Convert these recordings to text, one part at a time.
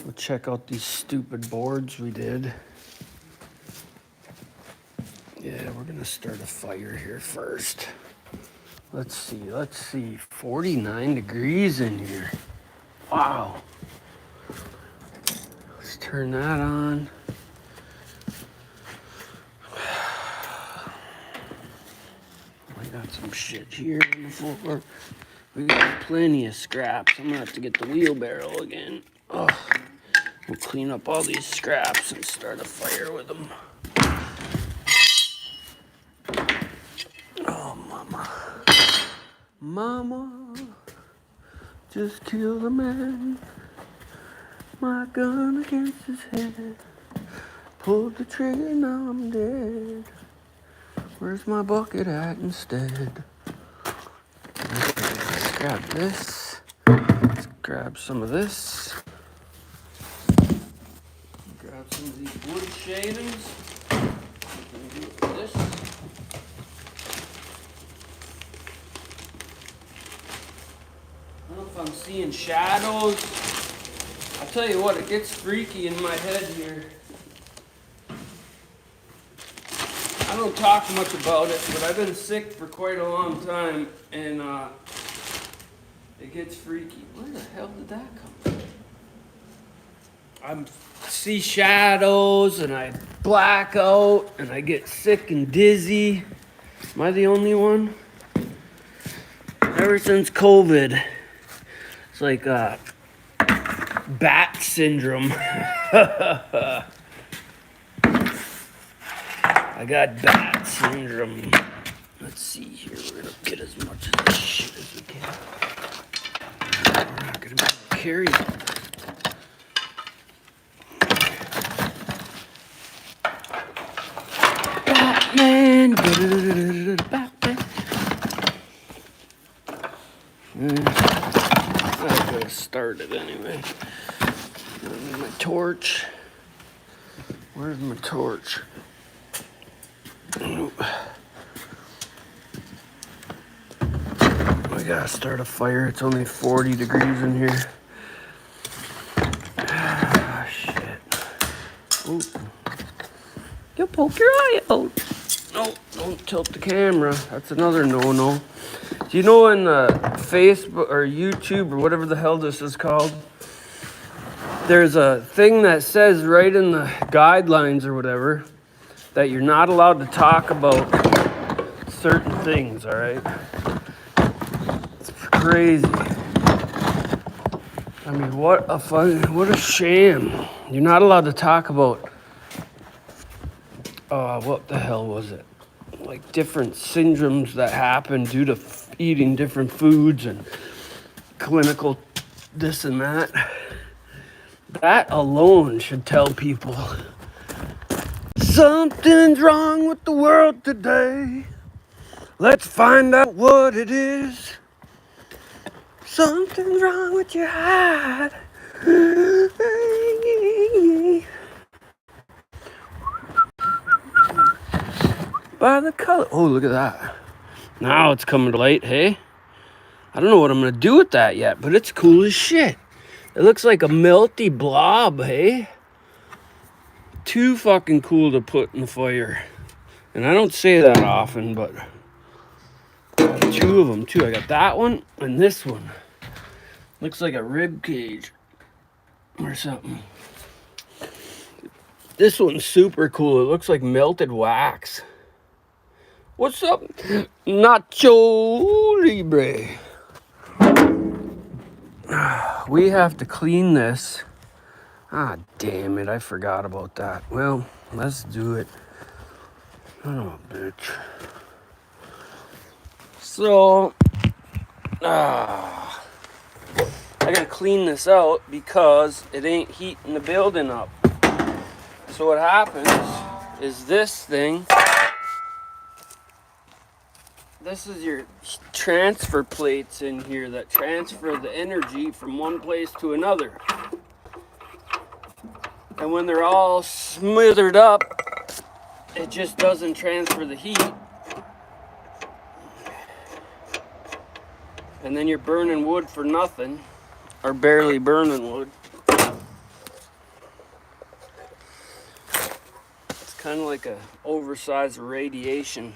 We'll check out these stupid boards we did. Yeah, we're gonna start a fire here first. Let's see. 49 degrees in here. Wow. Let's turn that on. I got some shit here on the floor. We got plenty of scraps. I'm gonna have to get the wheelbarrow again. Oh, we'll clean up all these scraps and start a fire with them. Oh, mama. Mama, just killed a man. My gun against his head. Pulled the trigger, now I'm dead. Where's my bucket at instead? Okay, let's grab this. Let's grab some of this. Grab some of these wood shavings. Do this. I don't know if I'm seeing shadows. I'll tell you what, it gets freaky in my head here. I don't talk much about it, but I've been sick for quite a long time, and it gets freaky. Where the hell did that come from? I see shadows, and I black out, and I get sick and dizzy. Am I the only one? Ever since COVID, it's like bat syndrome. I got bat syndrome. Let's see here. We're gonna get as much of this shit as we can. We're not gonna be able to carry it. Batman. Batman. I gotta start it anyway. My torch. Where's my torch? We gotta start a fire. It's only 40 degrees in here. Ah, shit. Ooh. You'll poke your eye out. No, don't tilt the camera. That's another no-no. Do you know in Facebook or YouTube or whatever the hell this is called, there's a thing that says right in the guidelines or whatever that you're not allowed to talk about certain things, all right? It's crazy. I mean, what a sham. You're not allowed to talk about, what the hell was it? Like different syndromes that happen due to eating different foods and clinical this and that. That alone should tell people something's wrong with the world today. Let's find out what it is. Something's wrong with your heart. By the color. Oh, look at that. Now it's coming to light, hey? I don't know what I'm going to do with that yet, but it's cool as shit. It looks like a melty blob, hey? Too fucking cool to put in the fire. And I don't say that often, but I got two of them too. I got that one and this one. Looks like a rib cage or something. This one's super cool. It looks like melted wax. What's up, Nacho Libre? We have to clean this. Ah, damn it, I forgot about that. Well, let's do it. Oh, bitch. So, I gotta clean this out because it ain't heating the building up. So what happens is this thing, this is your transfer plates in here that transfer the energy from one place to another. And when they're all smothered up, it just doesn't transfer the heat. And then you're burning wood for nothing, or barely burning wood. kind of like a oversized radiation.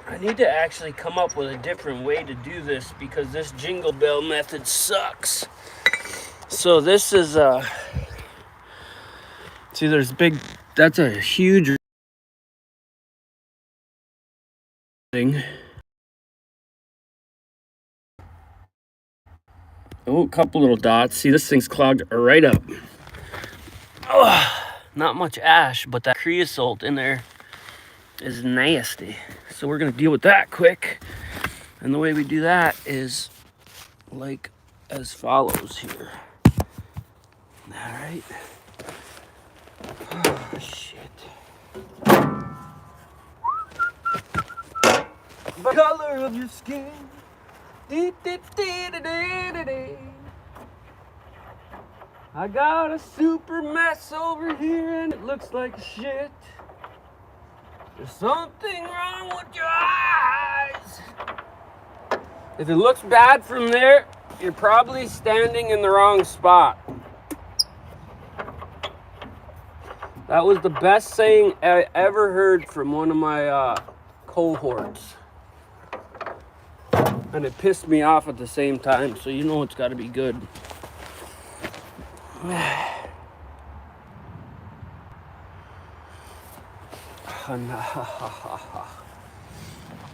I need to actually come up with a different way to do this because this jingle bell method sucks. So this is see, there's big, that's a huge thing. Oh, a couple little dots. See, this thing's clogged right up. Oh, not much ash, but that creosote in there is nasty. So we're gonna deal with that quick. And the way we do that is like as follows here. All right. Oh, shit. The color of your skin. I got a super mess over here and it looks like shit. There's something wrong with your eyes. If it looks bad from there, you're probably standing in the wrong spot. That was the best saying I ever heard from one of my cohorts. And it pissed me off at the same time, so you know it's got to be good.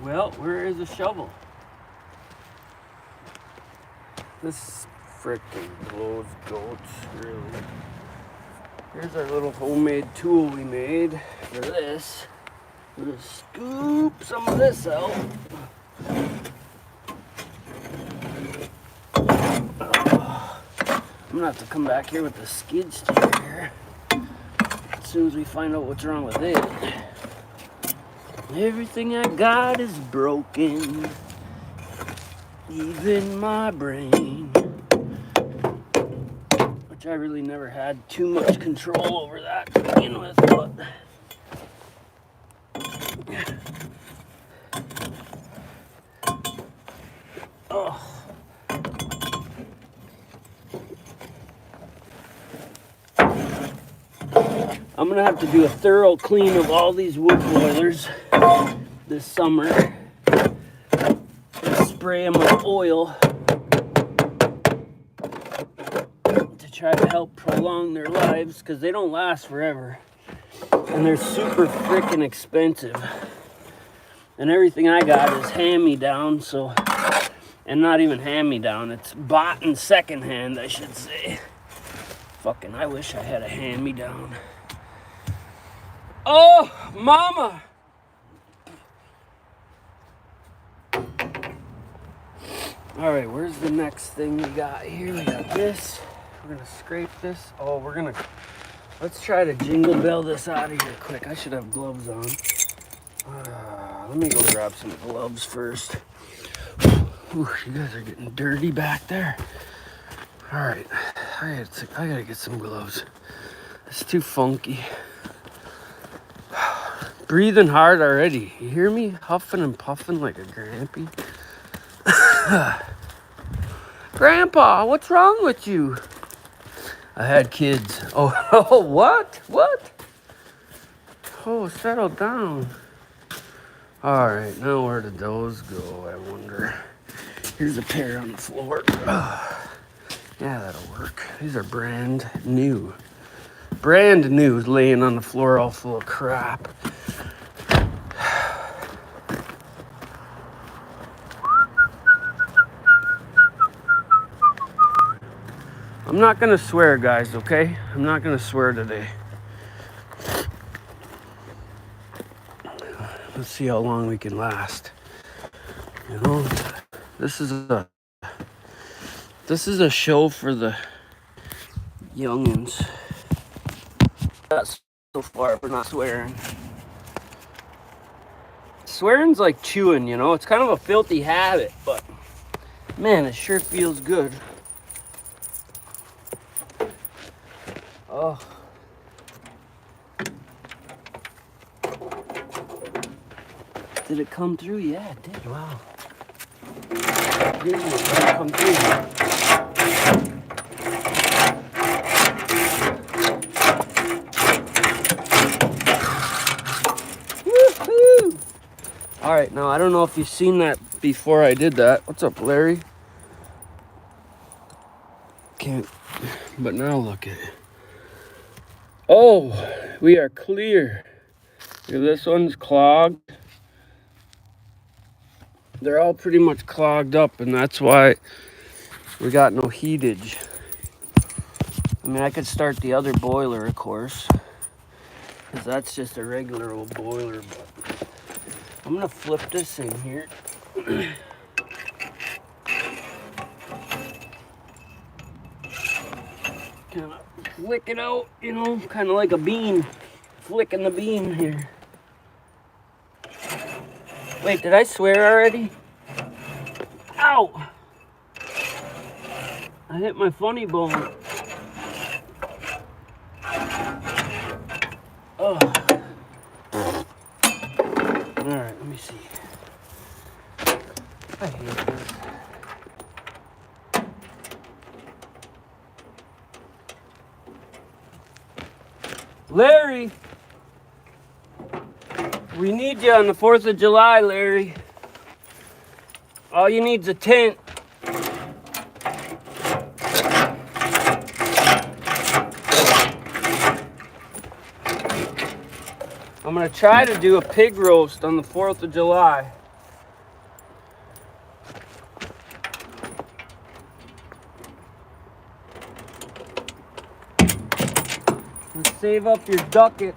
Well, where is the shovel? This frickin' blows goats, really. Here's our little homemade tool we made for this. I'm gonna scoop some of this out. I'm gonna have to come back here with the skid steer as soon as we find out what's wrong with it. Everything I got is broken, even my brain. Which I really never had too much control over that to begin with, but oh. I'm gonna have to do a thorough clean of all these wood boilers this summer. Spray them with oil to try to help prolong their lives because they don't last forever. And they're super freaking expensive. And everything I got is hand-me-down, so, and not even hand-me-down, it's bought in secondhand, I should say. Fucking, I wish I had a hand-me-down. Oh, mama! All right, where's the next thing we got here? We got this. We're gonna scrape this. Oh, let's try to jingle bell this out of here quick. I should have gloves on. Let me go grab some gloves first. Ooh, you guys are getting dirty back there. All right, I gotta get some gloves. It's too funky. Breathing hard already. You hear me huffing and puffing like a grampy? Grandpa, what's wrong with you? I had kids. Oh, what? What? Oh, settle down. All right, now where did those go, I wonder? Here's a pair on the floor. Yeah, that'll work. These are brand new. Brand new, laying on the floor all full of crap. I'm not gonna swear, guys, okay? I'm not gonna swear today. Let's see how long we can last. You know, this is a show for the youngins. That's so far for not swearing. Swearing's like chewing, you know? It's kind of a filthy habit, but man, it sure feels good. Oh. Did it come through? Yeah, it did. Wow. It did come through. Now, I don't know if you've seen that before I did that. What's up, Larry? Can't, but now look at it. Oh, we are clear. This one's clogged. They're all pretty much clogged up, and that's why we got no heatage. I mean, I could start the other boiler, of course, because that's just a regular old boiler, but I'm gonna flip this in here. Kind of flick it out, you know, kind of like a bean. Flicking the bean here. Wait, did I swear already? Ow! I hit my funny bone. Oh. Alright, let me see. I hate this. Larry! We need you on the 4th of July, Larry. All you need's a tent. I'm gonna try to do a pig roast on the 4th of July. Let's save up your ducats.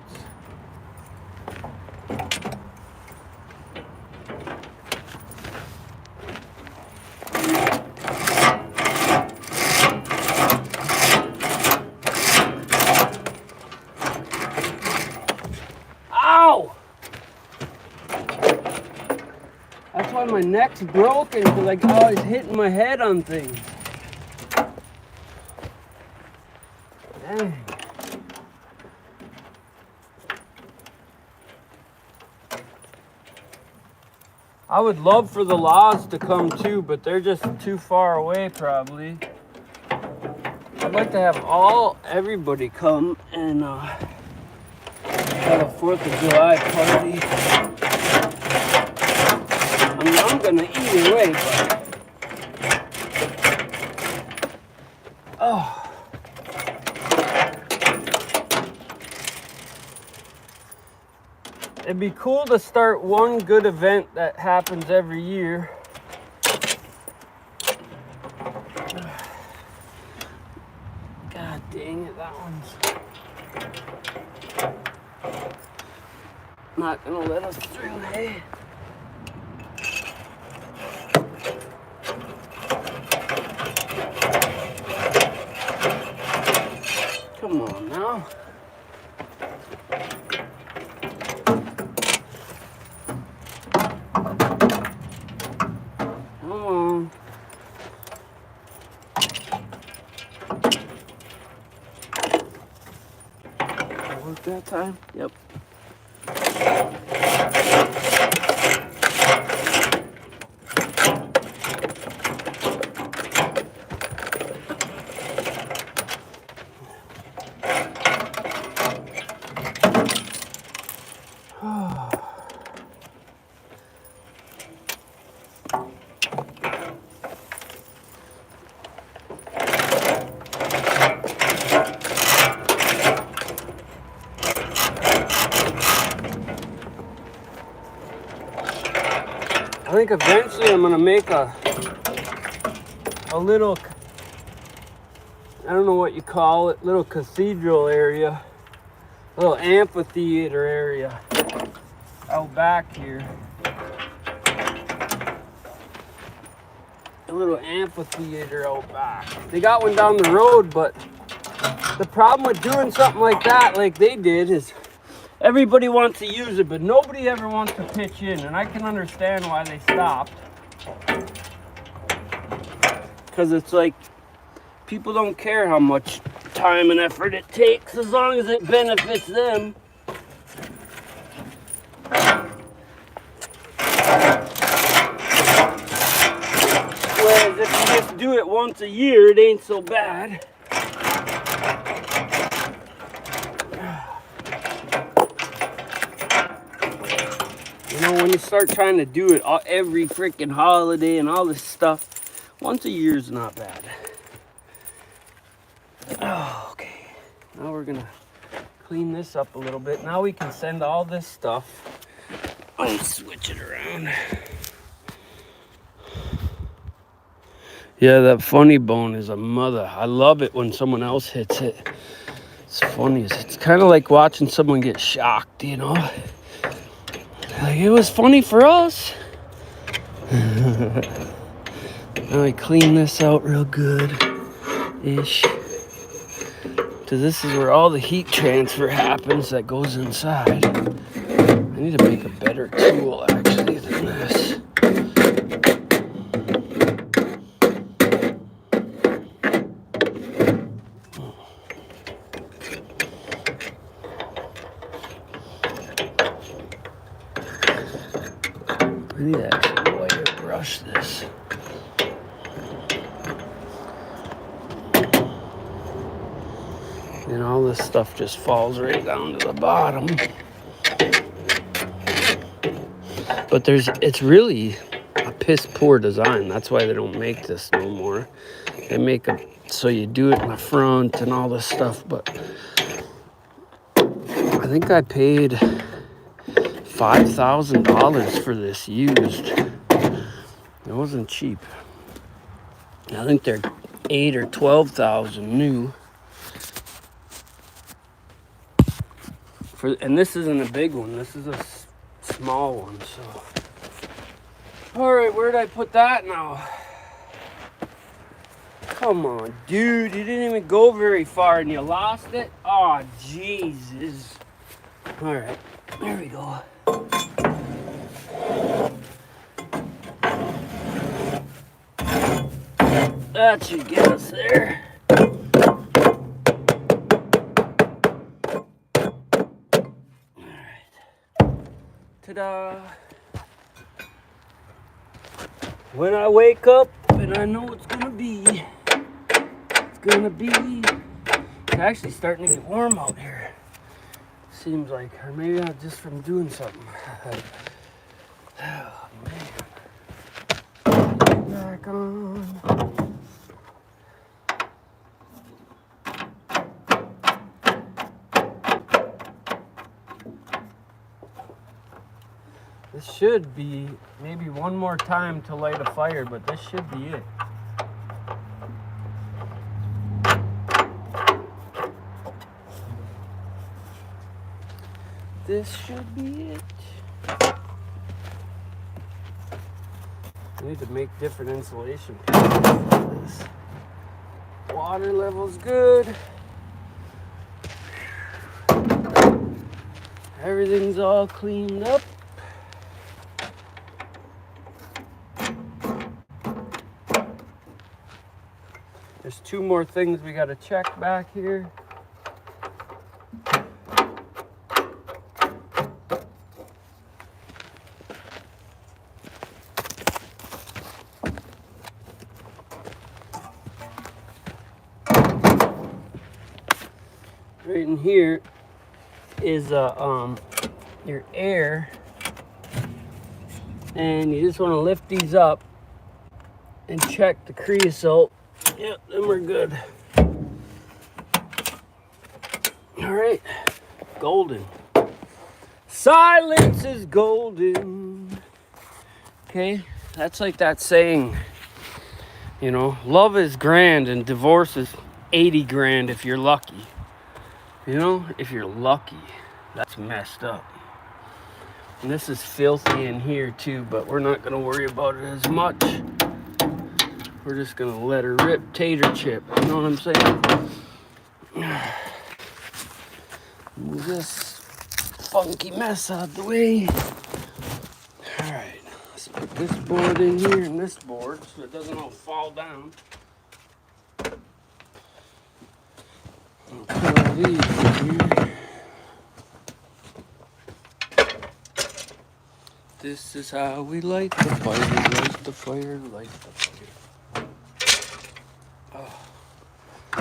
Ow! That's why my neck's broken, because I always hitting my head on things. Dang. I would love for the laws to come too, but they're just too far away probably. I'd like to have everybody come and have a 4th of July party. I mean, I'm gonna either way, but oh. It'd be cool to start one good event that happens every year. God dang it, that one's not gonna let us through, hey? Come on now. Come on. Work that time? Yep. I think eventually I'm gonna make a little, I don't know what you call it, little cathedral area, a little amphitheater area out back here. A little amphitheater out back. They got one down the road, but the problem with doing something like that, like they did, is everybody wants to use it, but nobody ever wants to pitch in, and I can understand why they stopped. Because it's like, people don't care how much time and effort it takes, as long as it benefits them. Whereas if you just do it once a year, it ain't so bad. You know, when you start trying to do it every freaking holiday and all this stuff, once a year is not bad. Oh, okay. Now we're gonna clean this up a little bit. Now we can send all this stuff. Let me switch it around. Yeah, that funny bone is a mother. I love it when someone else hits it. It's funny. It's kind of like watching someone get shocked, you know? Like, it was funny for us. Now I clean this out real good-ish. So this is where all the heat transfer happens that goes inside. I need to make a better tool, actually, than this. I need to actually wire brush this. And all this stuff just falls right down to the bottom. But it's really a piss poor design. That's why they don't make this no more. They make them so you do it in the front and all this stuff. But I think I paid $5,000 for this used. It wasn't cheap. I think they're $8,000 or $12,000 new. And this isn't a big one. This is a small one. So, all right, where did I put that now? Come on, dude! You didn't even go very far, and you lost it. Oh, Jesus! All right, there we go. That should get us there. Ta-da! When I wake up and I know it's gonna be, it's actually starting to get warm out here. Seems like, or maybe not just from doing something. Oh man. Back on. This should be maybe one more time to light a fire, but this should be it. This should be it. I need to make different insulation panels for this. Water level's good. Everything's all cleaned up. There's two more things we gotta check back here. Right in here is your air, and you just want to lift these up and check the creosote. Yep, then we're good. All right, golden. Silence is golden. Okay, that's like that saying, you know, love is grand and divorce is 80 grand if you're lucky. You know, if you're lucky, that's messed up. And this is filthy in here too, but we're not gonna worry about it as much. We're just gonna let her rip tater chip, you know what I'm saying? Move this funky mess out of the way. All right, let's put this board in here and this board so it doesn't all fall down. I'll put all these in here. This is how we light the fire, light the fire, light the fire. Oh. A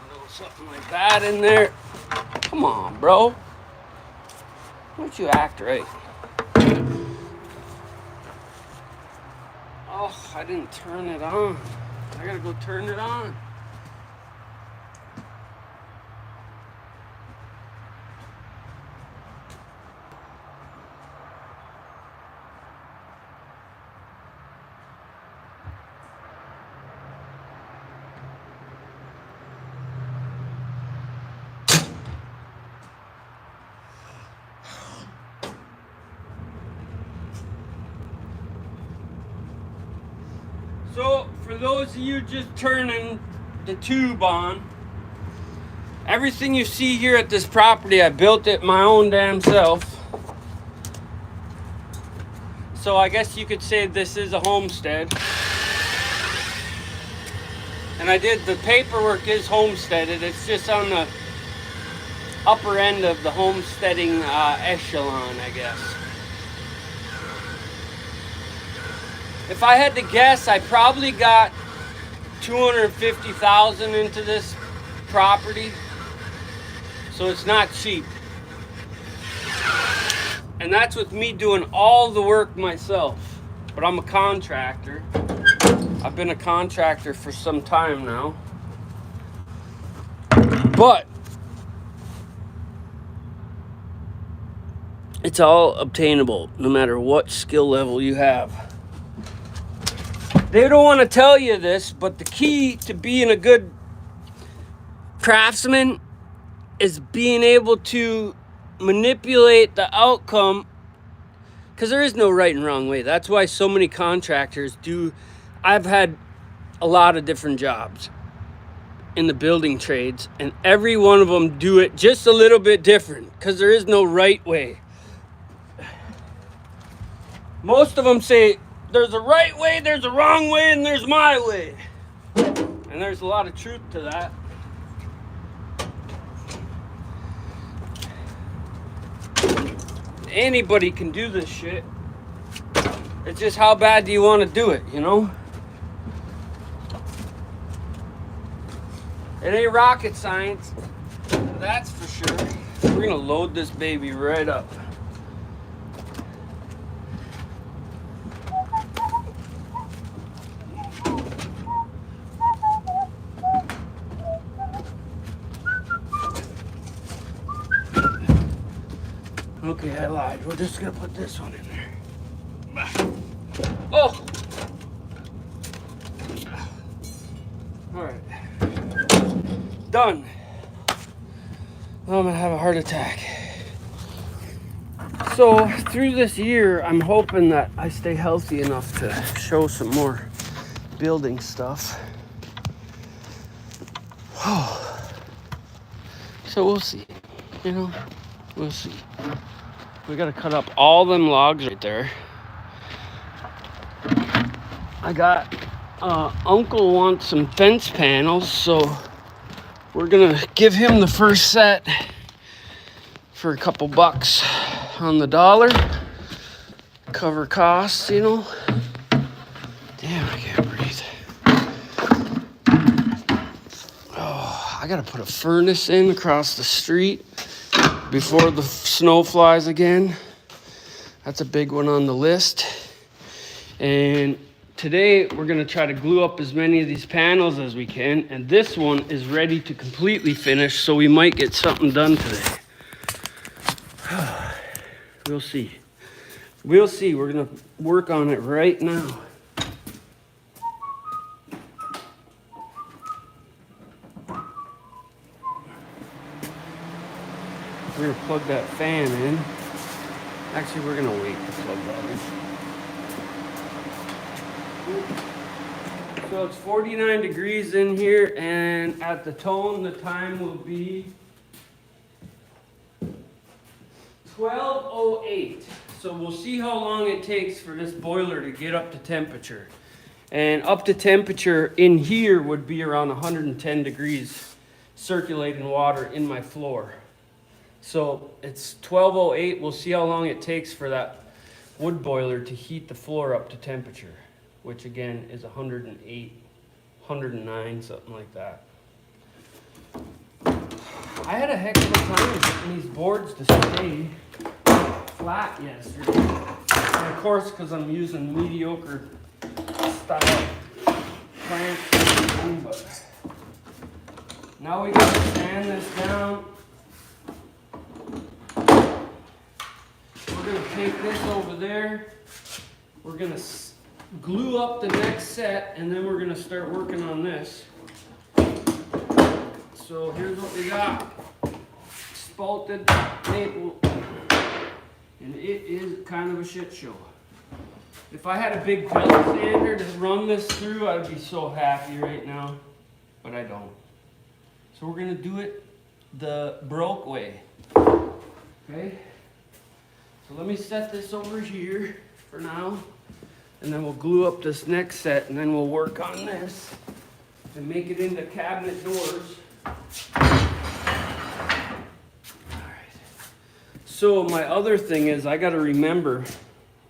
little something like that in there. Come on, bro. Why don't you act right? Oh, I didn't turn it on. I gotta go turn it on. So, for those of you just turning the tube on, everything you see here at this property, I built it my own damn self. So I guess you could say this is a homestead. And the paperwork is homesteaded. It's just on the upper end of the homesteading echelon, I guess. If I had to guess, I probably got $250,000 into this property. So it's not cheap. And that's with me doing all the work myself. But I'm a contractor. I've been a contractor for some time now. But it's all obtainable no matter what skill level you have. They don't want to tell you this, but the key to being a good craftsman is being able to manipulate the outcome, because there is no right and wrong way. That's why so many contractors do. I've had a lot of different jobs in the building trades, and every one of them do it just a little bit different, because there is no right way. Most of them say there's a right way, there's a wrong way, and there's my way. And there's a lot of truth to that. Anybody can do this shit. It's just how bad do you want to do it, you know? It ain't rocket science, that's for sure. We're gonna load this baby right up. Okay, I lied. We're just gonna put this one in there. Oh! Alright. Done. Now I'm gonna have a heart attack. So, through this year, I'm hoping that I stay healthy enough to show some more building stuff. So we'll see. You know, we'll see. We gotta cut up all them logs right there. I got Uncle wants some fence panels, so we're gonna give him the first set for a couple bucks on the dollar. Cover costs, you know. Damn, I can't breathe. Oh, I gotta put a furnace in across the street before the snow flies again. That's a big one on the list. And today we're gonna try to glue up as many of these panels as we can, and this one is ready to completely finish, so we might get something done today. We'll see. We'll see. We're gonna work on it right now. We're gonna plug that fan in. Actually, we're gonna wait to plug that in. So it's 49 degrees in here, and at the tone, the time will be 12:08. So we'll see how long it takes for this boiler to get up to temperature. And up to temperature in here would be around 110 degrees circulating water in my floor. So it's 12:08. We'll see how long it takes for that wood boiler to heat the floor up to temperature, which again is 108, 109, something like that. I had a heck of a time getting these boards to stay flat yesterday. And of course, because I'm using mediocre style clamps. But now we gotta sand this down. We're gonna take this over there. We're gonna glue up the next set, and then we're gonna start working on this. So here's what we got. Spalted maple. And it is kind of a shit show. If I had a big pellet sander to run this through, I'd be so happy right now. But I don't. So we're gonna do it the broke way. Okay? So let me set this over here for now. And then we'll glue up this next set, and then we'll work on this and make it into cabinet doors. So my other thing is I gotta remember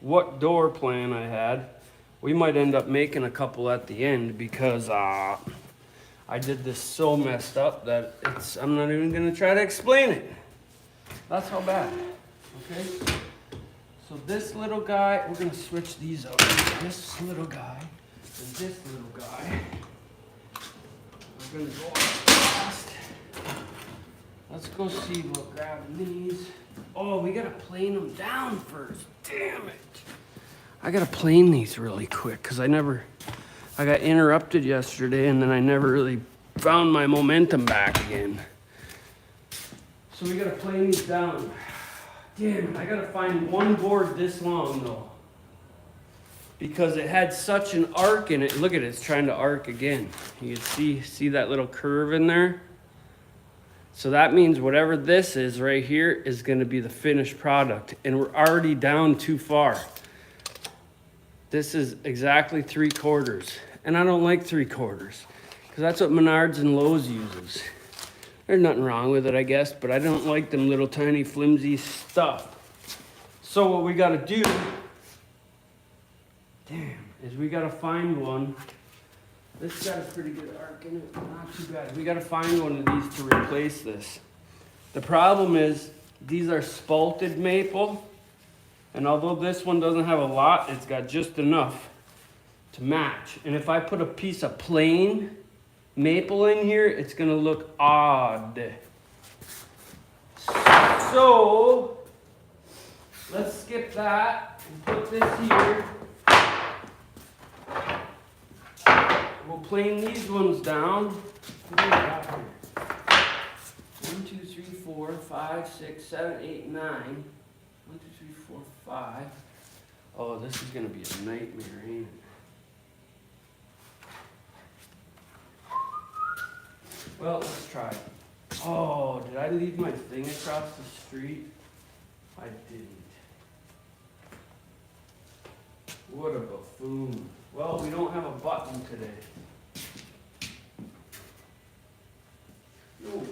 what door plan I had. We might end up making a couple at the end because I did this so messed up that I'm not even gonna try to explain it. That's how bad, okay? So this little guy, we're gonna switch these out. This little guy and this little guy. We're gonna go fast. Let's go see what grabbing these. Oh, we gotta plane them down first. Damn it. I gotta plane these really quick because I got interrupted yesterday and then I never really found my momentum back again. So we gotta plane these down. Damn it, I gotta find one board this long though. Because it had such an arc in it. Look at it, it's trying to arc again. You can see that little curve in there? So that means whatever this is right here is gonna be the finished product. And we're already down too far. This is exactly 3/4. And I don't like 3/4. Because that's what Menards and Lowe's uses. There's nothing wrong with it, I guess, but I don't like them little tiny flimsy stuff. So what we gotta do, is we gotta find one. This got a pretty good arc in it, not too bad. We gotta find one of these to replace this. The problem is, these are spalted maple, and although this one doesn't have a lot, it's got just enough to match. And if I put a piece of plain maple in here, it's gonna look odd. So, let's skip that and put this here. We'll plane these ones down. What do we got here? 1, 2, 3, 4, 5, 6, 7, 8, 9. 1, 2, 3, 4, 5. Oh, this is gonna be a nightmare, ain't it? Well, let's try it. Oh, did I leave my thing across the street? I didn't. What a buffoon. Well, we don't have a button today. No way.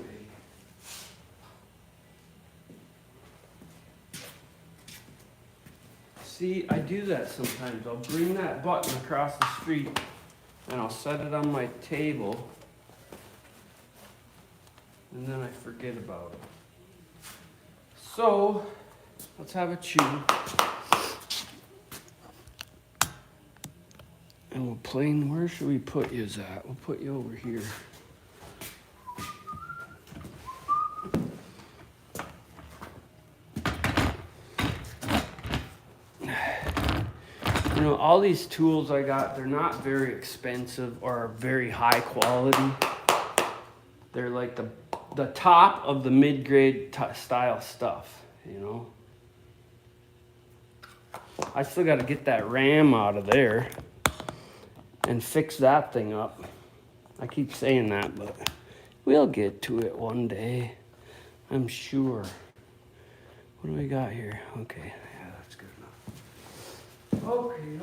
See, I do that sometimes. I'll bring that button across the street and I'll set it on my table. And then I forget about it. So, let's have a chew. And we'll plane, where should we put you at? We'll put you over here. You know, all these tools I got, they're not very expensive or very high quality. They're like the top of the mid-grade style stuff, you know. I still got to get that ram out of there and fix that thing up. I keep saying that, but we'll get to it one day, I'm sure. What do we got here? Okay, yeah, that's good enough. Okay.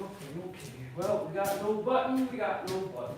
Well, we got no button, we got no button.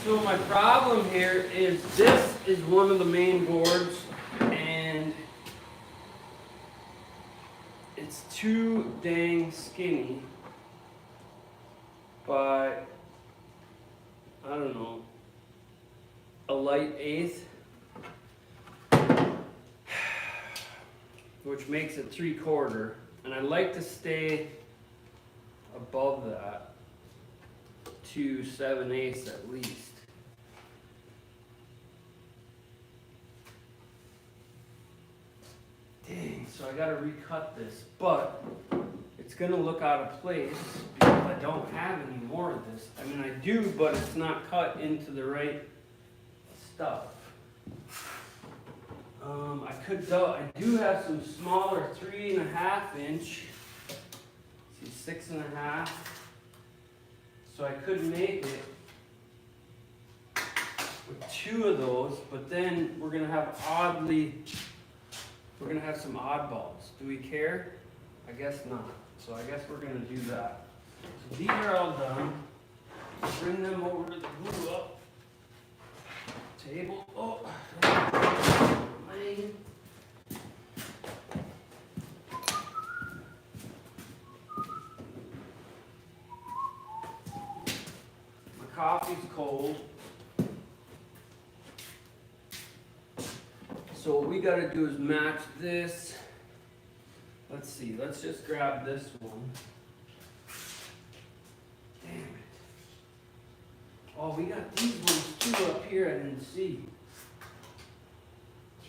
So my problem here is this is one of the main boards and it's too dang skinny, but I don't know, a light eighth, which makes it 3/4, and I like to stay above that to 7/8 at least. Dang, so I gotta recut this, but it's gonna look out of place because I don't have any more of this. I mean, I do, but it's not cut into the right stuff. I do have some smaller 3.5 inch. See, 6.5. So I could make it with 2 of those, but then we're gonna have some oddballs. Do we care? I guess not. So I guess we're gonna do that. So these are all done. Bring them over to the glue up table. Oh, lane. My coffee's cold. So what we gotta do is match this. Let's see, let's just grab this one. Damn it. Oh, we got these ones too up here I didn't see.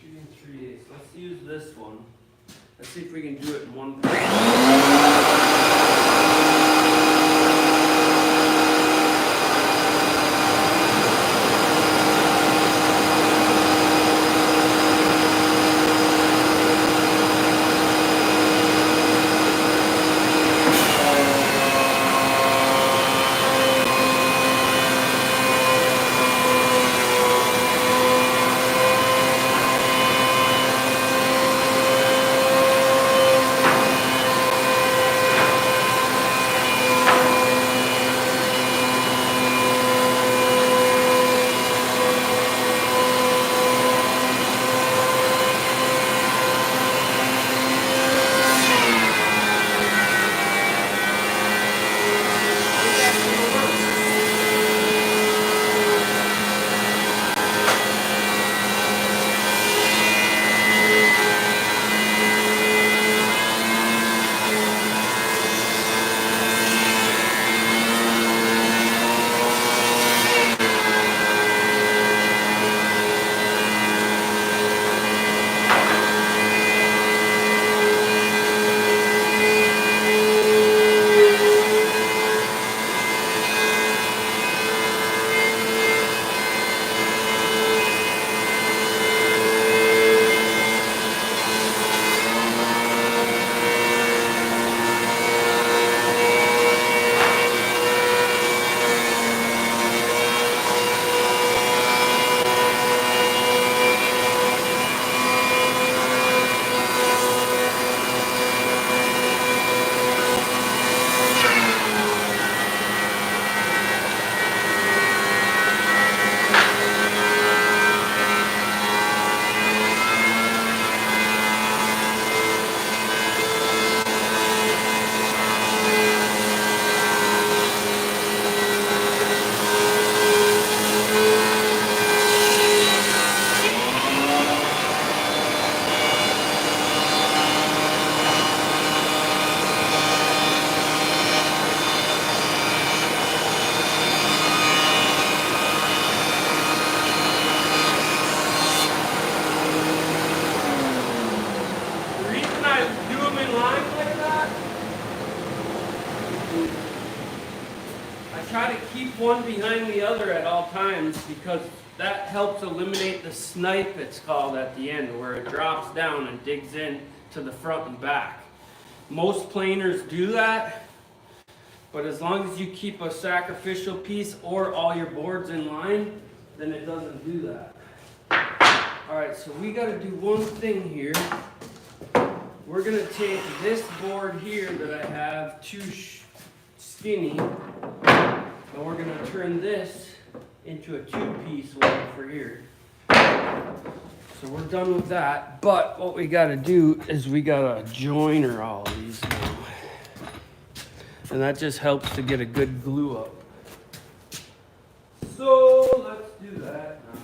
3 3/8. Let's use this one. Let's see if we can do it in one piece. Try to keep one behind the other at all times because that helps eliminate the snipe, it's called, at the end, where it drops down and digs in to the front and back. Most planers do that, but as long as you keep a sacrificial piece or all your boards in line, then it doesn't do that. Alright, so we got to do one thing here. We're going to take this board here that I have too skinny, and we're going to turn this into a 2-piece one for here. So we're done with that, but what we gotta do is we gotta joiner all of these now. And that just helps to get a good glue up. So let's do that now.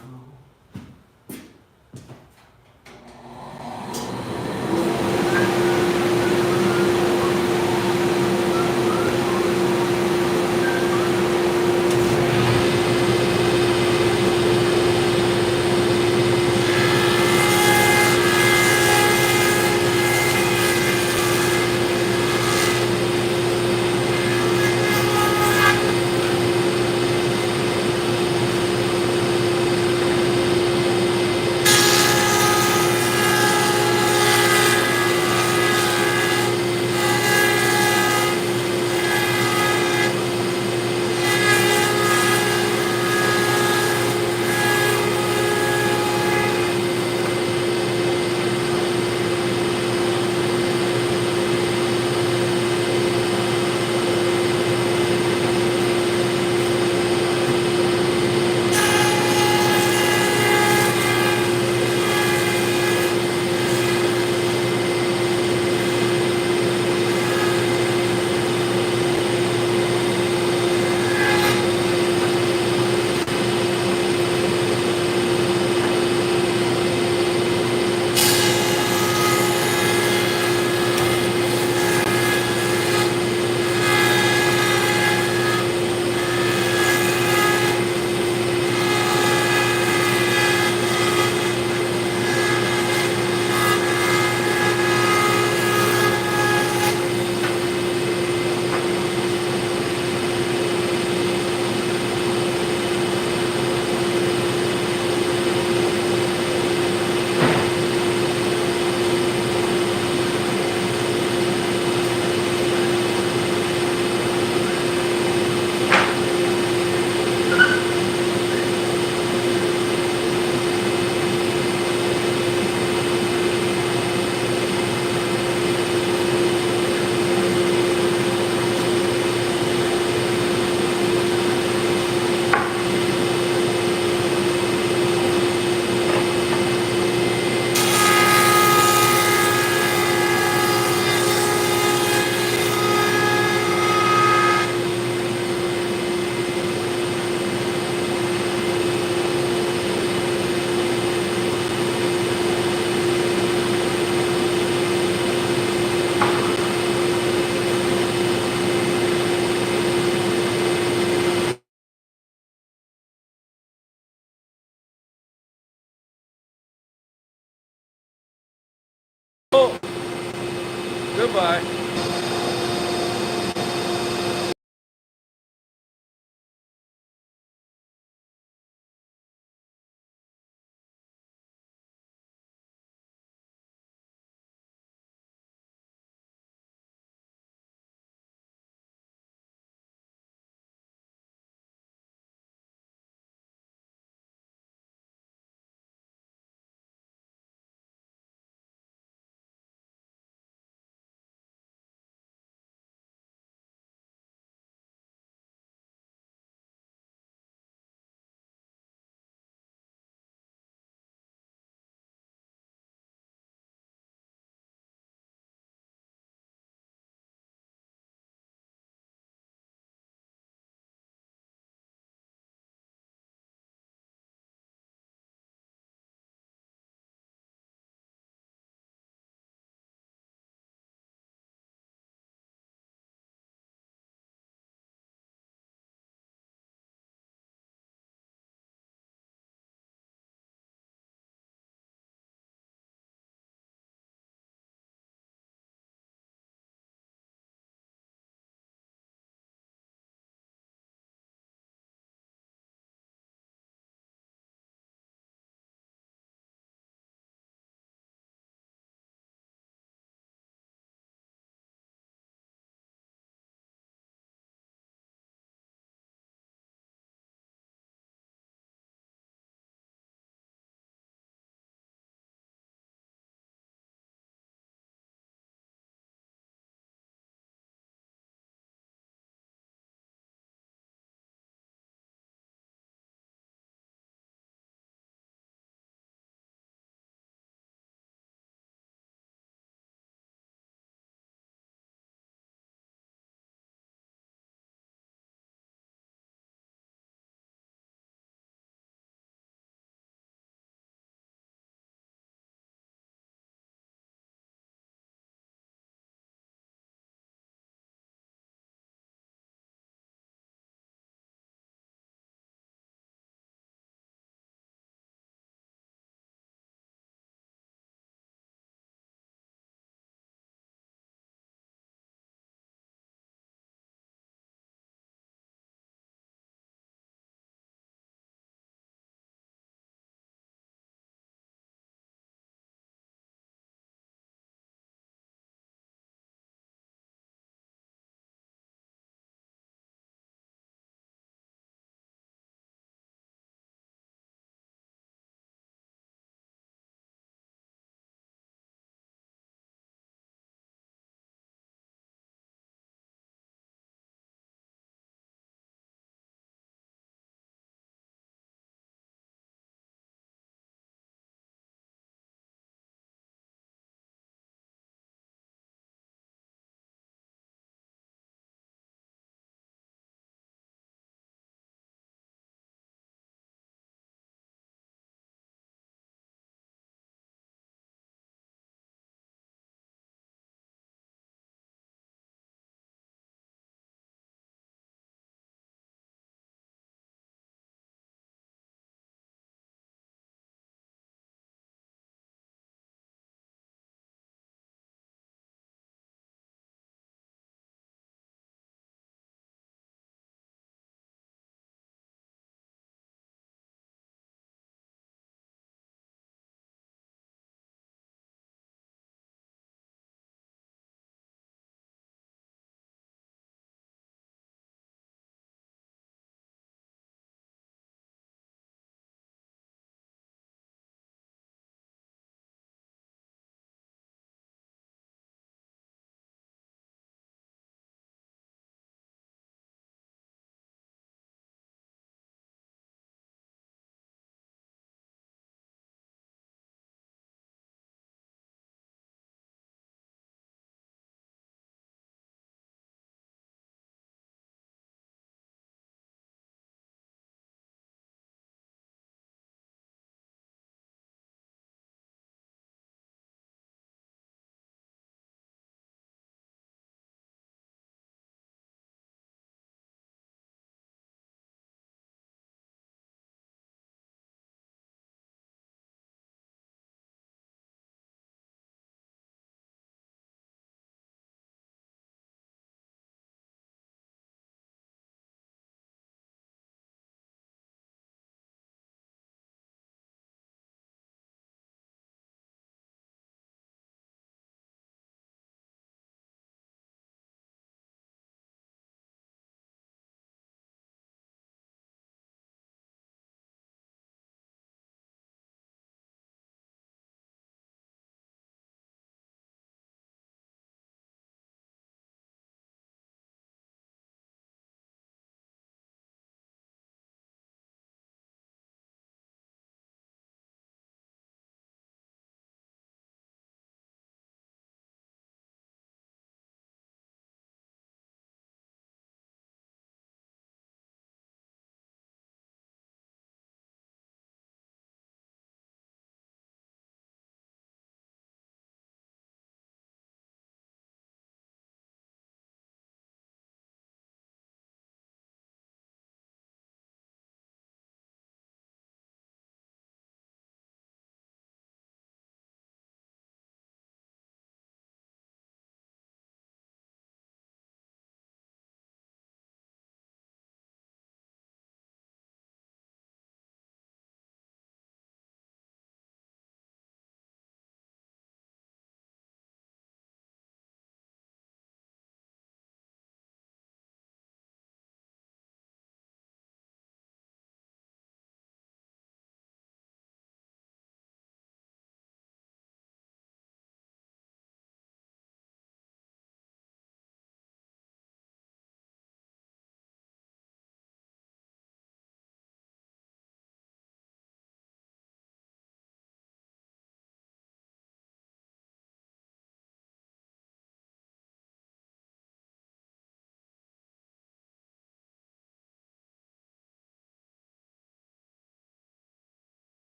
Oh, goodbye.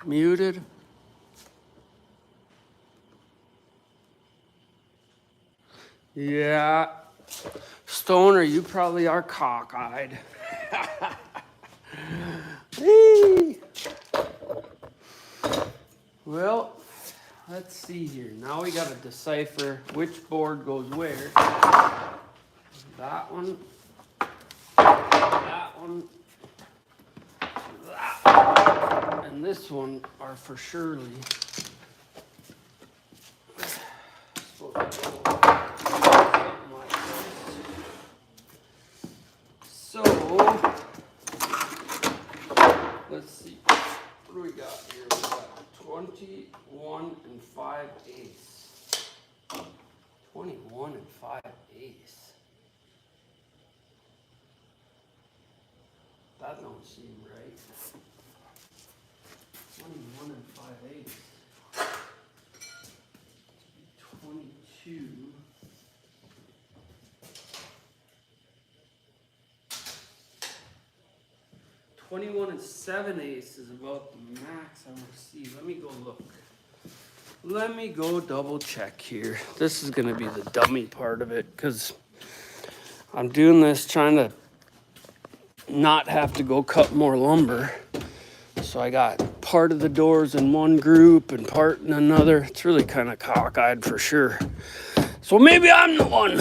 Muted. Yeah. Stoner, you probably are cockeyed. Well, let's see here. Now we got to decipher which board goes where. That one. That one. That one. And this one are for surely. So, let's see. What do we got here? We got 21 and 5 ace. 21 and 5 ace. That don't seem right. 21 and 5 ace. 22. $21 and 7 ace is about the max I want to see. Let me go look. Let me go double check here. This is going to be the dummy part of it because I'm doing this trying to not have to go cut more lumber. So I got part of the doors in one group and part in another. It's really kind of cockeyed for sure. So maybe I'm the one.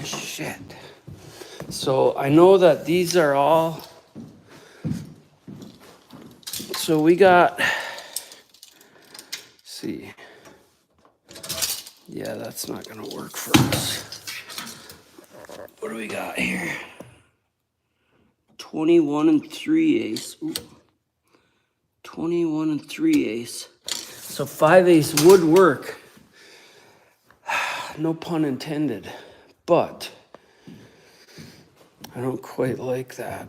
Shit. So I know that these are all. So we got. See. Yeah, that's not gonna work for us. What do we got here? 21 and 3 ace. Ooh. 21 and 3 ace. So 5 ace would work. No pun intended. But I don't quite like that.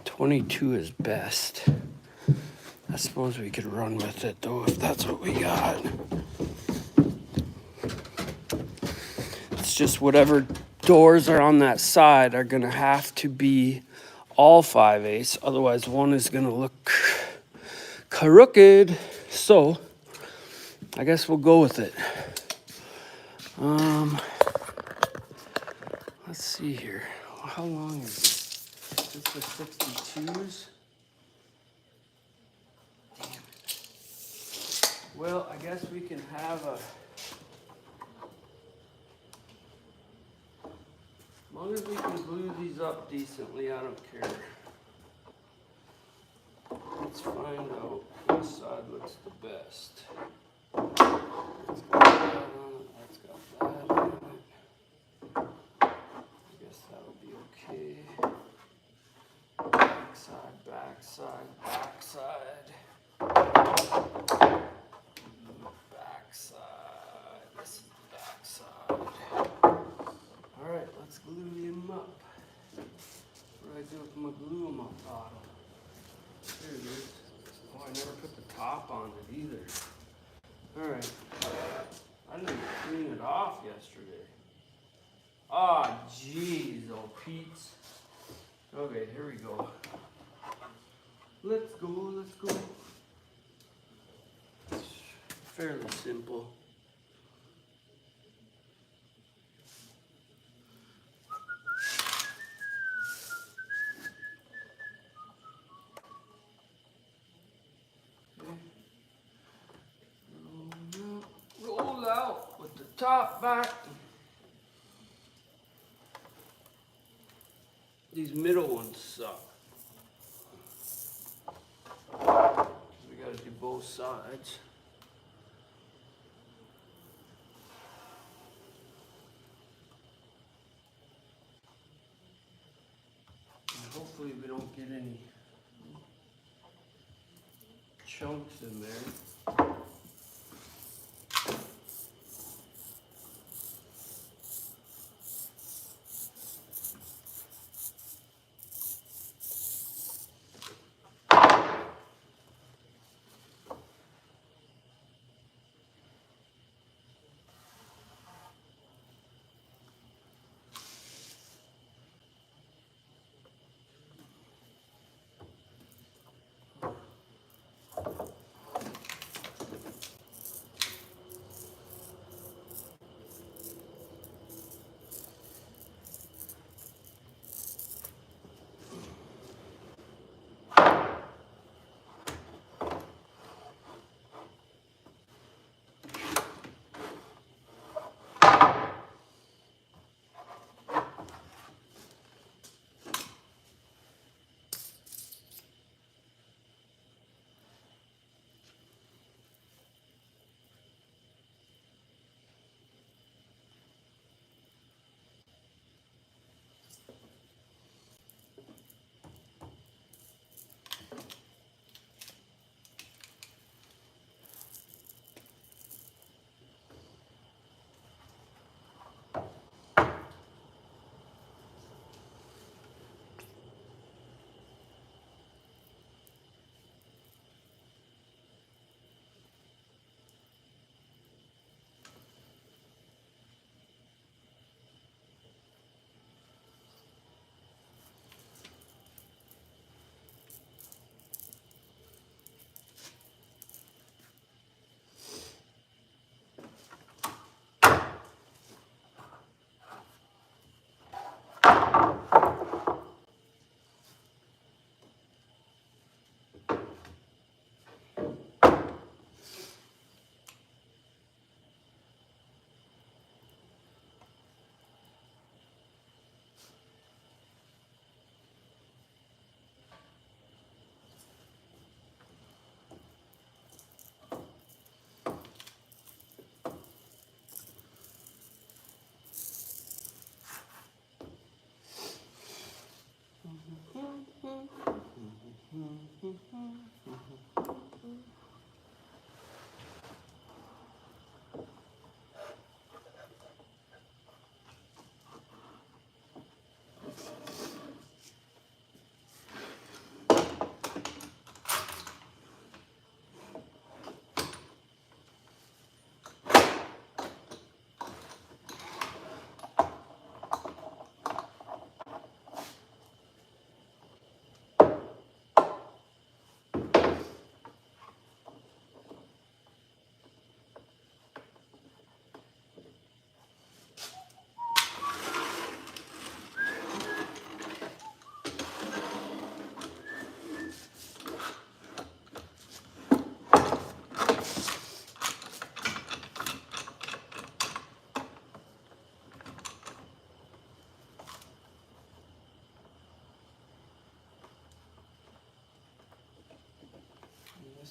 22 is best. I suppose we could run with it though if that's what we got. It's just whatever doors are on that side are gonna have to be all 5 ace, otherwise one is gonna look crooked. So I guess we'll go with it. Let's see here. How long is this? Is this the 62s? Well, I guess we can have a. As long as we can glue these up decently, I don't care. Let's find out which side looks the best. That's got that on it. That's got that on it. I guess that'll be okay. Backside, backside, backside. Backside. This is the backside. Alright, let's glue him up. What do I do with my glue in my bottle? There it is. Oh, I never put the top on it either. Alright. I didn't clean it off yesterday. Ah, jeez, oh Pete's. Okay, here we go. Let's go, let's go. It's fairly simple. Roll out with the top back. These middle ones suck. We gotta do both sides. And hopefully we don't get any chunks in there.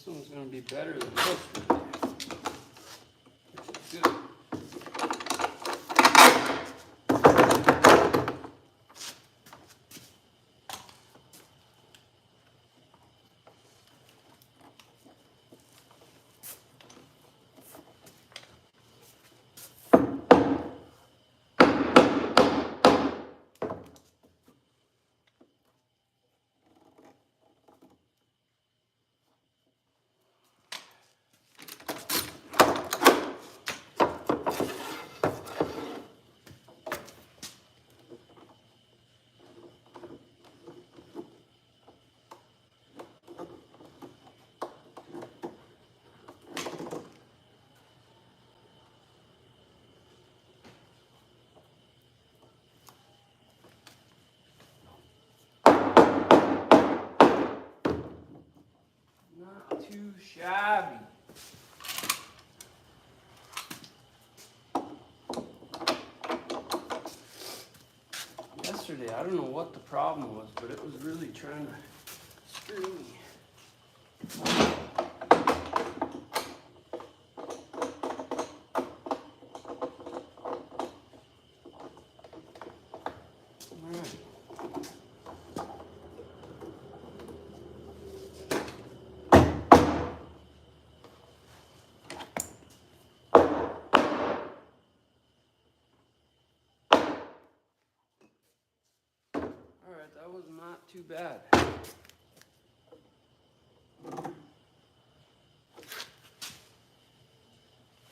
This one's gonna be better than this one. Which is good. Not too shabby. Yesterday, I don't know what the problem was, but it was really trying to screw me. Alright, that was not too bad.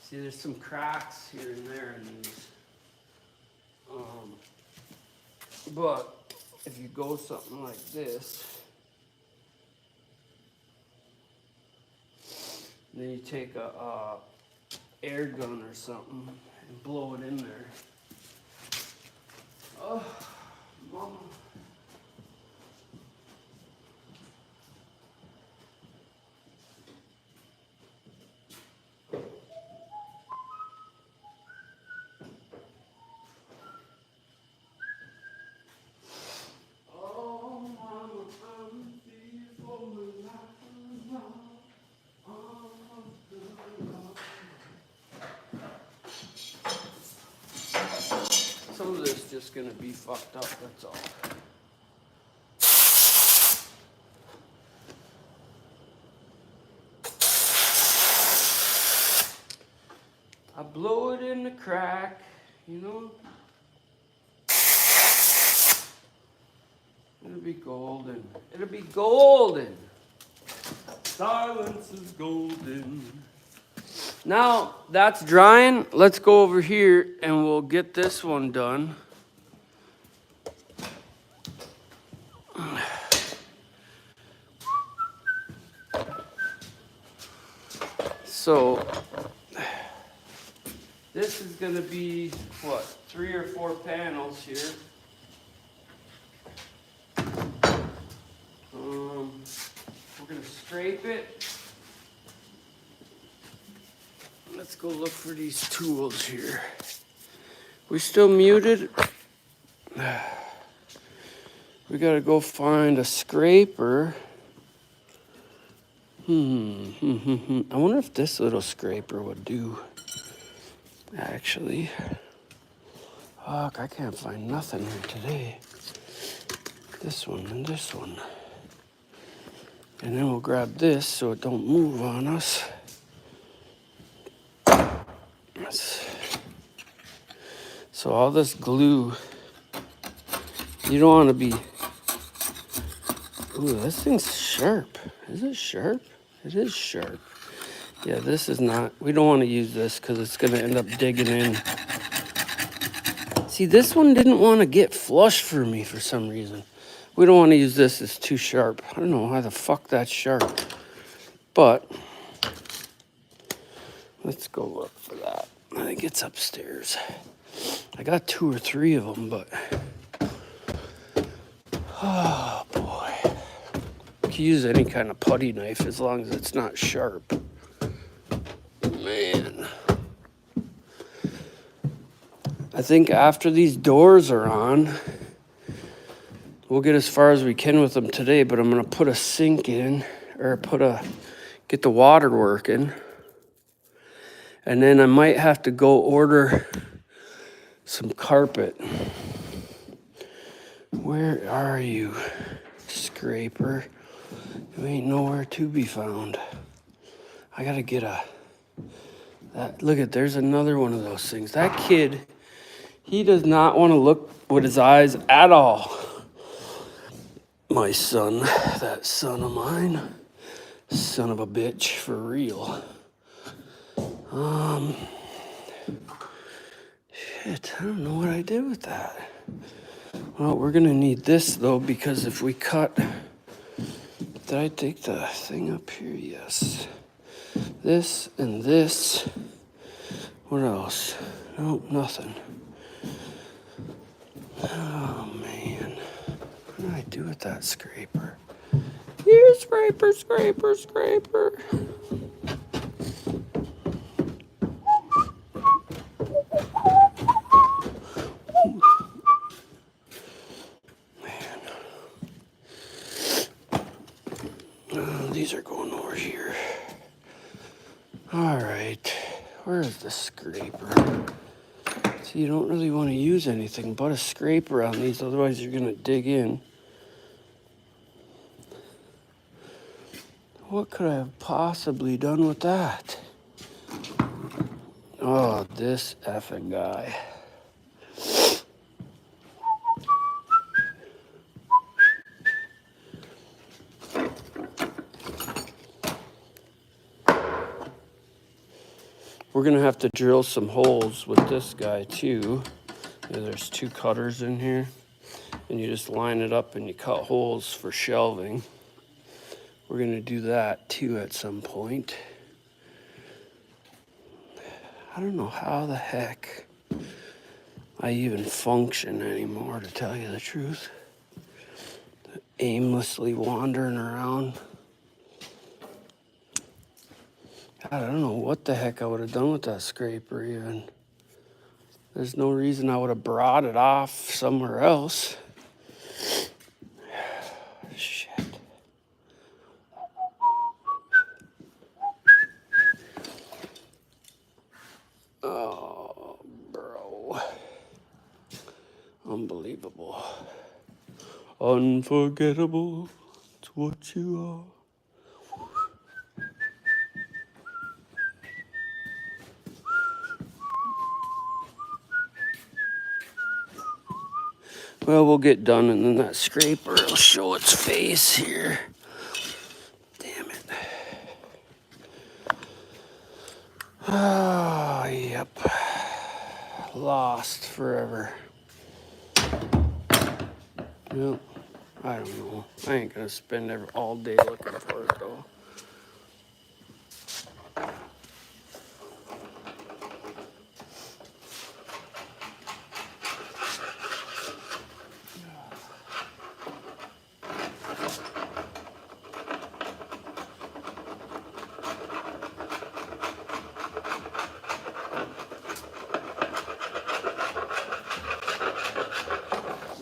See, there's some cracks here and there in these. But if you go something like this, then you take a air gun or something and blow it in there. Oh, mama. Some of this is just gonna be fucked up, that's all. I blow it in the crack, you know? It'll be golden. It'll be golden. Silence is golden. Now that's drying. Let's go over here and we'll get this one done. So this is going to be what, 3 or 4 panels here. We're going to scrape it. Let's go look for these tools here. We still muted? We gotta go find a scraper. I wonder if this little scraper would do. Actually. Fuck, I can't find nothing here today. This one and this one. And then we'll grab this so it don't move on us. So all this glue, you don't want to be, ooh, this thing's sharp. Is it sharp? It is sharp. Yeah, this is not, we don't want to use this because it's going to end up digging in. See, this one didn't want to get flush for me for some reason. We don't want to use this, it's too sharp. I don't know why the fuck that's sharp. But, let's go look for that. I think it's upstairs. I got 2 or 3 of them, but oh boy. You can use any kind of putty knife as long as it's not sharp. Man. I think after these doors are on, we'll get as far as we can with them today, but I'm gonna put a sink in, or get the water working. And then I might have to go order some carpet. Where are you, scraper? You ain't nowhere to be found. I gotta get look at, there's another one of those things. That kid, he does not want to look with his eyes at all. My son, that son of mine, son of a bitch, for real. Shit, I don't know what I did with that. Well, we're gonna need this though, because if we cut, did I take the thing up here? Yes. This and this. What else? Nope, nothing. Oh man, what did I do with that scraper? Here, scraper, scraper, scraper. These are going over here. All right, where's the scraper? See, you don't really want to use anything but a scraper on these, otherwise you're gonna dig in. What could I have possibly done with that? Oh, this effing guy. We're gonna have to drill some holes with this guy too. There's 2 cutters in here, and you just line it up and you cut holes for shelving. We're gonna do that too at some point. I don't know how the heck I even function anymore, to tell you the truth. Aimlessly wandering around. God, I don't know what the heck I would have done with that scraper even. There's no reason I would have brought it off somewhere else. Shit. Oh, bro. Unbelievable. Unforgettable. It's what you are. Well, we'll get done and then that scraper will show its face here. Damn it. Oh, yep. Lost forever. Yep. I don't know. I ain't gonna spend all day looking for it though.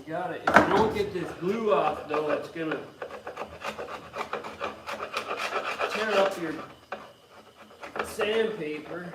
Got it. If you don't get this glue off though, it's gonna tear up your sandpaper.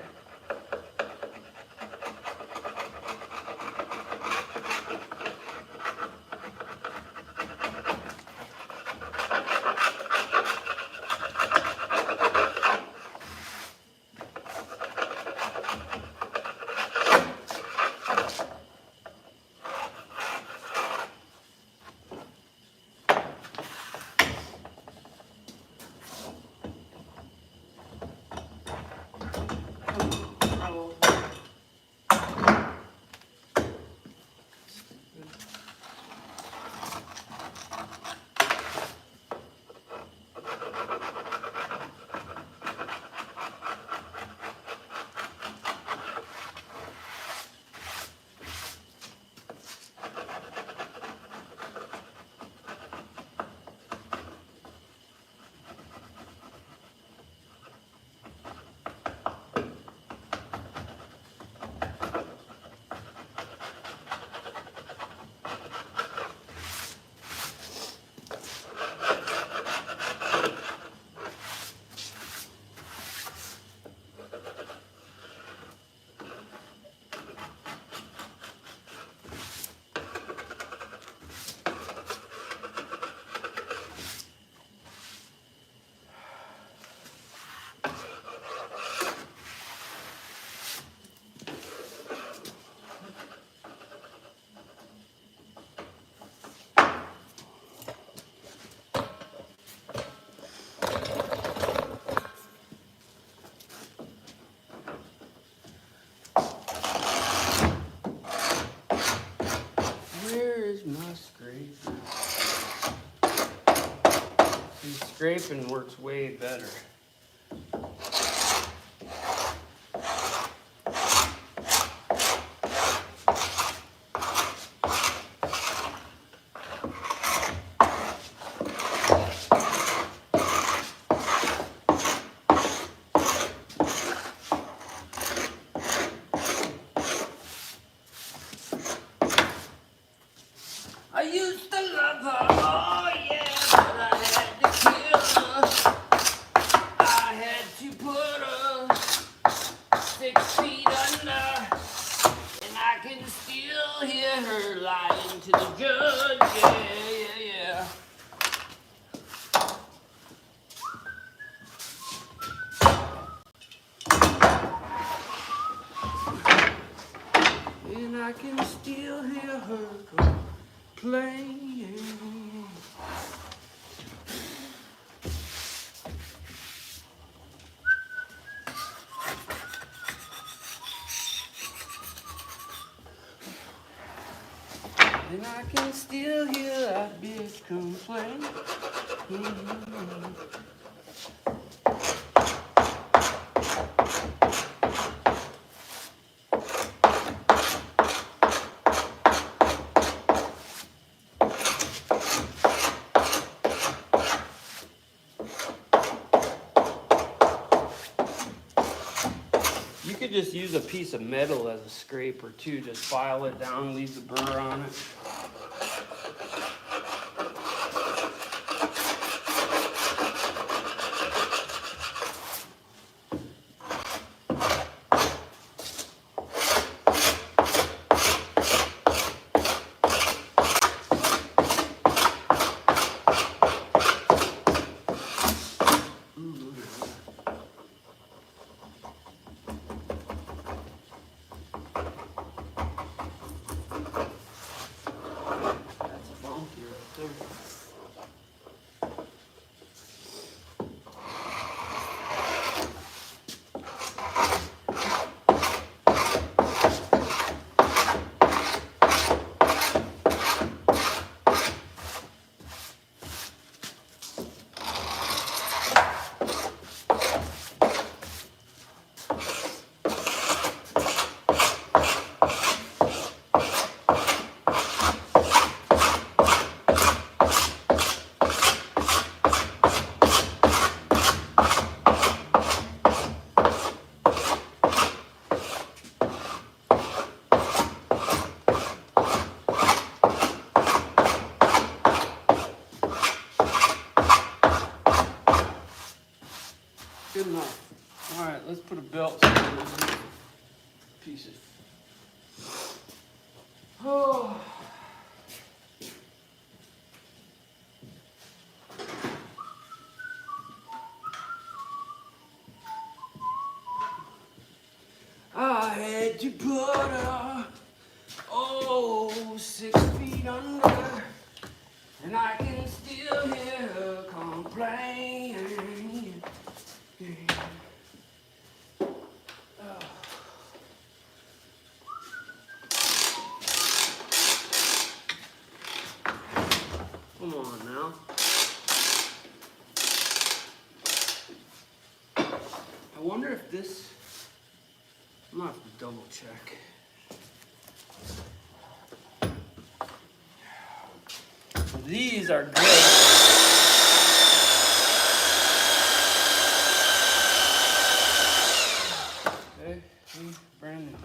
scraping works way better. I used to love her, oh yeah, but I had to kill her. I had to put her 6 feet under, and I can still hear her lying to the judge, yeah. And I can still hear her complaining. And I can still hear that bitch complain. You could just use a piece of metal as a scraper too. Just file it down, leave the burr on it. Good enough. All right, let's put a belt on these pieces. Oh. I had to put her, 6 feet under, and I can still hear her complaining. Come on now. I wonder if this, I'm gonna have to double check. These are great. Okay, brand new.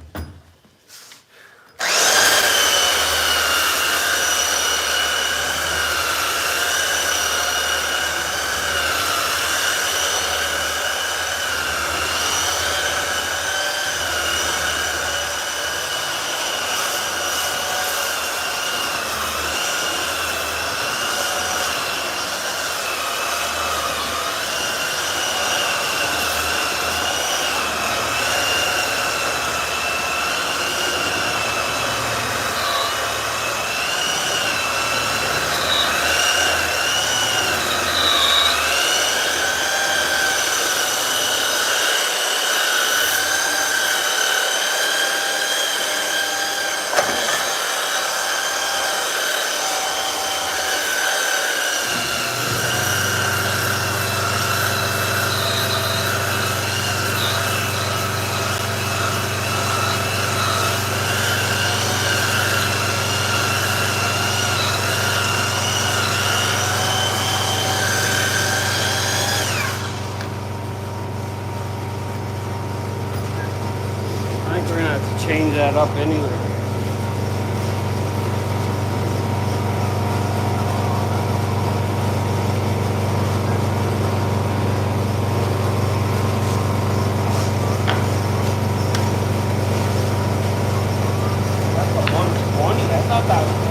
change that up anyway. That's a 120. That's not that.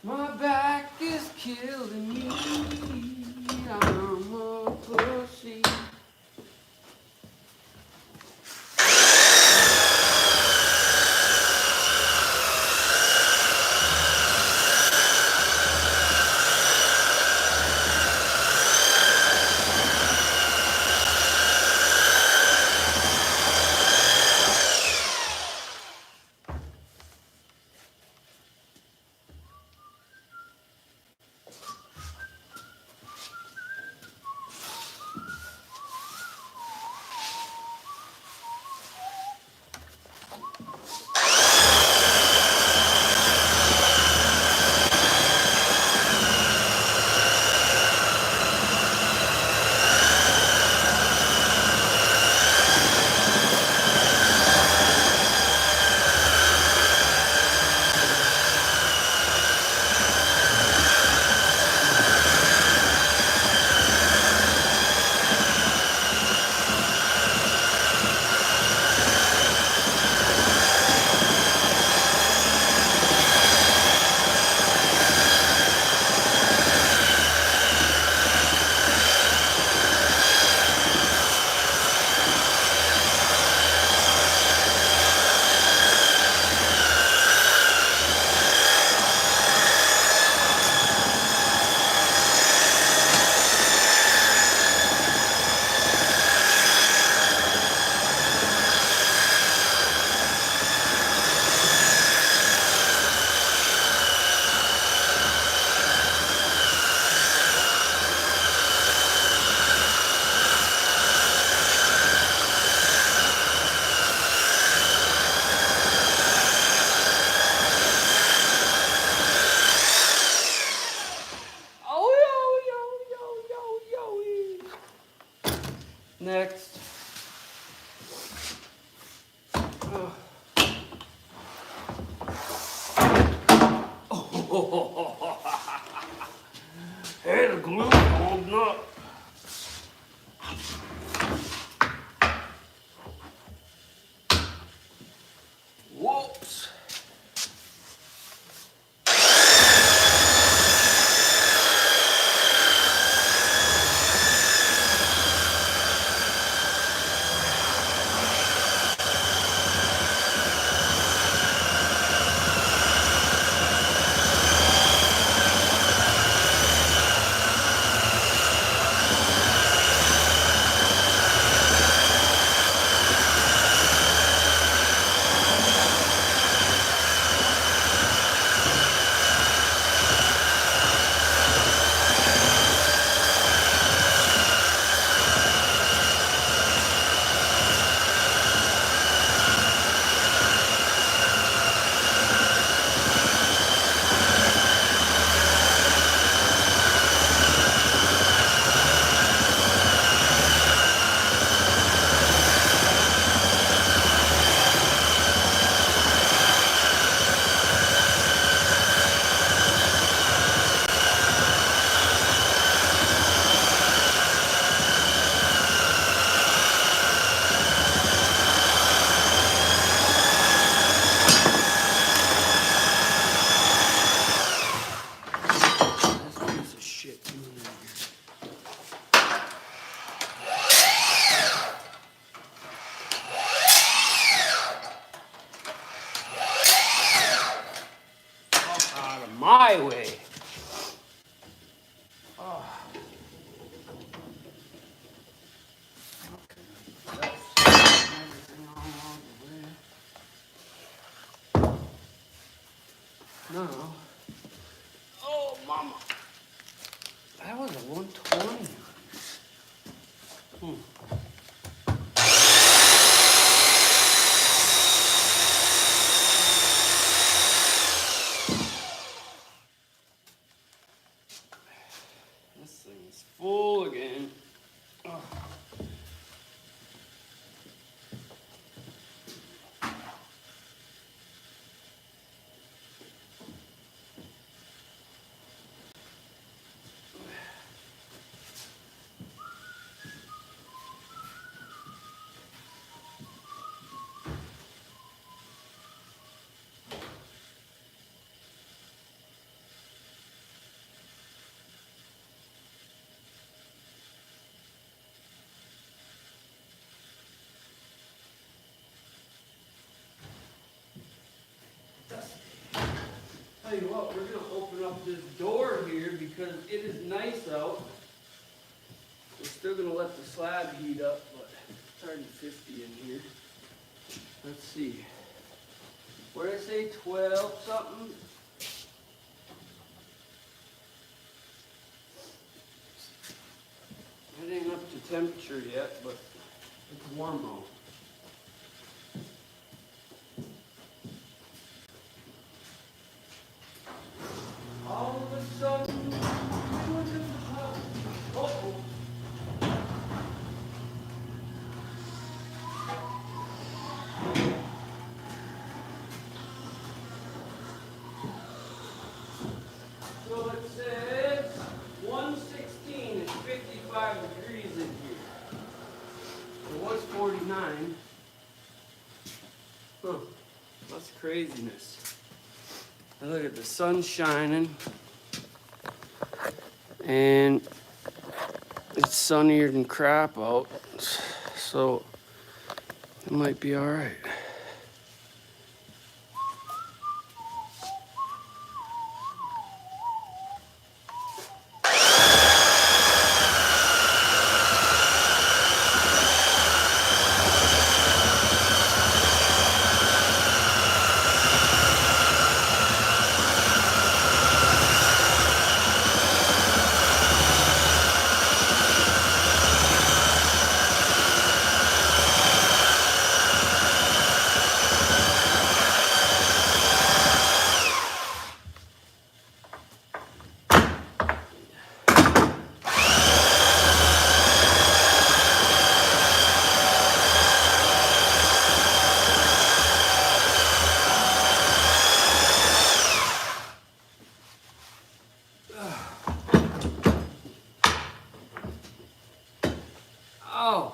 My back is killing me. I'm a pussy. Next. Oh. Hey, the glue holding up. Whoops. My way. Oh. No. Oh, mama. That was a 120. This thing's full again. Oh. Tell you what, we're gonna open up this door here because it is nice out. We're still gonna let the slab heat up, but it's already 50 in here. Let's see. What did I say? 12 something? It ain't up to temperature yet, but it's warm out. All of a sudden, uh-oh. So it says 116 is 55 degrees in here. It was 49. Huh, that's craziness. Now look at the sun shining. And it's sunnier than crap out. So it might be all right. Oh.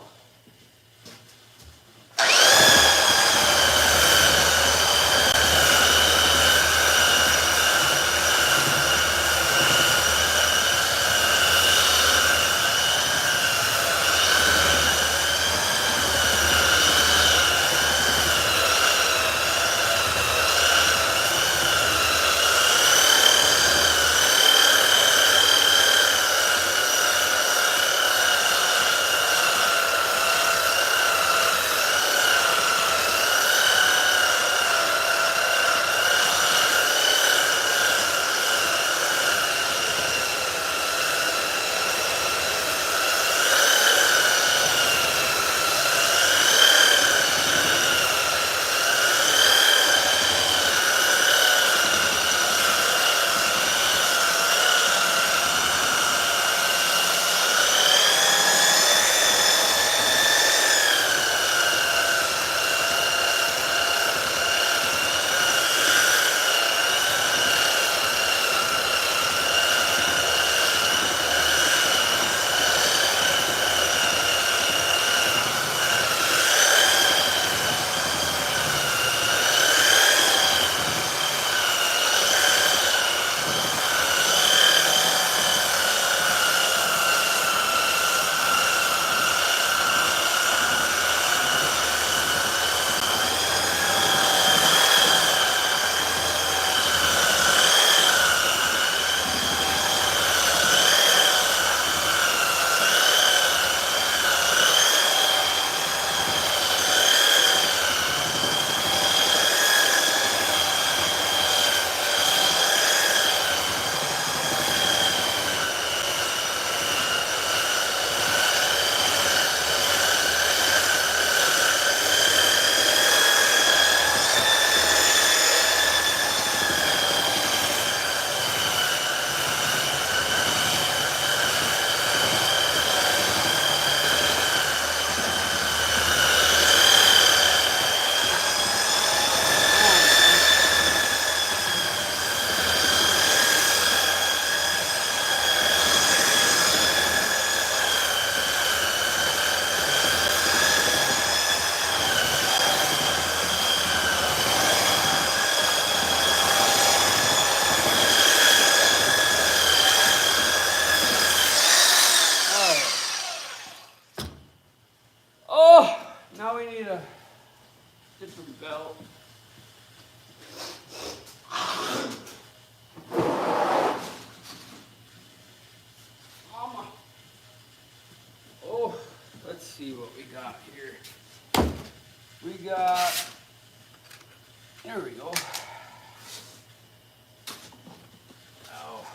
Oh, now we need a different belt. Mama. Oh, let's see what we got here. We got, there we go. Ow.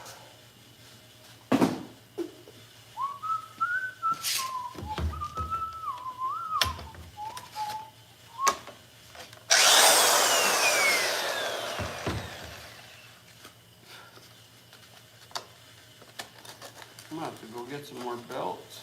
I'm gonna have to go get some more belts.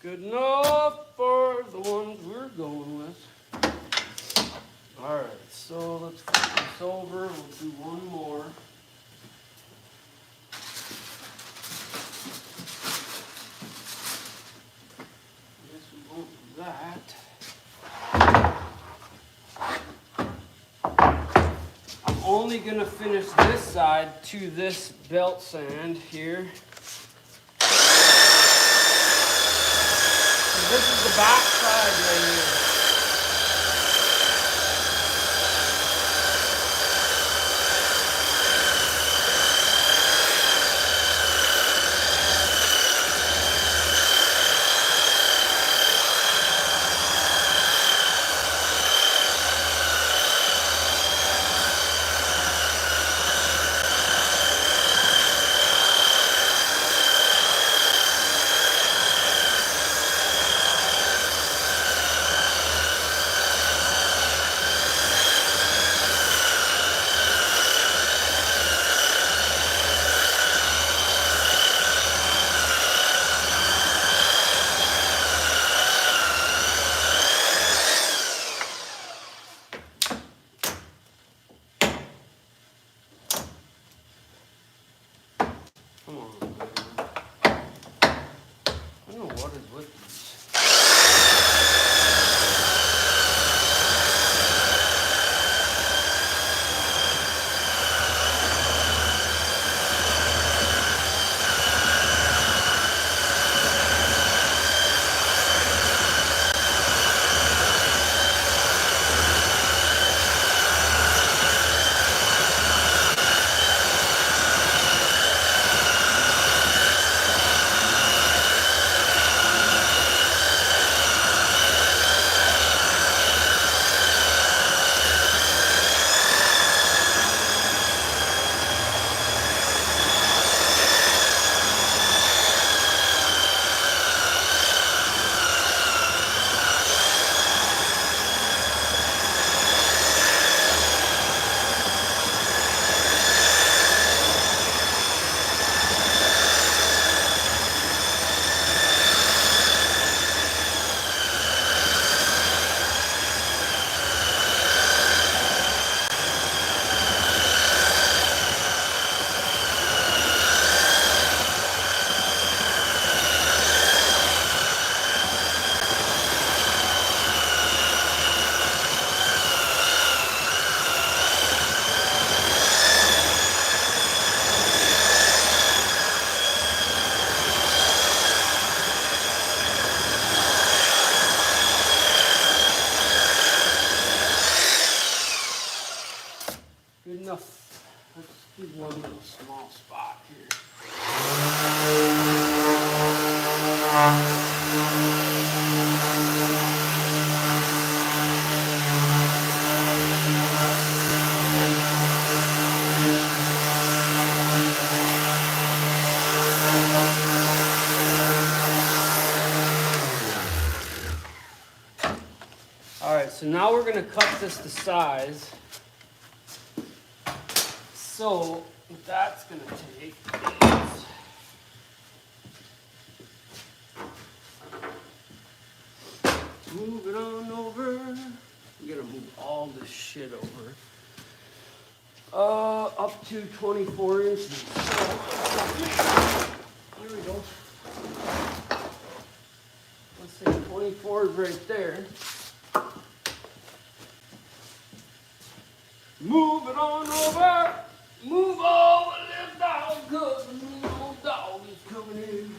Good enough for the ones we're going with. Alright, so let's flip this over. We'll do one more. I guess we won't do that. I'm only going to finish this side to this belt sand here. This is the back side right here. Come on, baby. I don't know what is with these. Good enough. Let's do one little small spot here. Alright, so now we're going to cut this to size. So what that's going to take is move it on over. We got to move all this shit over. Up to 24 inches. So, there we go. Let's say 24 is right there. Move it on over. Move all the left dog, cause the mean old dog is coming in.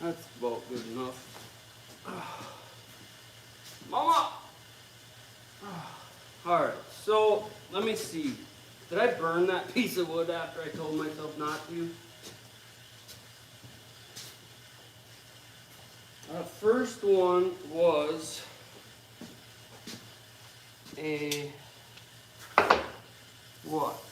That's about good enough. Mama! Alright, so let me see. Did I burn that piece of wood after I told myself not to? First one was a what?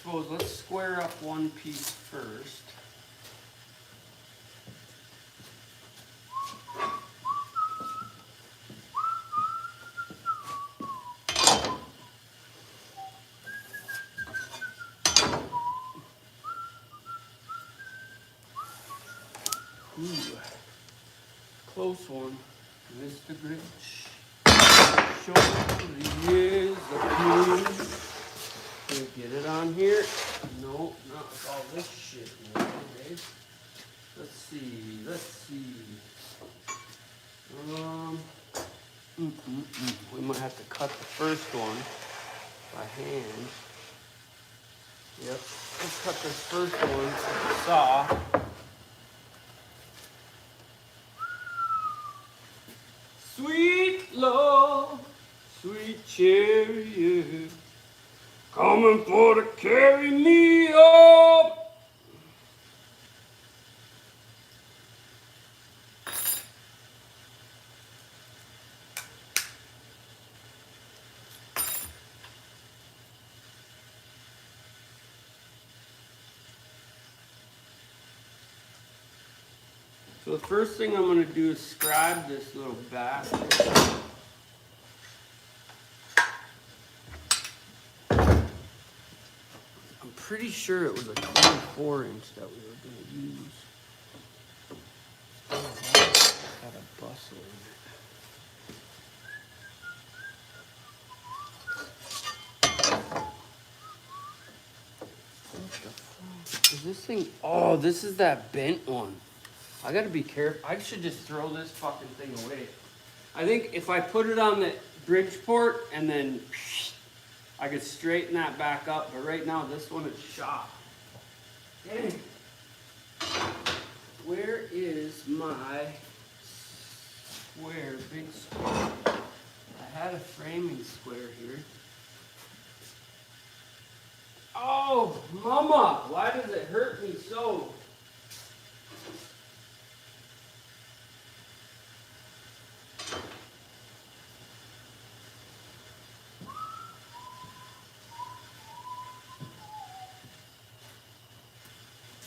suppose let's square up one piece first. Ooh, close one. Mr. Grinch. Show is the king. Can we get it on here? No, not with all this shit. Okay. Let's see. We might have to cut the first one by hand. Yep. Let's cut this first one with a saw. Sweet love, sweet chariot, coming for to carry me up. So the first thing I'm going to do is scribe this little basket. I'm pretty sure it was a 24-inch that we were going to use. Oh, that's got a bustle in it. What the fuck? Is this thing? Oh, this is that bent one. I gotta be careful. I should just throw this fucking thing away. I think if I put it on the Bridgeport and then I could straighten that back up, but right now this one is shot. Dang. Where is my square, big square? I had a framing square here. Oh, mama, why does it hurt me so?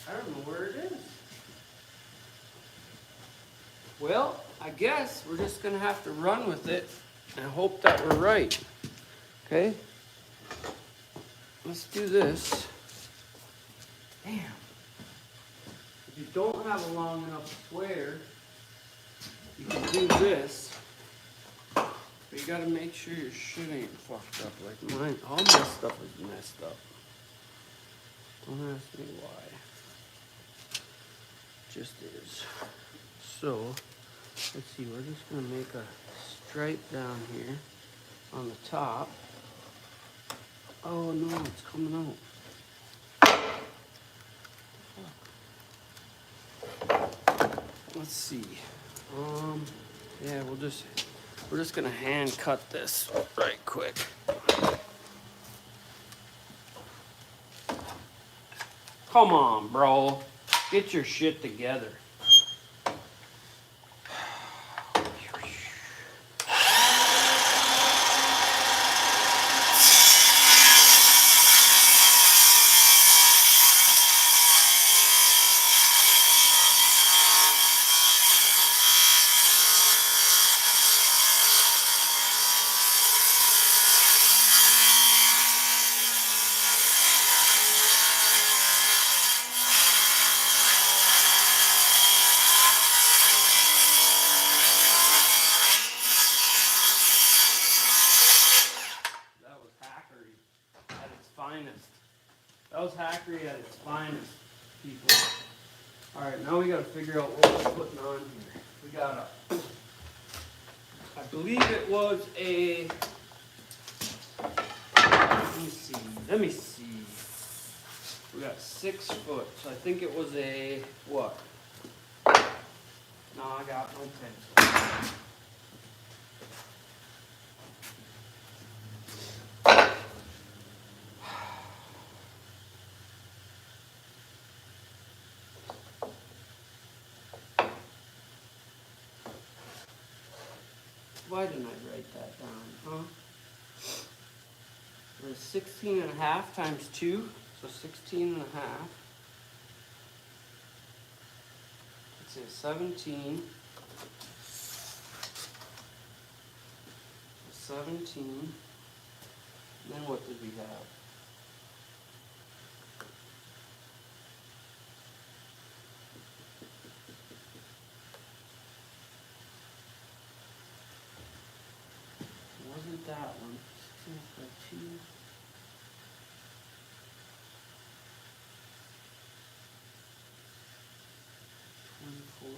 I don't know where it is. Well, I guess we're just gonna have to run with it and hope that we're right. Okay? Let's do this. Damn. If you don't have a long enough square, you can do this. But you gotta make sure your shit ain't fucked up like mine. All my stuff is messed up. Don't ask me why. Just is. So, let's see, we're just gonna make a stripe down here on the top. Oh no, it's coming out. Let's see. Yeah, we're just gonna hand cut this right quick. Come on, bro. Get your shit together. That was hackery at its finest, people. Alright, now we gotta figure out what we're putting on here. We got I believe it was a, let me see. We got 6 foot, so I think it was a, what? No, I got no pencil. Why didn't I write that down, huh? It was 16 and a half times 2, So 16 and a half. Let's say 17. 17. And then what did we have? It wasn't that one. 16 by 2. 24.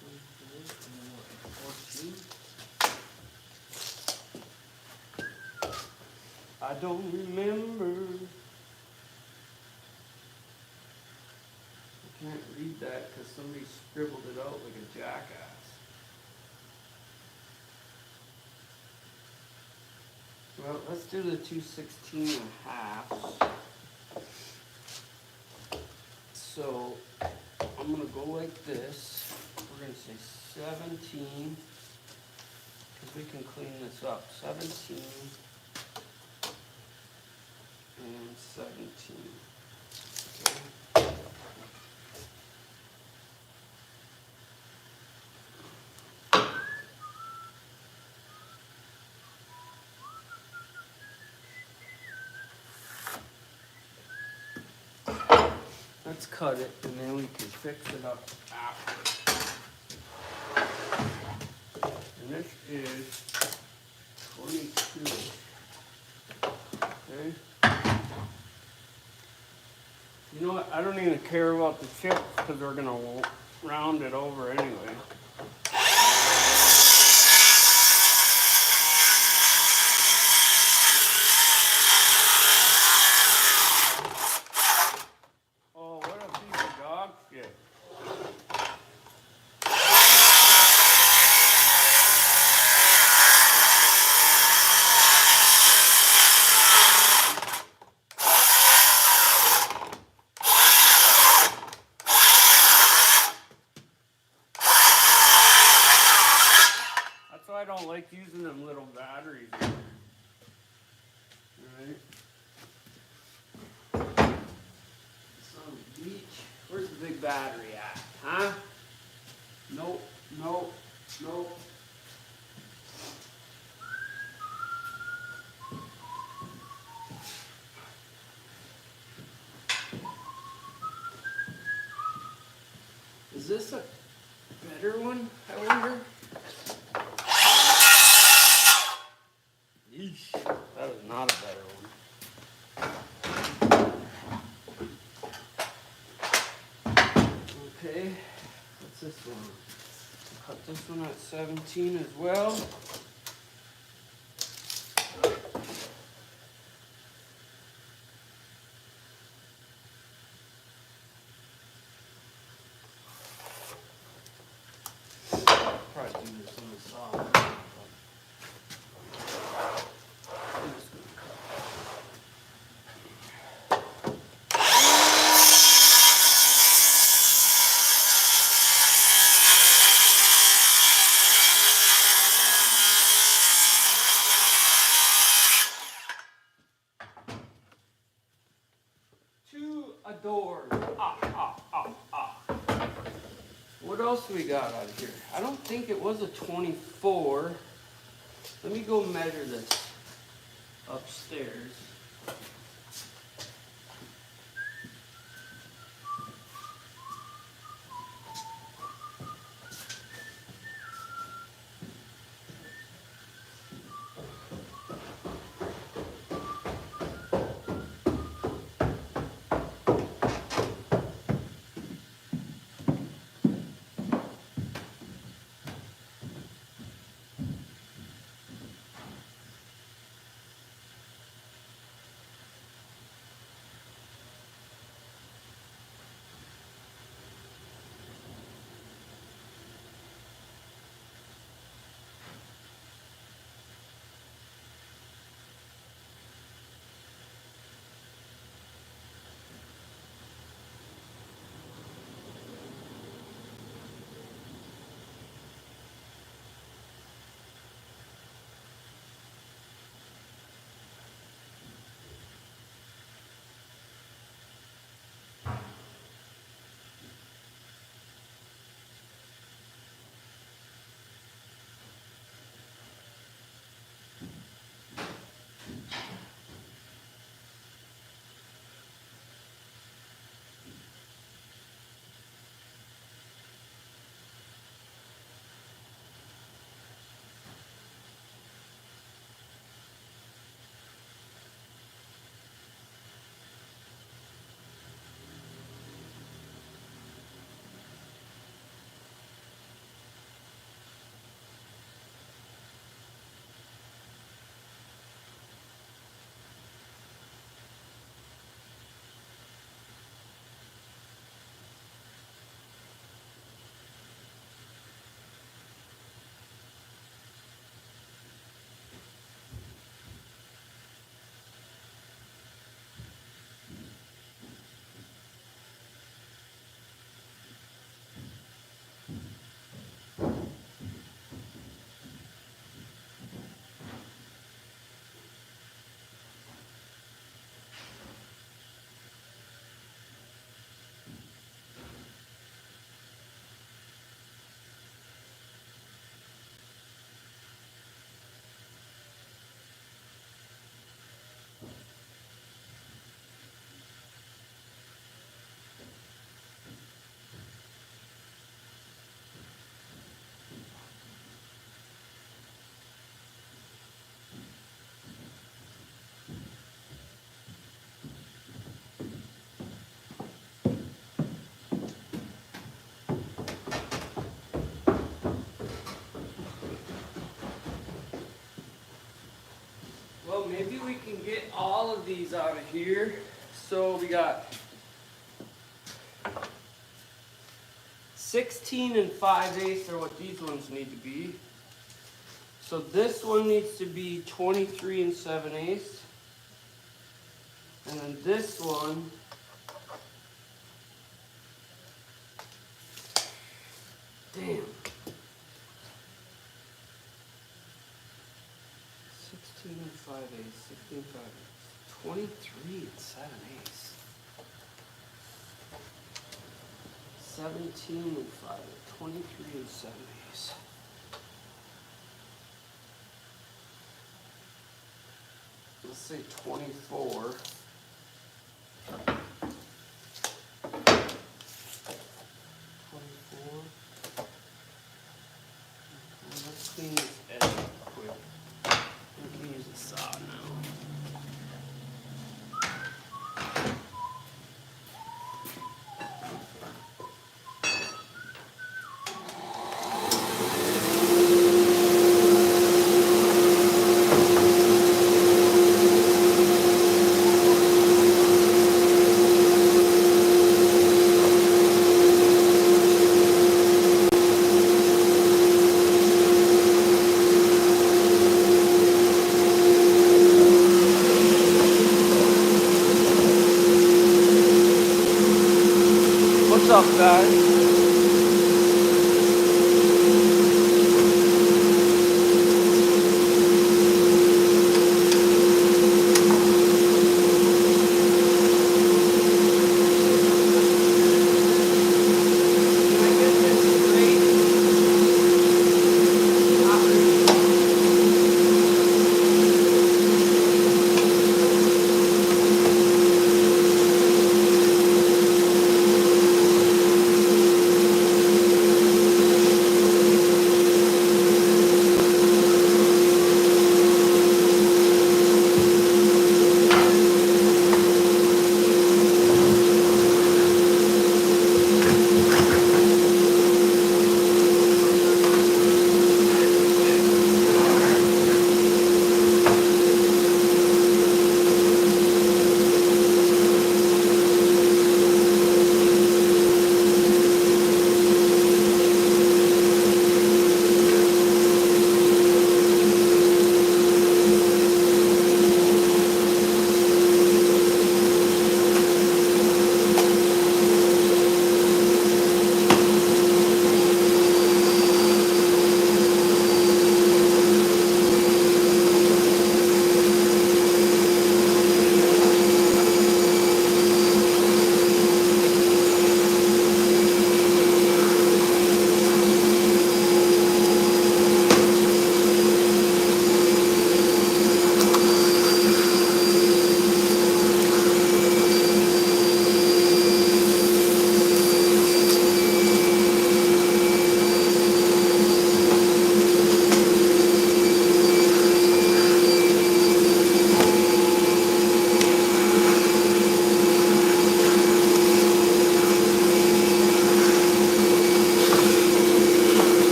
24. And then what? 14. I don't remember. I can't read that because somebody scribbled it out like a jackass. Well, let's do the 216 and a half. So I'm going to go like this. We're going to say 17, because we can clean this up. 17 and 17. Okay. Let's cut it, and then we can fix it up after. And this is 22. Okay. You know what? I don't even care about the chips because we're going to round it over anyway. Oh, what a piece of dog shit. That's why I don't like using them little batteries. Alright. Some beach. Where's the big battery at? Huh? Nope, nope, nope. Is this a better one, I wonder? Yeesh, that is not a better one. Okay, what's this one? Cut this one at 17 as well. Probably do this on the saw. I'm just gonna cut. To adore. What else we got out of here? I don't think it was a 24. Let me go measure this upstairs. maybe we can get all of these out of here. So we got 16 and 5/8 are what these ones need to be. So this one needs to be 23 and 7/8. And then this one, damn. 16 and 5/8, 16 5/8, 23 and 7/8. 17 and 5/8, 23 and 7/8. Let's say 24. 24. Let's clean this edge up quick. We can use a saw now. What's up, guys?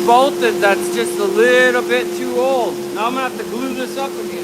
spouted that's just a little bit too old. Now I'm gonna have to glue this up again.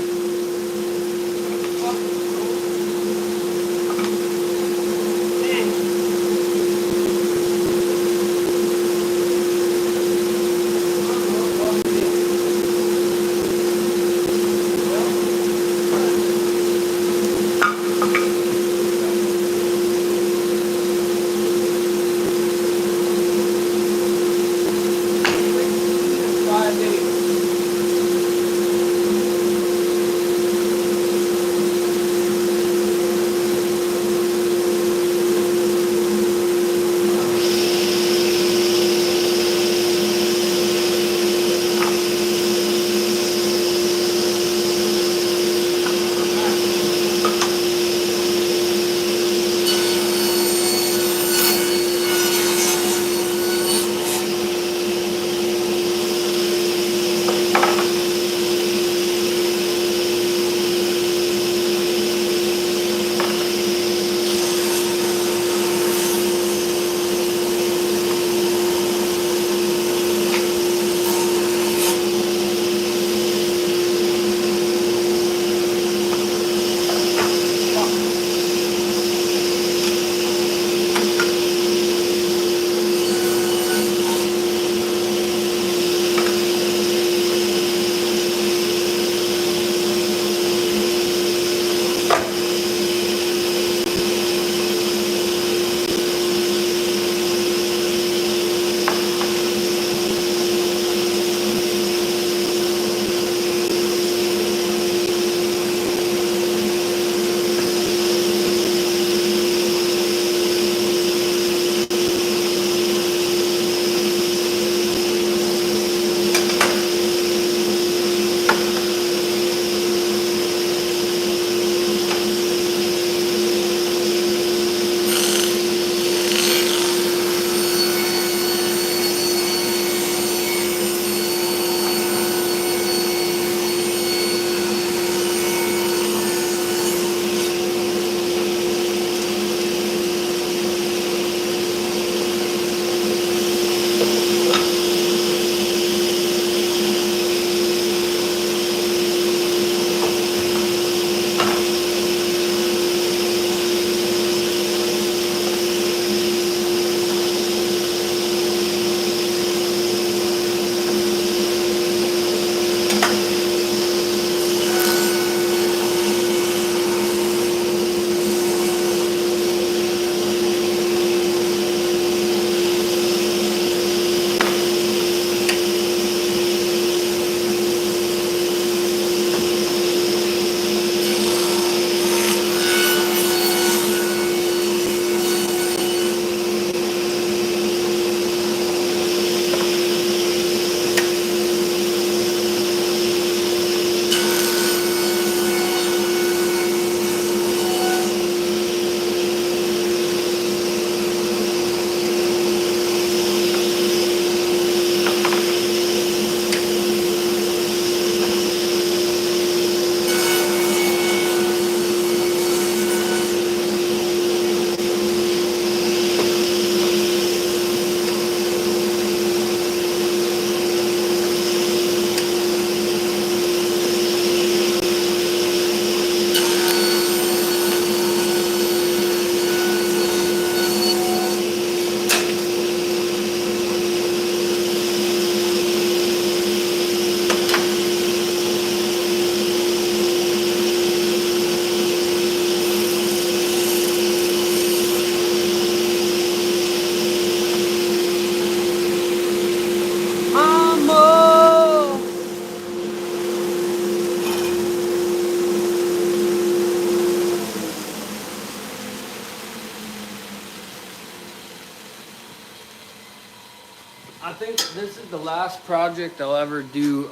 I think this is the last project I'll ever do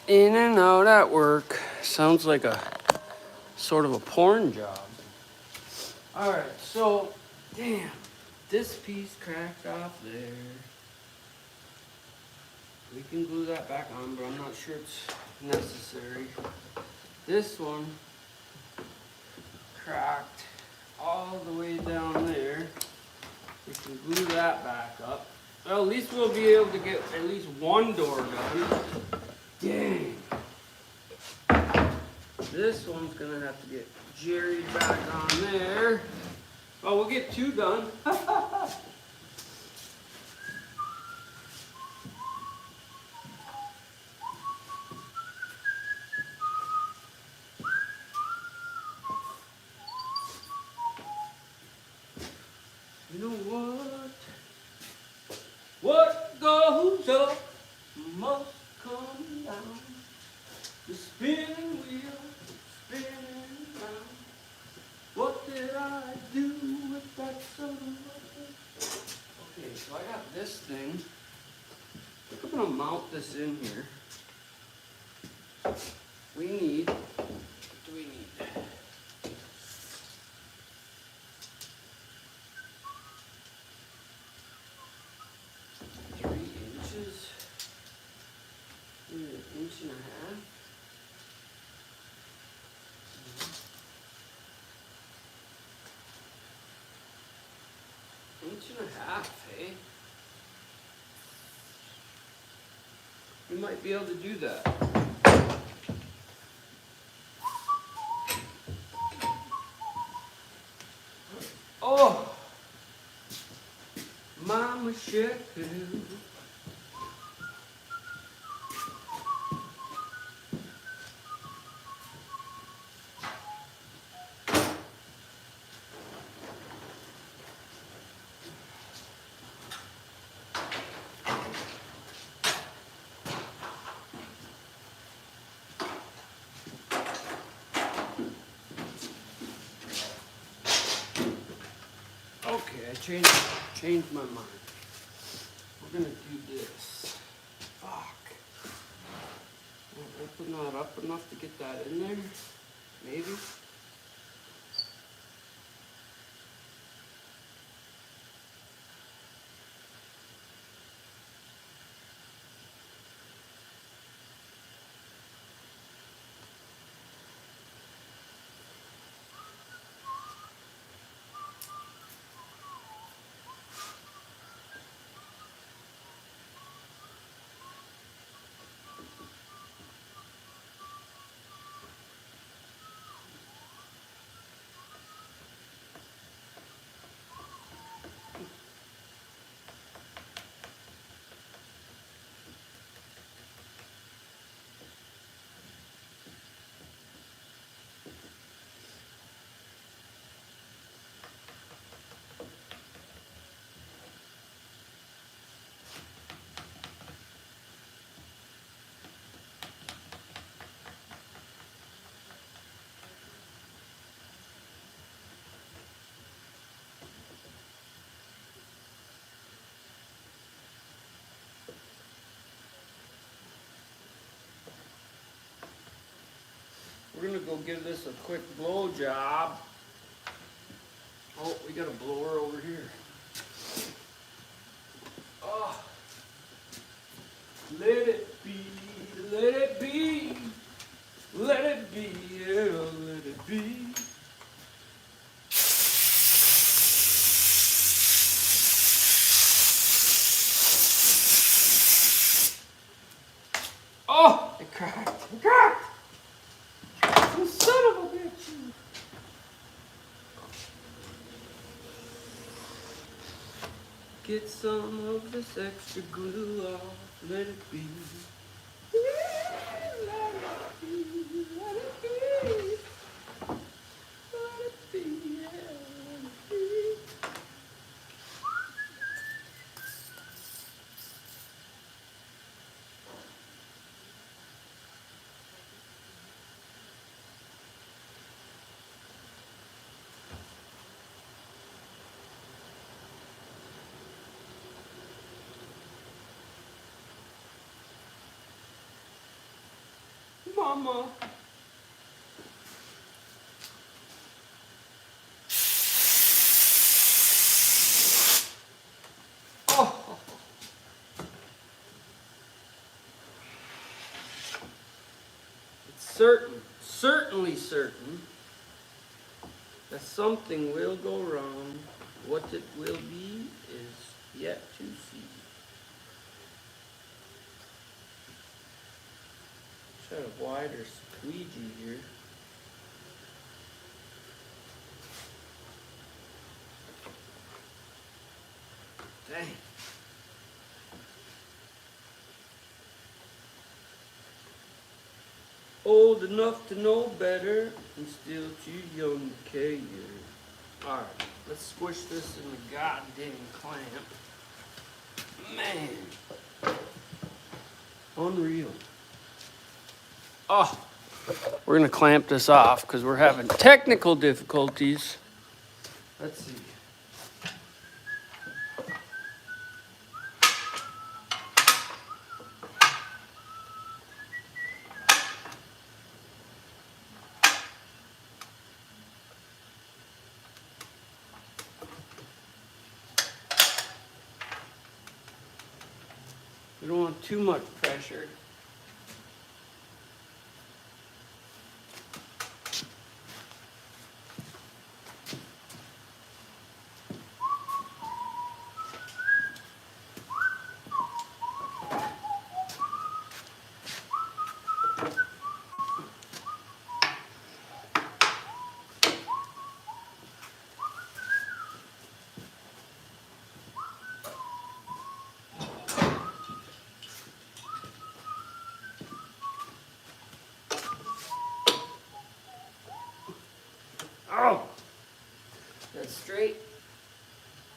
in and out at work. Sounds like a sort of a porn job. Alright, so, damn, this piece cracked off there. We can glue that back on, but I'm not sure it's necessary. This one cracked all the way down there. We can glue that back up. Well, at least we'll be able to get at least one door done. Dang. This one's gonna have to get jerried back on there. Oh, we'll get two done. You know what? What goes up must come down. The spinning wheel, spinning round. What did I do with that soda? Okay, so I got this thing. I'm gonna mount this in here. We need, what do we need? 3 inches. Maybe 1.5 inches. Inch and a half, eh? We might be able to do that. Oh! Mama Shepherd. Okay, I changed my mind. We're gonna do this. Fuck. I'll open that up enough to get that in there. Maybe. We're gonna go give this a quick blow job. Oh, we got a blower over here. Oh, let it be, let it be, let it be, yeah, let it be. Oh, it cracked, it cracked. You son of a bitch. Get some of this extra glue off, let it be. Let it be, let it be. Let it be, yeah, let it be. Mama. Oh. It's certainly certain that something will go wrong. What it will be yet to see. Try a wider squeegee here. Dang. Old enough to know better and still too young to care. Alright, let's squish this in the goddamn clamp. Man. Unreal. Oh, we're gonna clamp this off because we're having technical difficulties. Let's see. We don't want too much pressure. Oh, that's straight.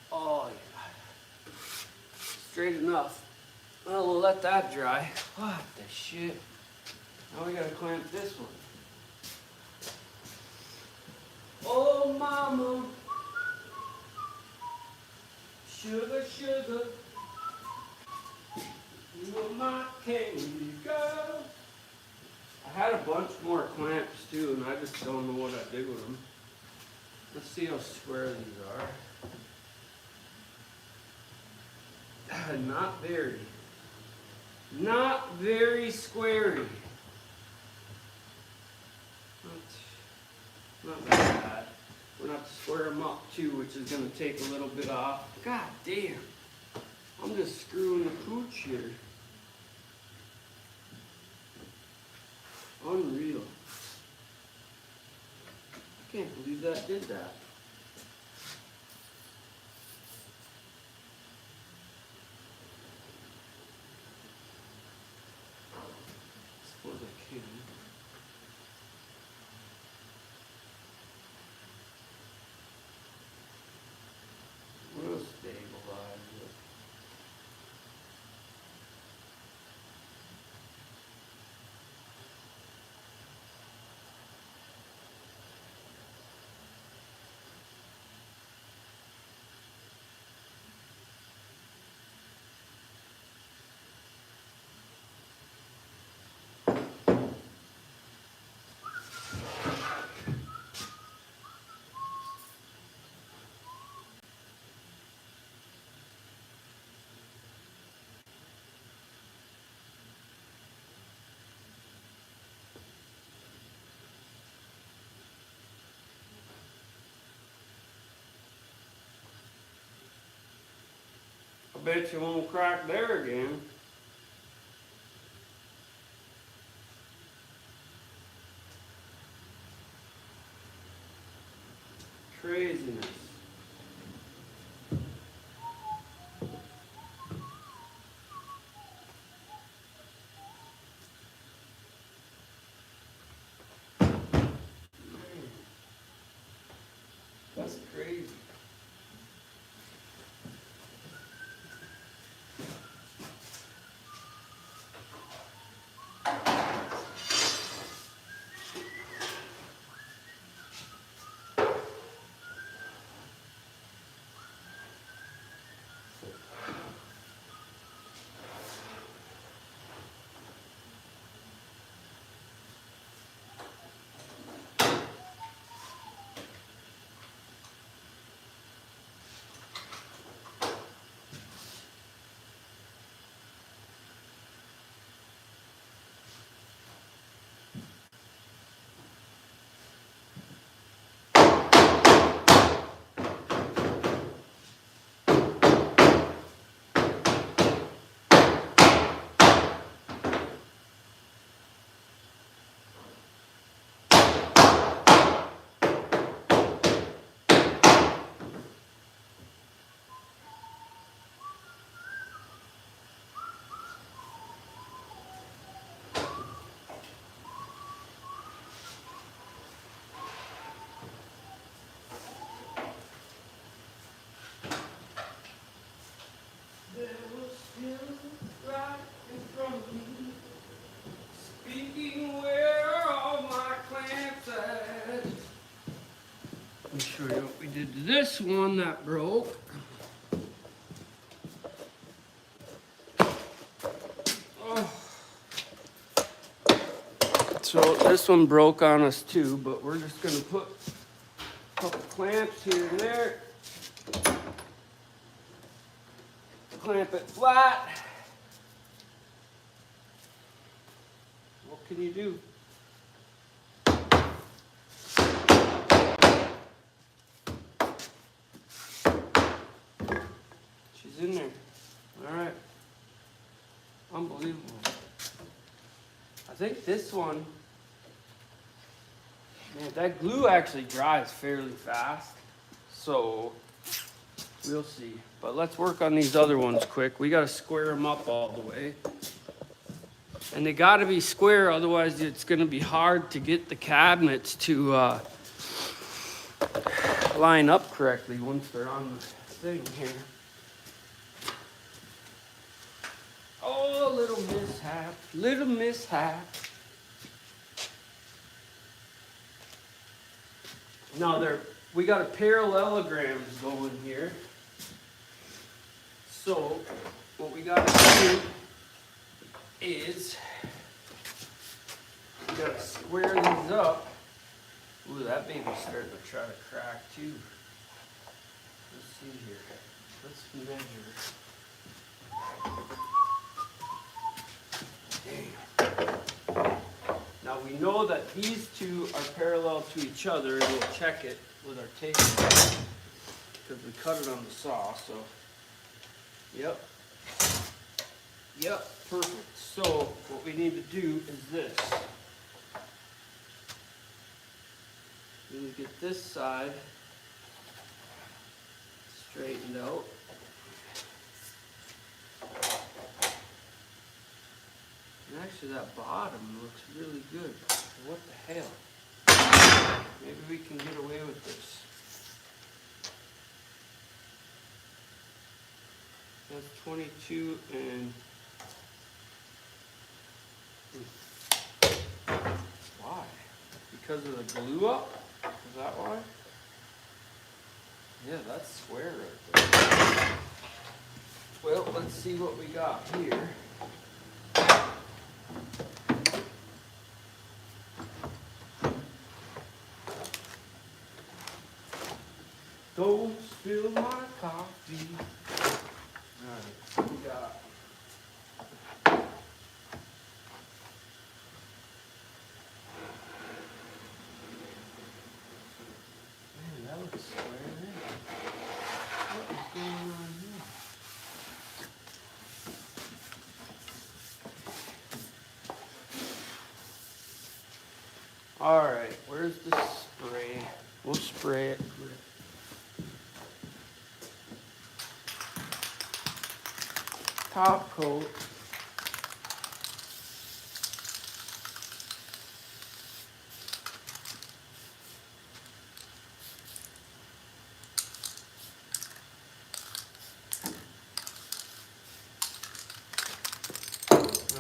Oh yeah, straight enough. Well, we'll let that dry. What the shit? Now we gotta clamp this one. Oh mama, sugar, sugar, you're my candy girl. I had a bunch more clamps too, and I just don't know what I did with them. Let's see how square these are. Not very. Not very squarey. Not that bad. We're gonna have to square them up too, which is gonna take a little bit off. God damn. I'm just screwing the pooch here. Unreal. I can't believe that did that. I suppose I can. We'll stabilize it. I bet you won't crack there again. Craziness. That's crazy. thinking where are all my clamps at? Let me show you what we did to this one that broke. Oh. So this one broke on us too, but we're just gonna put a couple clamps here and there. Clamp it flat. What can you do? She's in there. All right. Unbelievable. I think this one, man, that glue actually dries fairly fast. So we'll see. But let's work on these other ones quick. We got to square them up all the way. And they got to be square, otherwise it's going to be hard to get the cabinets to line up correctly once they're on the thing here. Oh, little mishap, little mishap. Now we got a parallelograms going here. So what we got to do is we got to square these up. Ooh, that baby's starting to try to crack too. Let's see here. Let's measure. Damn. Now we know that these two are parallel to each other, and we'll check it with our tape because we cut it on the saw. So, yep, perfect. So what we need to do is this. We need to get this side straightened out. And actually that bottom looks really good. What the hell? Maybe we can get away with this. That's 22 and... Why? Because of the glue up? Is that why? Yeah, that's square right there. Well, let's see what we got here. Don't spill my coffee. Alright, what we got? Man, that looks square there. What is going on here? Alright, where's the spray? We'll spray it. Top coat.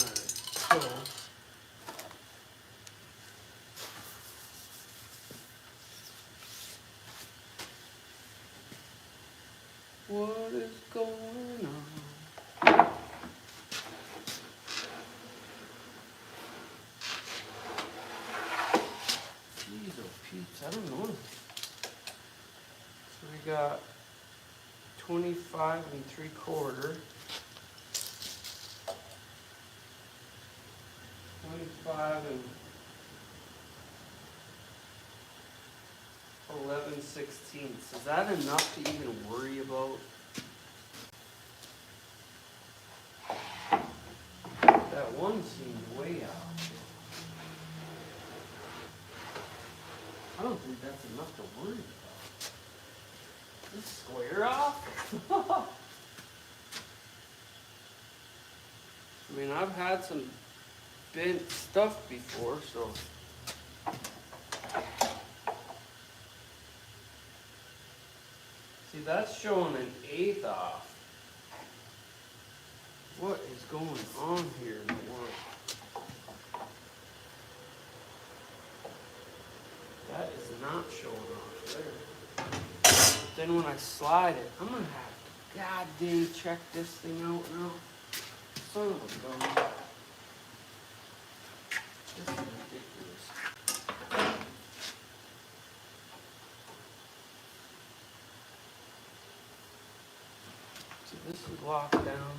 Alright, so what is going on? I don't know. So we got 25 3/4, 25 11/16. Is that enough to even worry about? That one seemed way out. I don't think that's enough to worry about. This square off? I mean, I've had some bent stuff before, so. See, that's showing an 1/8 off. What is going on here in the world? not showing off there. But then when I slide it, I'm gonna have to goddamn check this thing out now. Son of a gun. This is ridiculous. So this is locked down.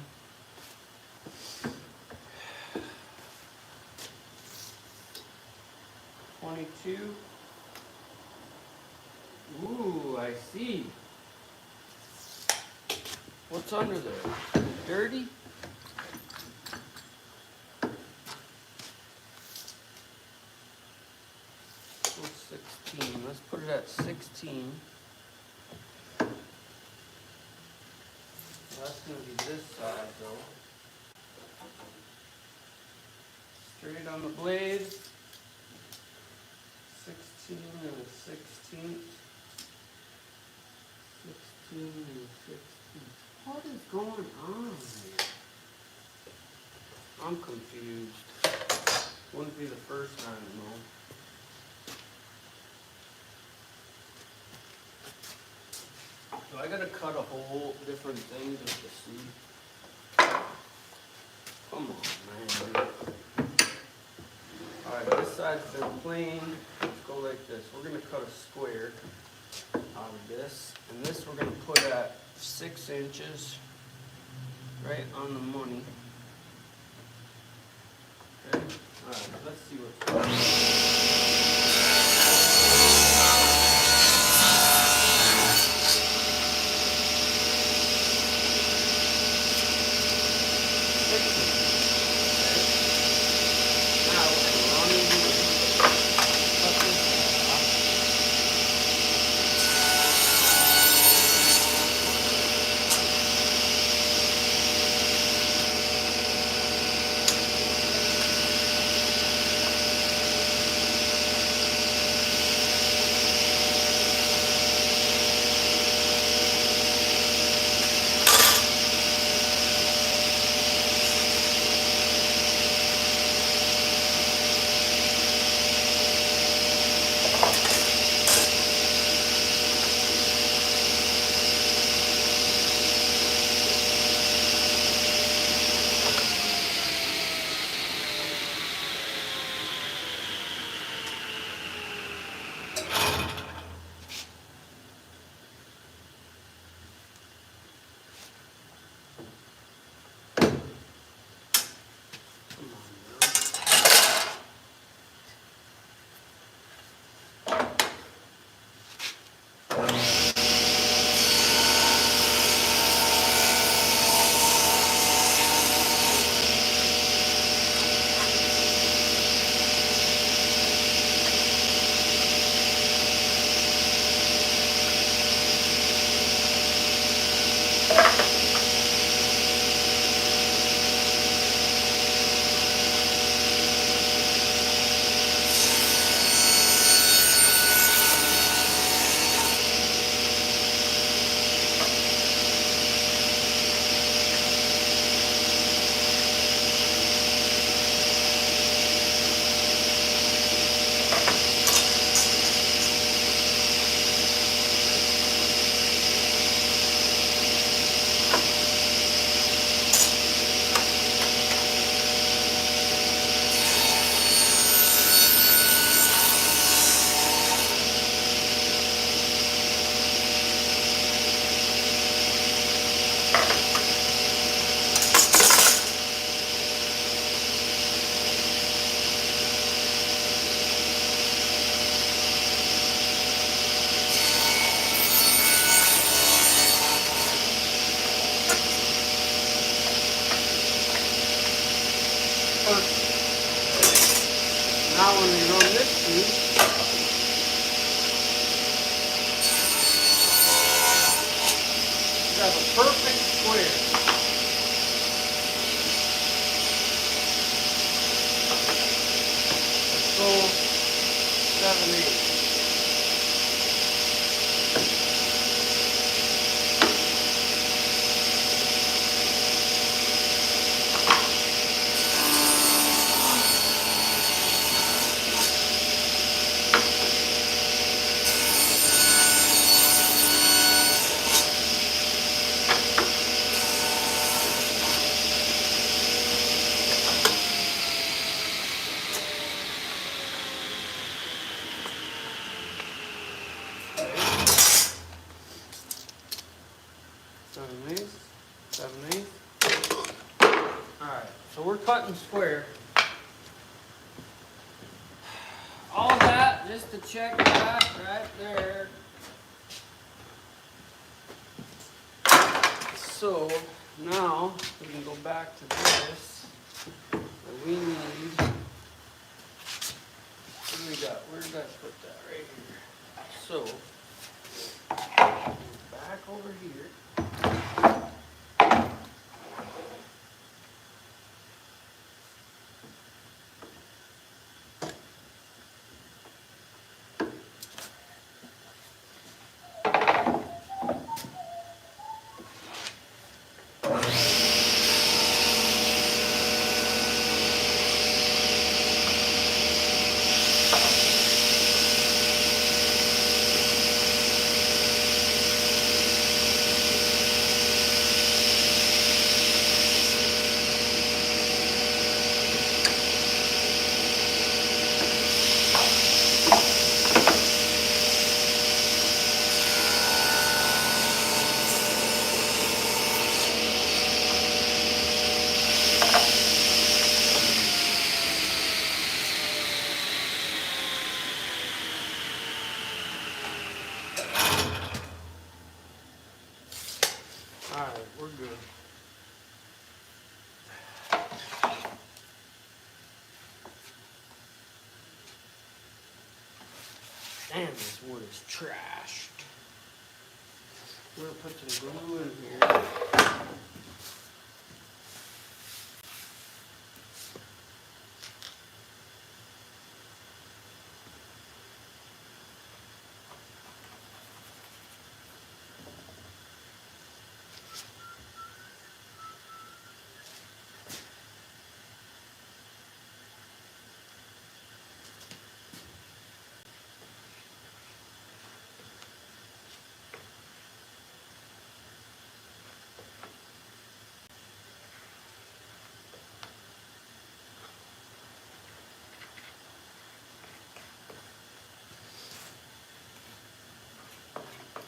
$22. Ooh, I see. What's under there? Is it dirty? Oh, 16. Let's put it at 16. That's going to be this side though. Straight on the blade. 16 and a 16th. 16 and a 16th. What is going on here? I'm confused. Wouldn't be the first time, though. So I gotta cut a whole different thing just to see. Come on, man. Alright, this side's been planed. Let's go like this. We're gonna cut a square out of this. And this we're gonna put at 6 inches. Right on the money. Okay? Alright, let's see what's going on. Now when we run this through, you have a perfect square. Let's go 7/8. So we're cutting square. All that just to check that right there. So now we can go back to this. We need, what do we got? Where did I put that? Right here. So back over here. Alright, we're good. Damn, this wood is trashed. We're gonna put some glue in here.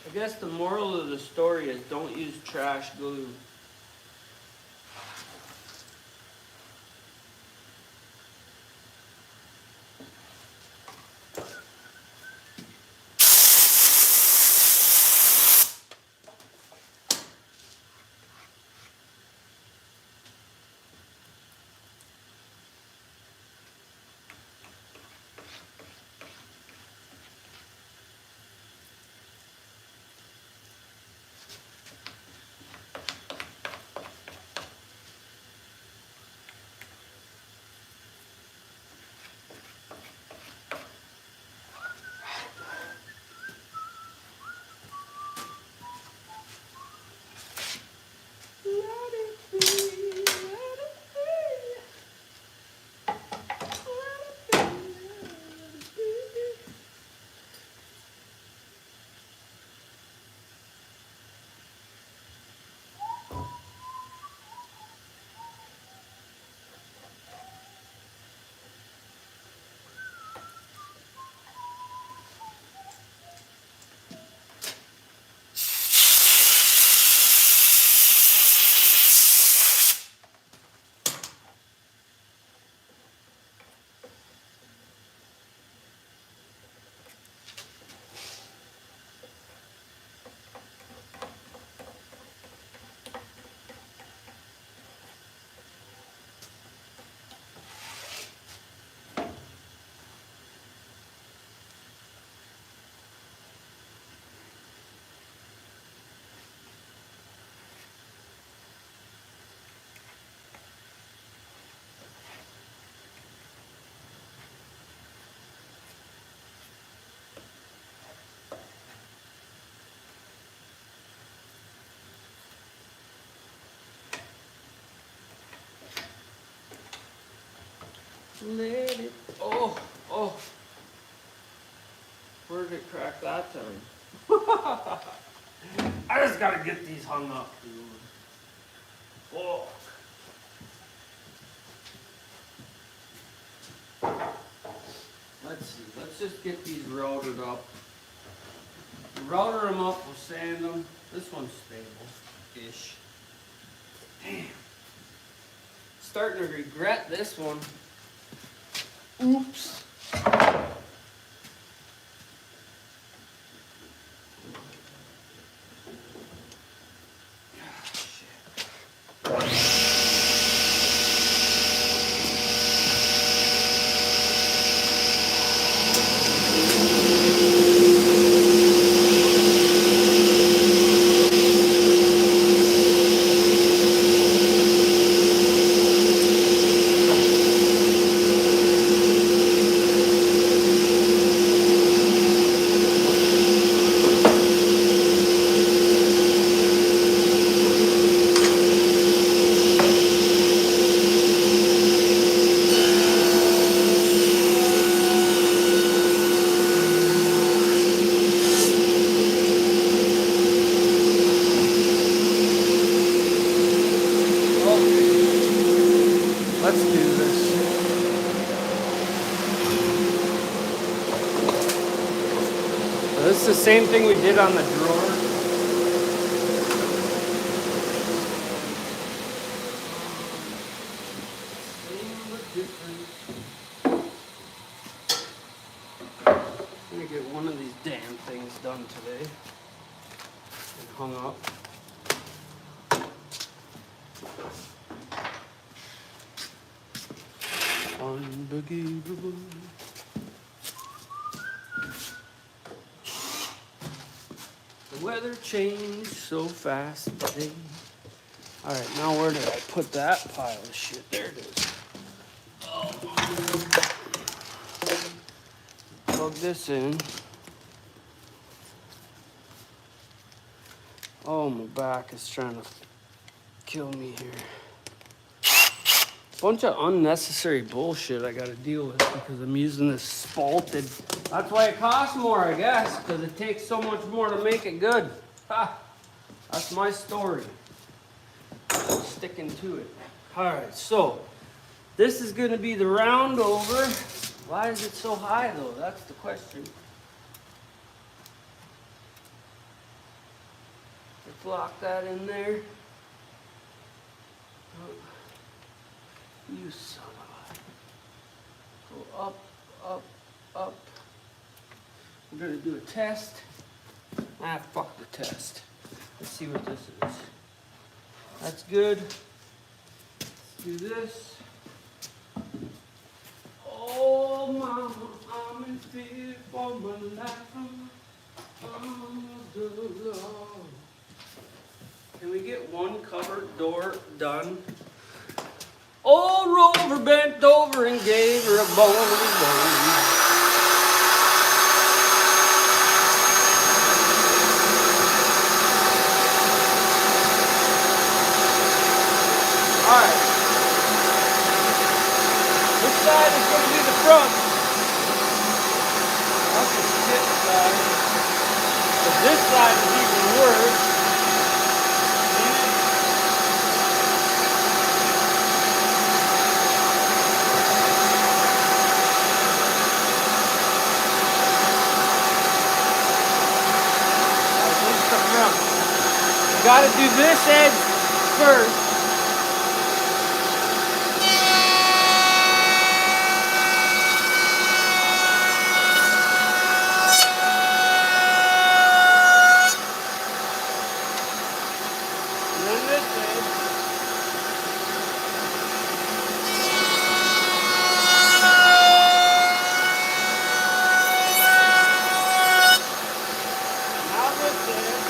I guess the moral of the story is don't use trash glue. Let it. Oh, oh. Where did it crack that time? I just gotta get these hung up, dude. Oh. Let's see. Let's just get these routed up. Router them up, we'll sand them. This one's stable-ish. Damn. starting to regret this one. Oops. Let's do this. So this is the same thing we did on the drawer. Same but different. I'm gonna get one of these damn things done today and hung up. Unbelievable. The weather changed so fast today. Alright, now where did I put that pile of shit? There it is. Oh. Plug this in. Oh, my back is trying to kill me here. Bunch of unnecessary bullshit I gotta deal with because I'm using this spalted. That's why it costs more, I guess, because it takes so much more to make it good. Ha! That's my story. I'm sticking to it. Alright, so this is gonna be the round over. Why is it so high though? That's the question. Let's lock that in there. You son of a... Go up, up, up. We're gonna do a test. Ah, fuck the test. Let's see what this is. That's good. Let's do this. Oh, mama, I'm in fear for my life. Can we get one cupboard door done? Old Rover bent over and gave her a bone. Alright. This side is going to be the front. That's the shit side. But this side is even worse. Got to do this edge first. And then this edge. Now this edge.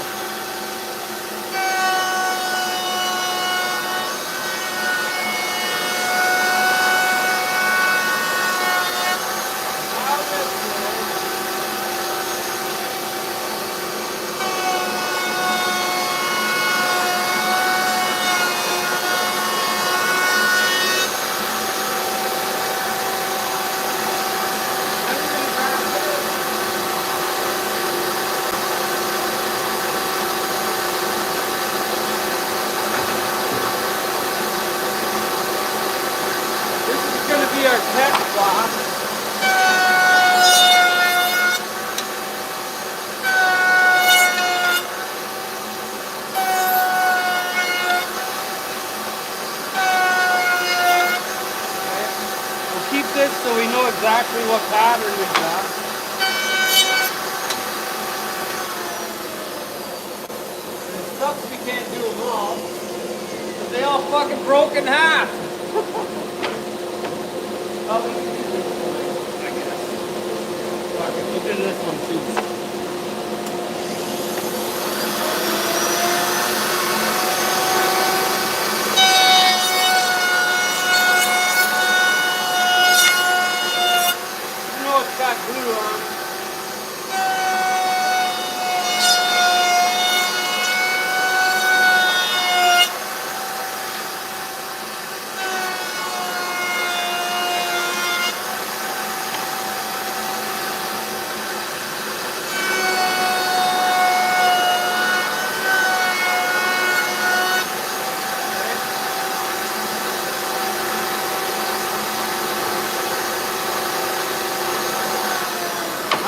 Our tech block. this so we know exactly what pattern we got. It sucks we can't do them all. But they all fucking broke in half. Oh, we can do this one, I guess. Fuck it, we'll do this one too. It's got glue on.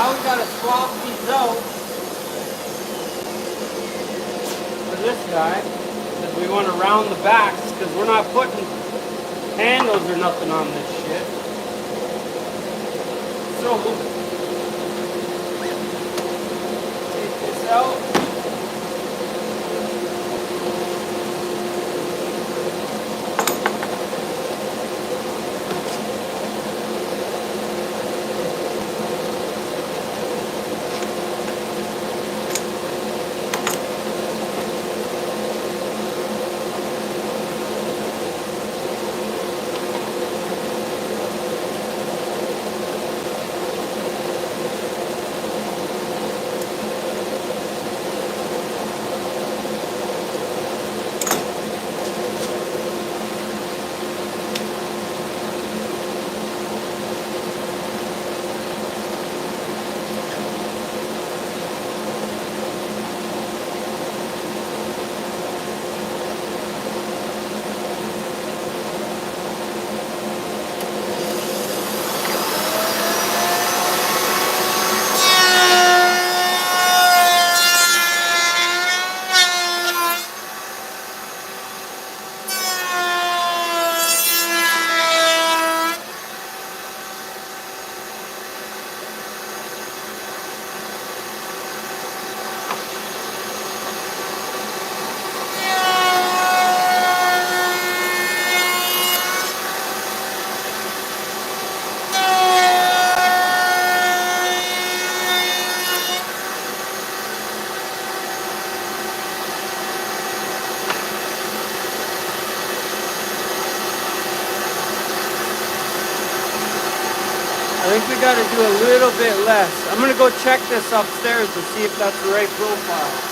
Now we gotta swap these out for this guy, because we want to round the backs, because we're not putting handles or nothing on this shit. So take this out. I think we got to do a little bit less. I'm going to go check this upstairs to see if that's the right profile.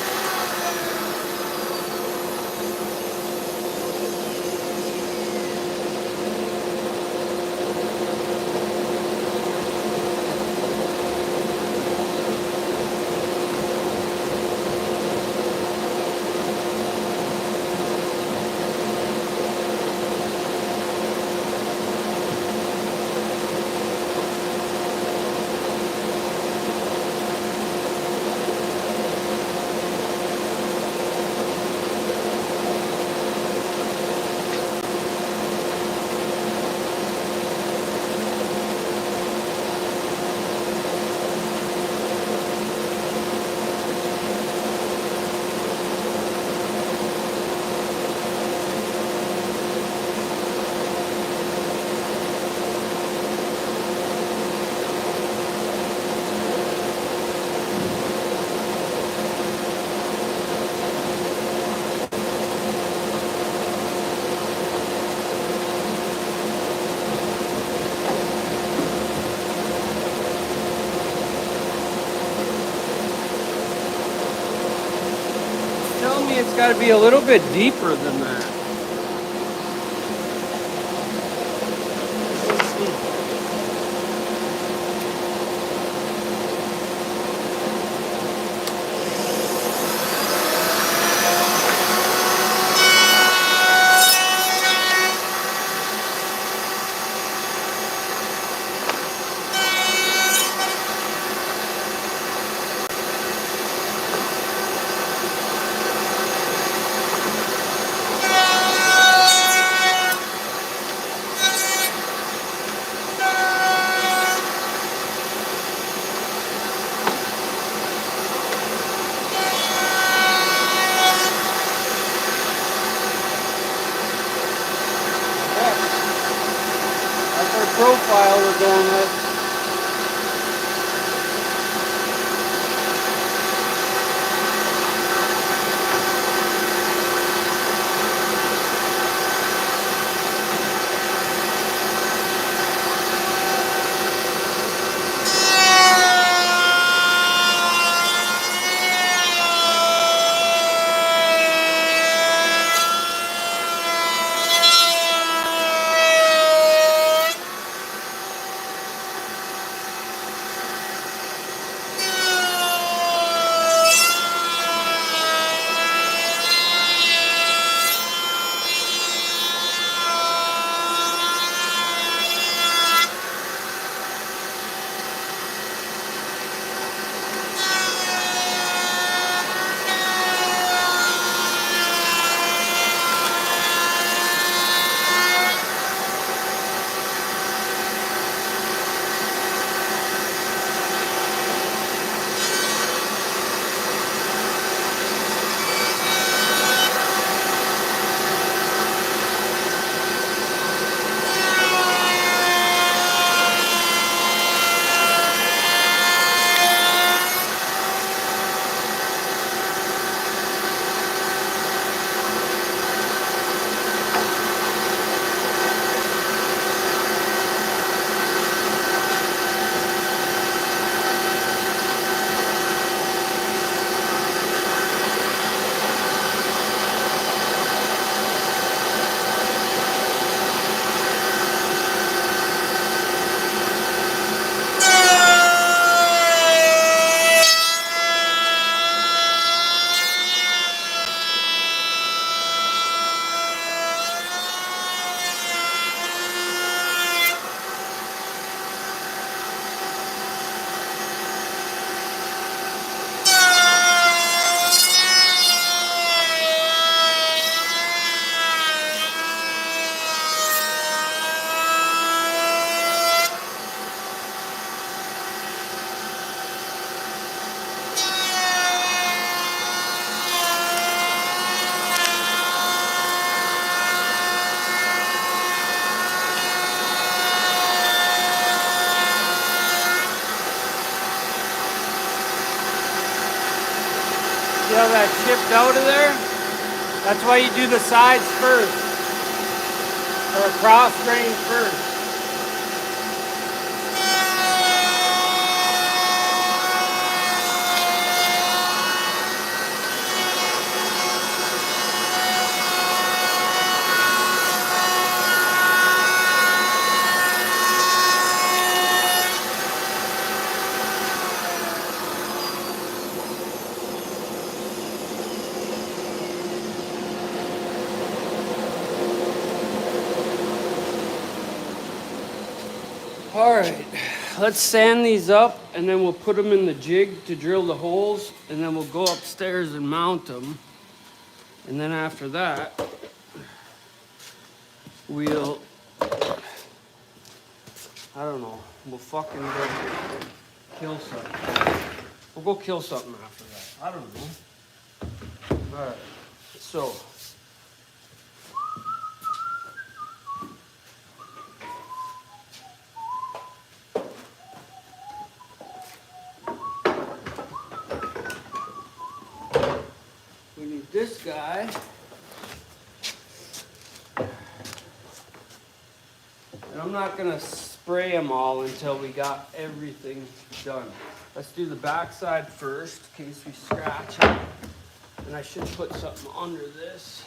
It's got to be a little bit deeper than that. Let's see. profile we're going with. See how that chipped out of there? That's why you do the sides first. Or a cross grain first. All right, let's sand these up and then we'll put them in the jig to drill the holes and then we'll go upstairs and mount them. And then after that, we'll, I don't know, we'll fucking go kill something. We'll go kill something after that. I don't know. All right, so. We need this guy. And I'm not gonna spray them all until we got everything done. Let's do the back side first in case we scratch it. And I should put something under this.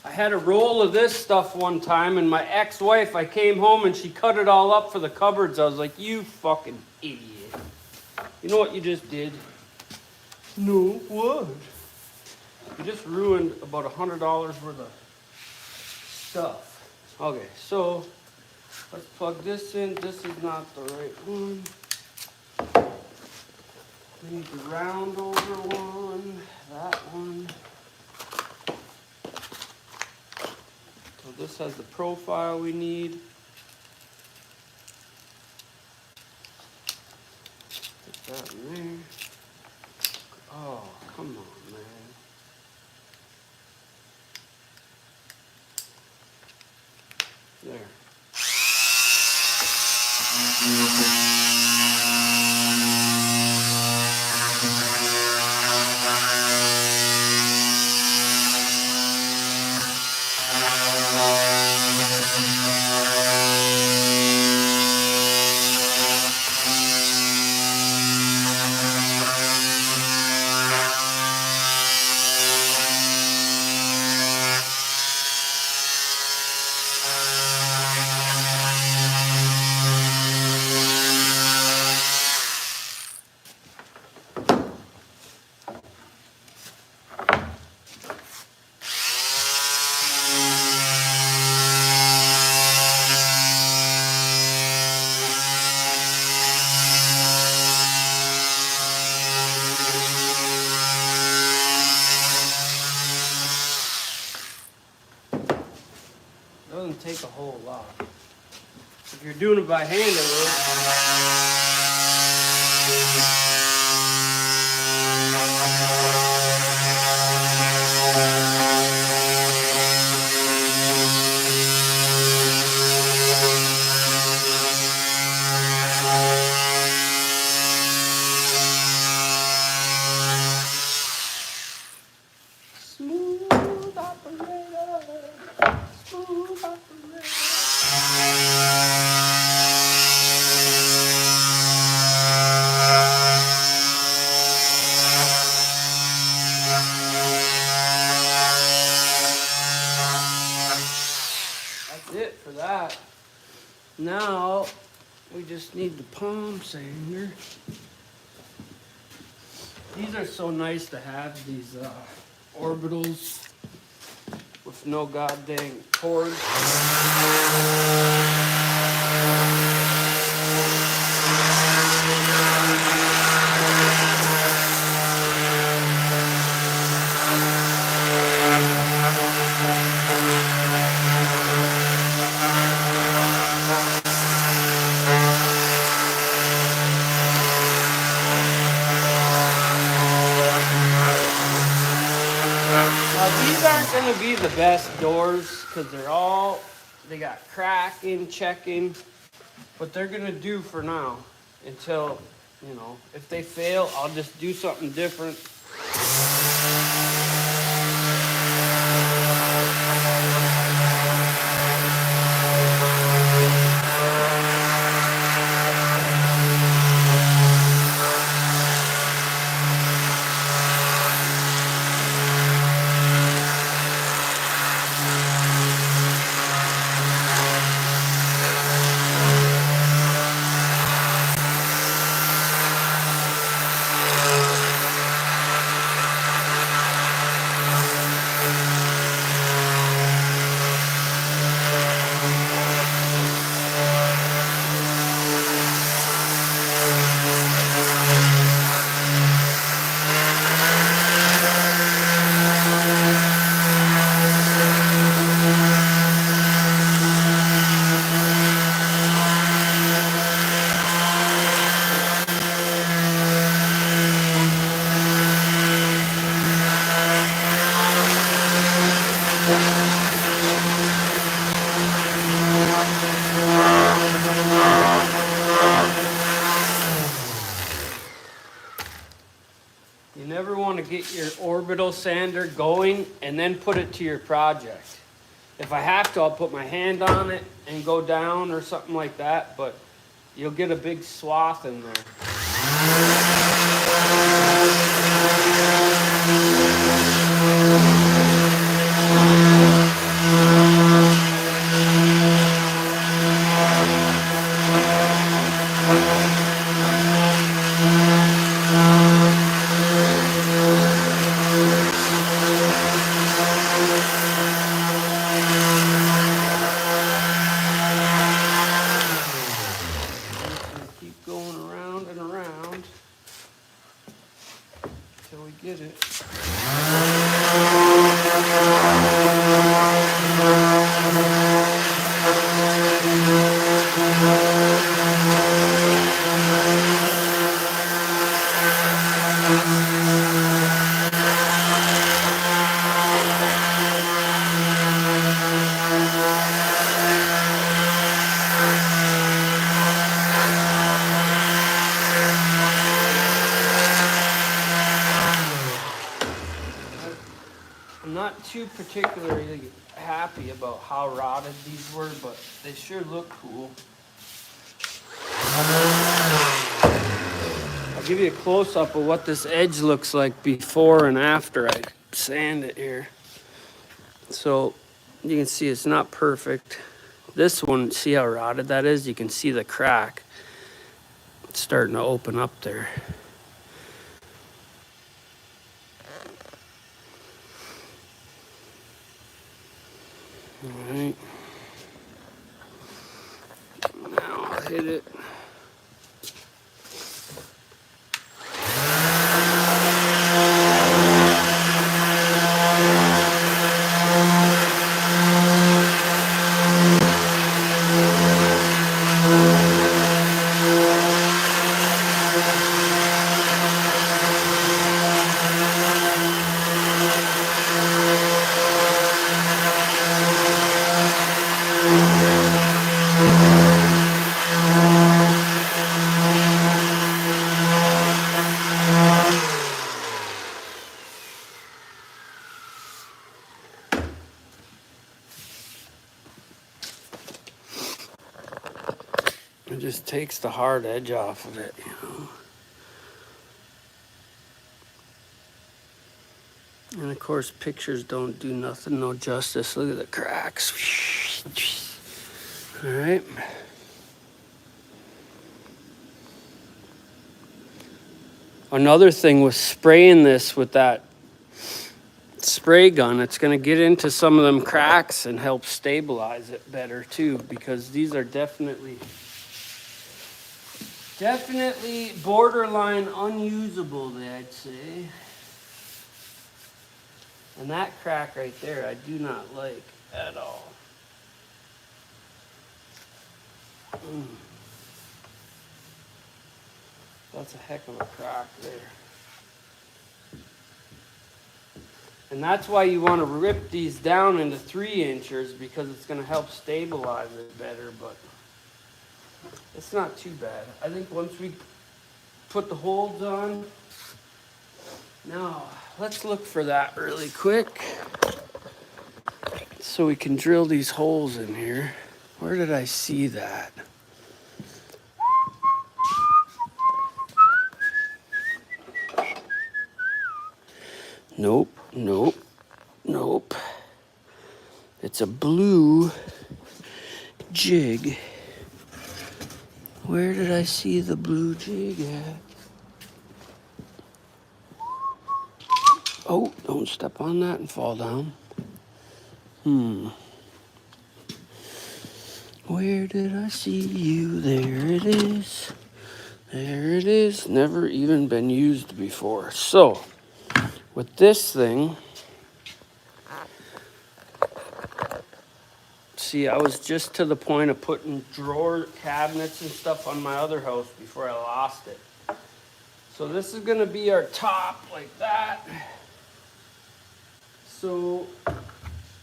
I had a roll of this stuff one time, and my ex-wife, I came home and she cut it all up for the cupboards. I was like, you fucking idiot. You know what you just did? No, what? You just ruined about $100 worth of stuff. Okay, so let's plug this in. This is not the right one. We need the round over one, that one. So this has the profile we need. Put that in there. Oh, come on, man. doesn't take a whole lot. If you're doing it by hand, it will. Smooth operator. Smooth operator. That's it for that. Now we just need the palm sander. These are so nice to have, these orbitals with no goddamn cords. These aren't going to be the best doors because they got cracking, checking, but they're going to do for now until, you know, if they fail, I'll just do something different. You never want to get your orbital sander going and then put it to your project. If I have to, I'll put my hand on it and go down or something like that, but you'll get a big swath in there. Keep going around and around until we get it. I'm not too particularly happy about how rotted these were, but they sure look cool. I'll give you a close-up of what this edge looks like before and after I sand it here. So you can see it's not perfect. This one, see how rotted that is? You can see the crack. It's starting to open up there. All right. Now I'll hit it. It just takes the hard edge off of it, you know. And of course, pictures don't do nothing, no justice. Look at the cracks. All right. Another thing with spraying this with that spray gun, it's going to get into some of them cracks and help stabilize it better too, because these are definitely borderline unusable, I'd say. And that crack right there, I do not like at all. That's a heck of a crack there. And that's why you want to rip these down into 3-inchers, because it's going to help stabilize it better, but it's not too bad. I think once we put the holds on, now let's look for that really quick so we can drill these holes in here. Where did I see that? Nope, nope, nope. It's a blue jig. Where did I see the blue jig at? Oh, don't step on that and fall down. Where did I see you? There it is. There it is. Never even been used before. So, with this thing, see, I was just to the point of putting drawer cabinets and stuff on my other house before I lost it. So this is gonna be our top like that. So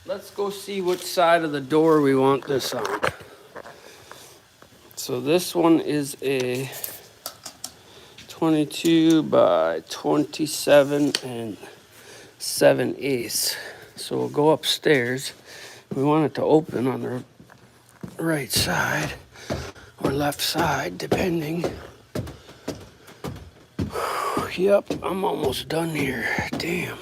let's go see which side of the door we want this on. So this one is a 22 by 27 and 7/8. So we'll go upstairs. We want it to open on the right side or left side, depending. Yep, I'm almost done here. Damn.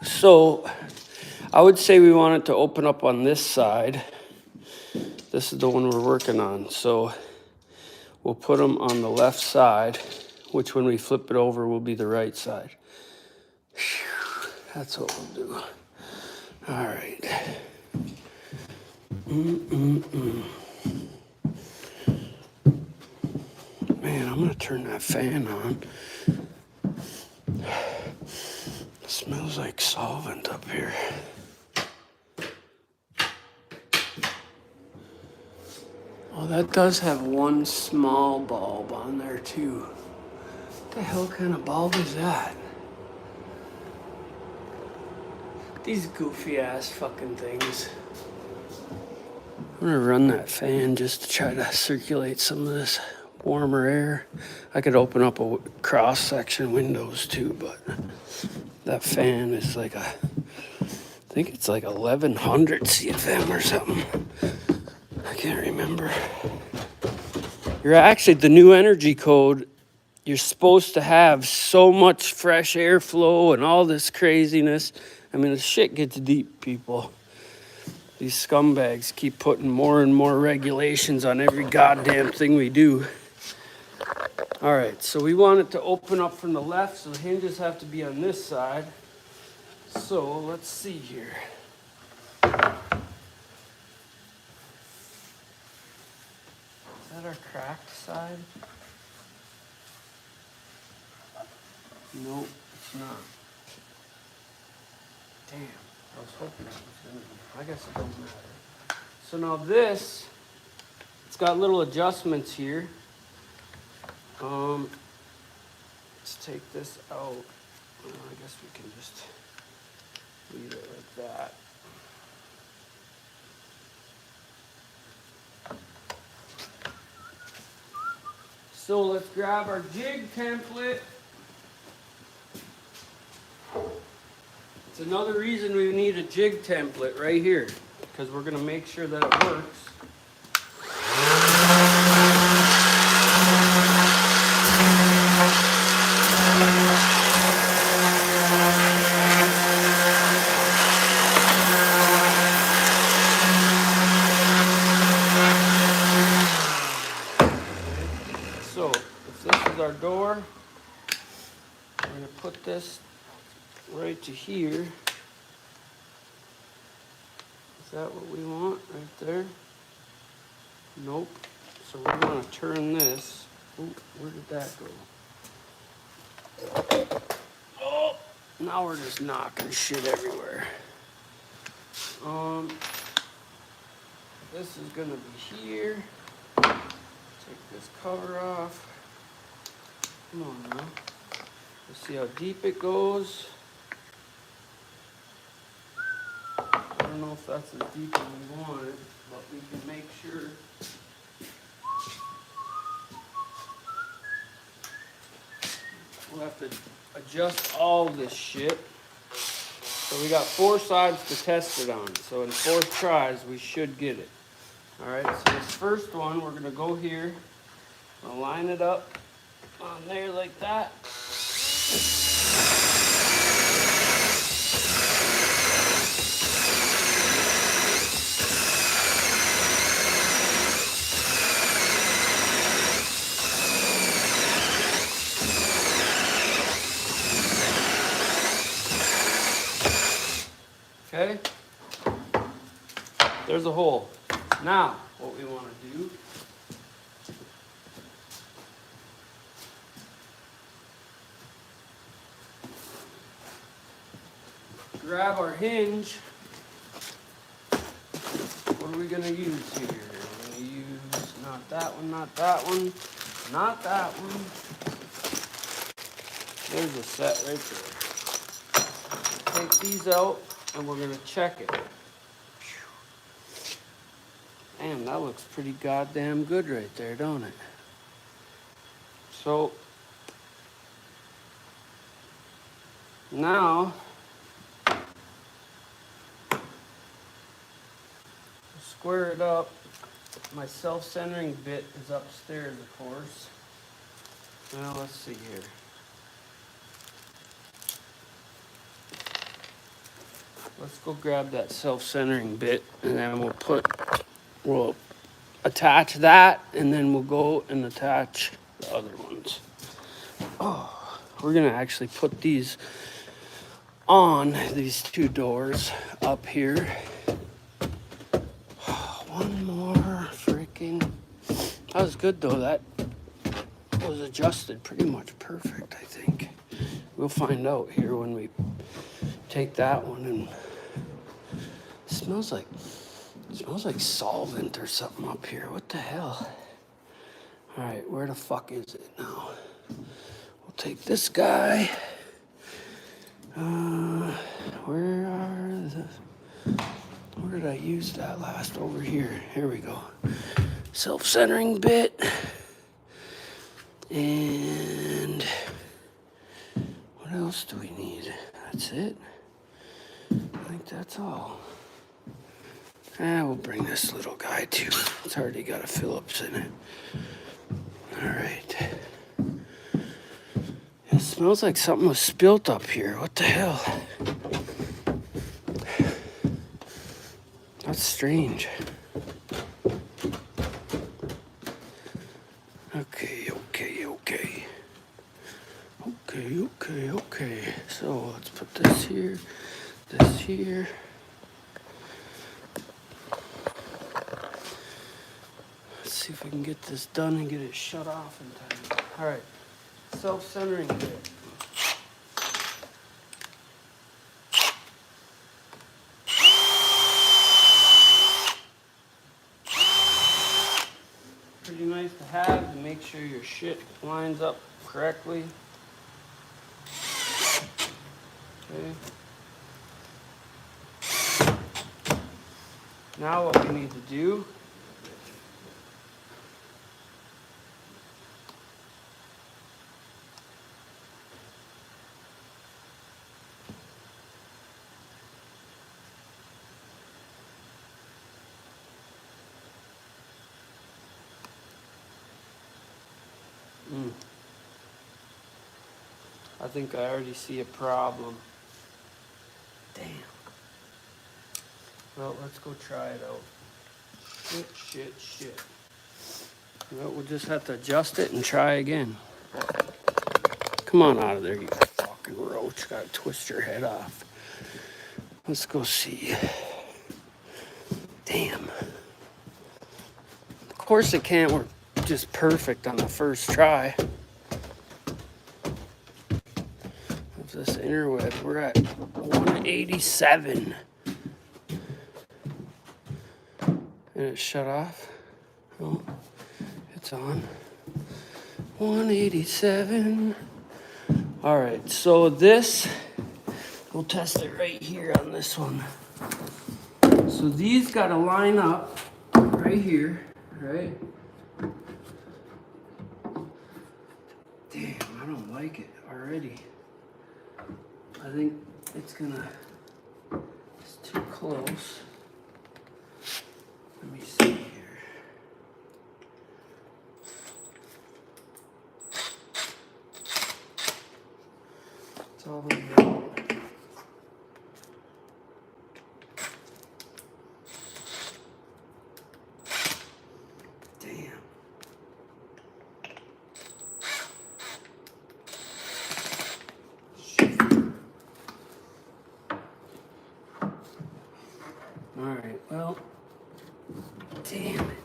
So I would say we want it to open up on this side. This is the one we're working on. So we'll put them on the left side, which when we flip it over will be the right side. Whew, that's what we'll do. All right. Man, I'm gonna turn that fan on. It smells like solvent up here. Oh, that does have one small bulb on there too. What the hell kind of bulb is that? These goofy ass fucking things. I'm gonna run that fan just to try to circulate some of this warmer air. I could open up a cross section windows too, but that fan is like I think it's like 1100 CFM or something. I can't remember. You're actually, the new energy code, you're supposed to have so much fresh airflow and all this craziness. I mean, the shit gets deep, people. These scumbags keep putting more and more regulations on every goddamn thing we do. All right, so we want it to open up from the left, so the hinges have to be on this side. So let's see here. Is that our cracked side? Nope, it's not. Damn, I was hoping it was gonna be. I guess it don't matter. So now this, it's got little adjustments here. Let's take this out. Well, I guess we can just leave it like that. So let's grab our jig template. It's another reason we need a jig template right here, because we're going to make sure that it works. So, if this is our door, we're going to put this right to here. Is that what we want right there? Nope. So we're going to turn this. Ooh, where did that go? Oh, now we're just knocking shit everywhere. This is going to be here. Take this cover off. Come on now. Let's see how deep it goes. I don't know if that's as deep as we want it, but we can make sure. We'll have to adjust all this shit. So we got 4 sides to test it on. So in 4 tries, we should get it. All right, so this first one, we're gonna go here. I'll line it up on there like that. Okay, there's a hole. Now, what we want to do, grab our hinge. What are we going to use here? We're going to use not that one, not that one, not that one. There's a set right there. Take these out and we're going to check it. Damn, that looks pretty goddamn good right there, don't it? So, now, square it up. My self-centering bit is upstairs, of course. Now, let's see here. Let's go grab that self-centering bit, and then we'll attach that, and then we'll go and attach the other ones. Oh, we're gonna actually put these on these 2 doors up here. One more freaking. That was good though. That was adjusted pretty much perfect, I think. We'll find out here when we take that one. And it smells like solvent or something up here. What the hell? All right, where the fuck is it now? We'll take this guy. Where did I use that last? Over here. Here we go. Self-centering bit. And what else do we need? That's it. I think that's all. We'll bring this little guy too. It's already got a Phillips in it. All right. It smells like something was spilt up here. What the hell? That's strange. Okay. So let's put this here, this here. Let's see if we can get this done and get it shut off in time. All right, self-centering bit. Pretty nice to have to make sure your shit lines up correctly. Okay. Now what we need to do I think I already see a problem. Damn. Well, let's go try it out. Shit. Well, we'll just have to adjust it and try again. Come on out of there, you fucking roach. Gotta twist your head off. Let's go see. Damn. Of course it can't work just perfect on the first try. Of this interweb, we're at 187. And it shut off. Oh, it's on. 187. All right, so this, we'll test it right here on this one. So these gotta line up right here, right? Damn, I don't like it already. I think it's too close. Let me see here. It's all the way down. Damn. Alright, well, damn it.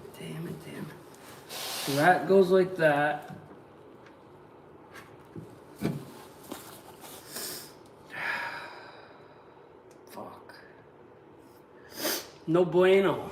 So that goes like that. Fuck. No bueno.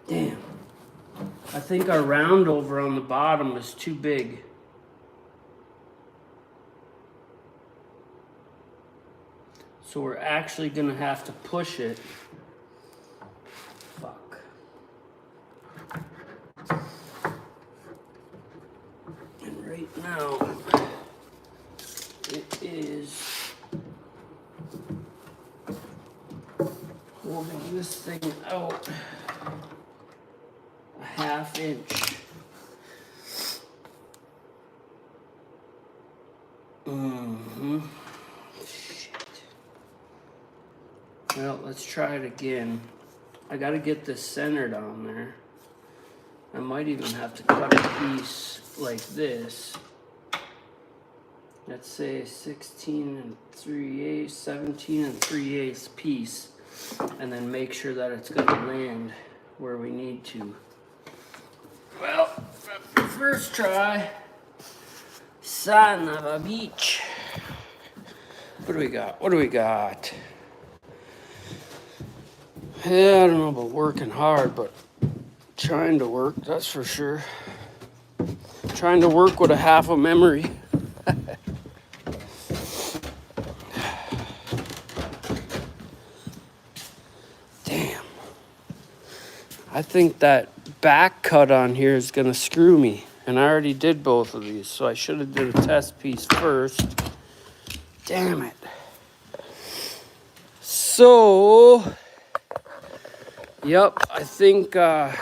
Damn. I think our round over on the bottom is too big. So we're actually gonna have to push it. Fuck. And right now, it is holding this thing out a ½ inch. Shit. Well, let's try it again. I gotta get this centered on there. I might even have to cut a piece like this. Let's say 16 3/8, 17 3/8 piece, and then make sure that it's gonna land where we need to. Well, first try. Son of a beach. What do we got? Yeah, I don't know about working hard, but trying to work, that's for sure. Trying to work with a half a memory. Damn. I think that back cut on here is gonna screw me. And I already did both of these, so I should have did a test piece first. Damn it. So, yep, I think I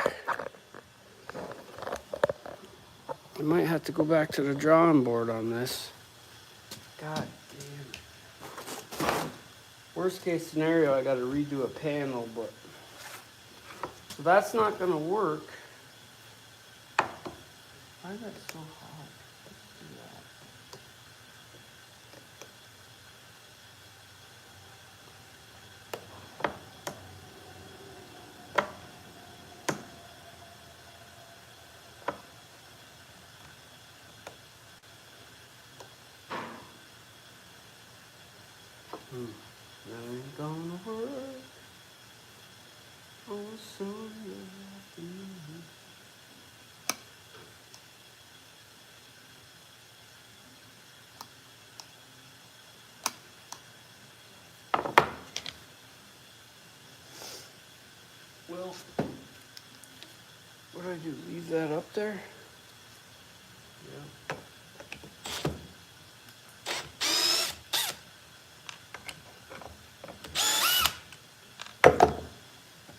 might have to go back to the drawing board on this. God damn it. Worst case scenario, I gotta redo a panel, but so that's not gonna work. Why is that so hot? Let's do that. That ain't gonna work. Oh, so What do I do? Leave that up there? Yeah.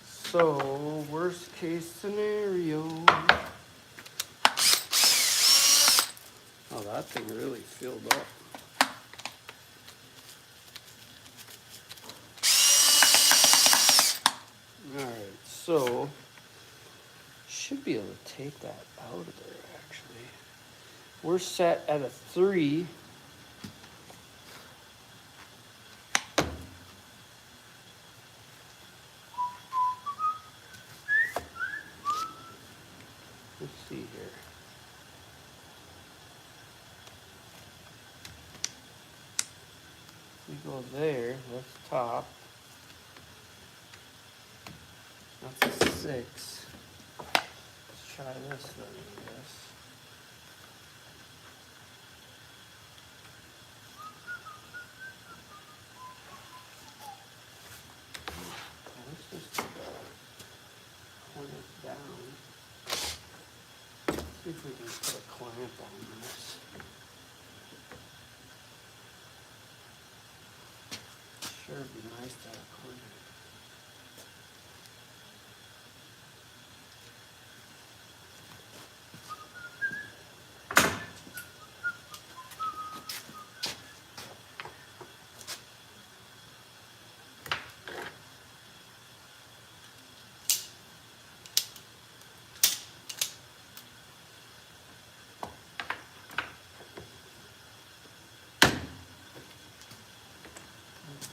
So, worst case scenario. Oh, that thing really filled up. Alright, so should be able to take that out of there actually. We're set at a 3. Let's see here. We go there, that's top. That's a 6. Let's try this then, I guess. Let's just point it down. See if we can put a clamp on this. Sure would be nice to have a clamp.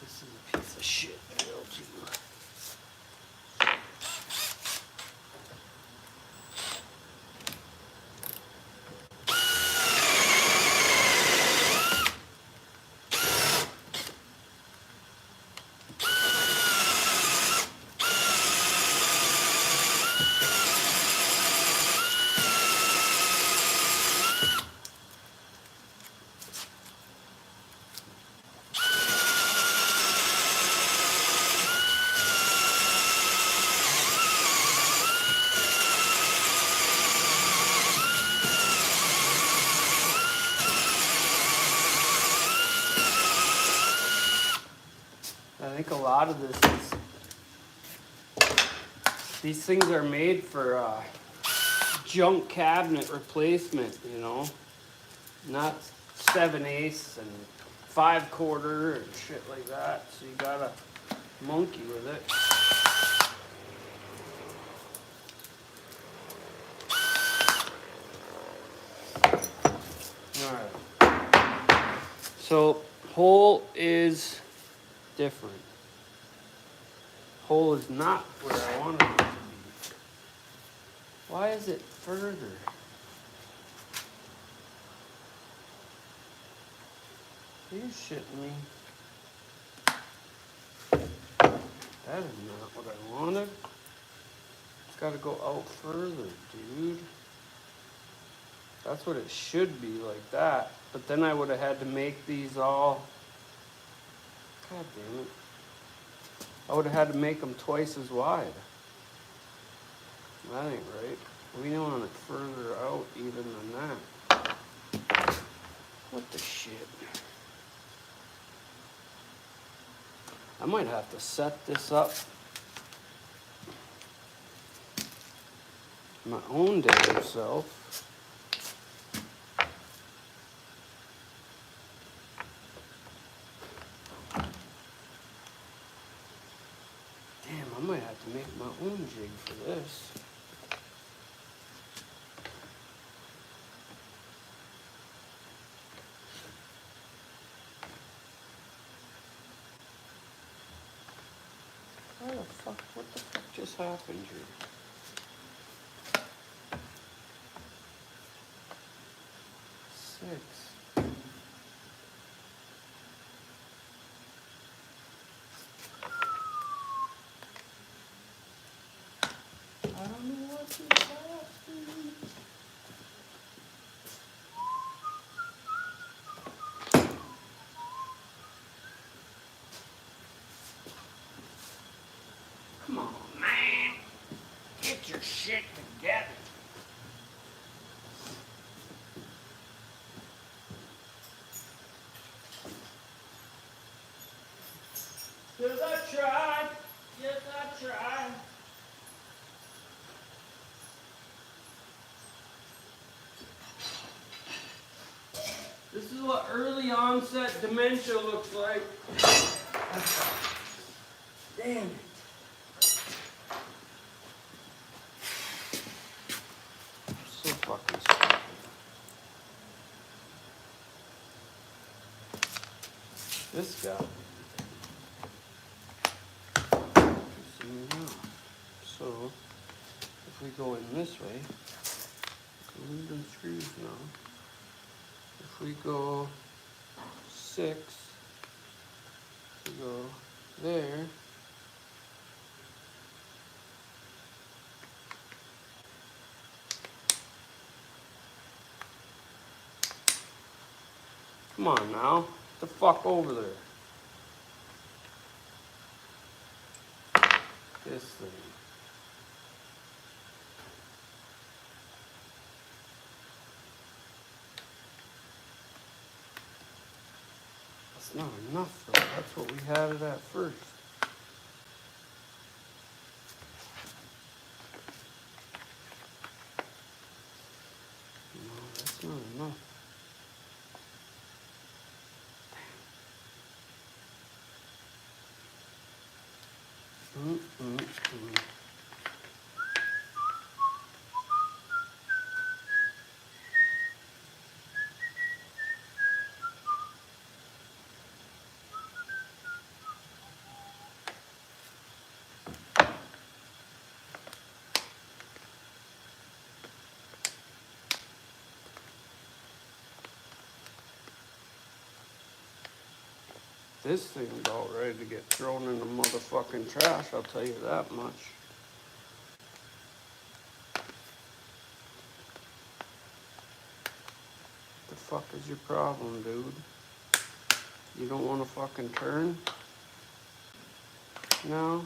This is a piece of shit. I think a lot of this is, these things are made for junk cabinet replacement, you know, not 7/8 and 5/4 and shit like that. So you gotta monkey with it. All right. So hole is different. Hole is not where I wanted it to be. Why is it further? Are you shitting me? That is not what I wanted. It's got to go out further, dude. That's what it should be, like that. But then I would have had to make these all... God damn it. I would have had to make them twice as wide. That ain't right. We want it further out even than that. What the shit? I might have to set this up my own damn self. Damn, I might have to make my own jig for this. Why the fuck? What the fuck just happened here? Six. I don't know what just happened. Come on, man. Get your shit together. Yes, I tried. Yes, I tried. This is what early onset dementia looks like. Damn it. So fucking stupid. This guy. So, if we go in this way, glued and screws now. If we go 6, we go there. Come on now. Get the fuck over there. This thing. That's not enough though. That's what we had it at first. No, that's not enough. This thing's about ready to get thrown in the motherfucking trash, I'll tell you that much. The fuck is your problem, dude? You don't want to fucking turn? No?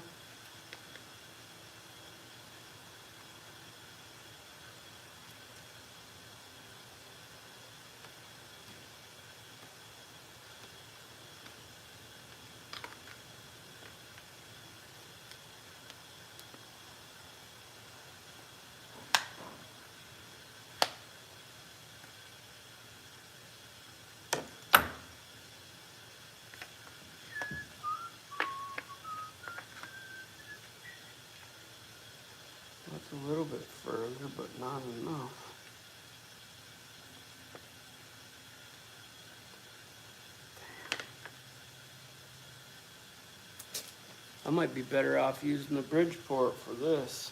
That's a little bit further, but not enough. I might be better off using the Bridgeport for this.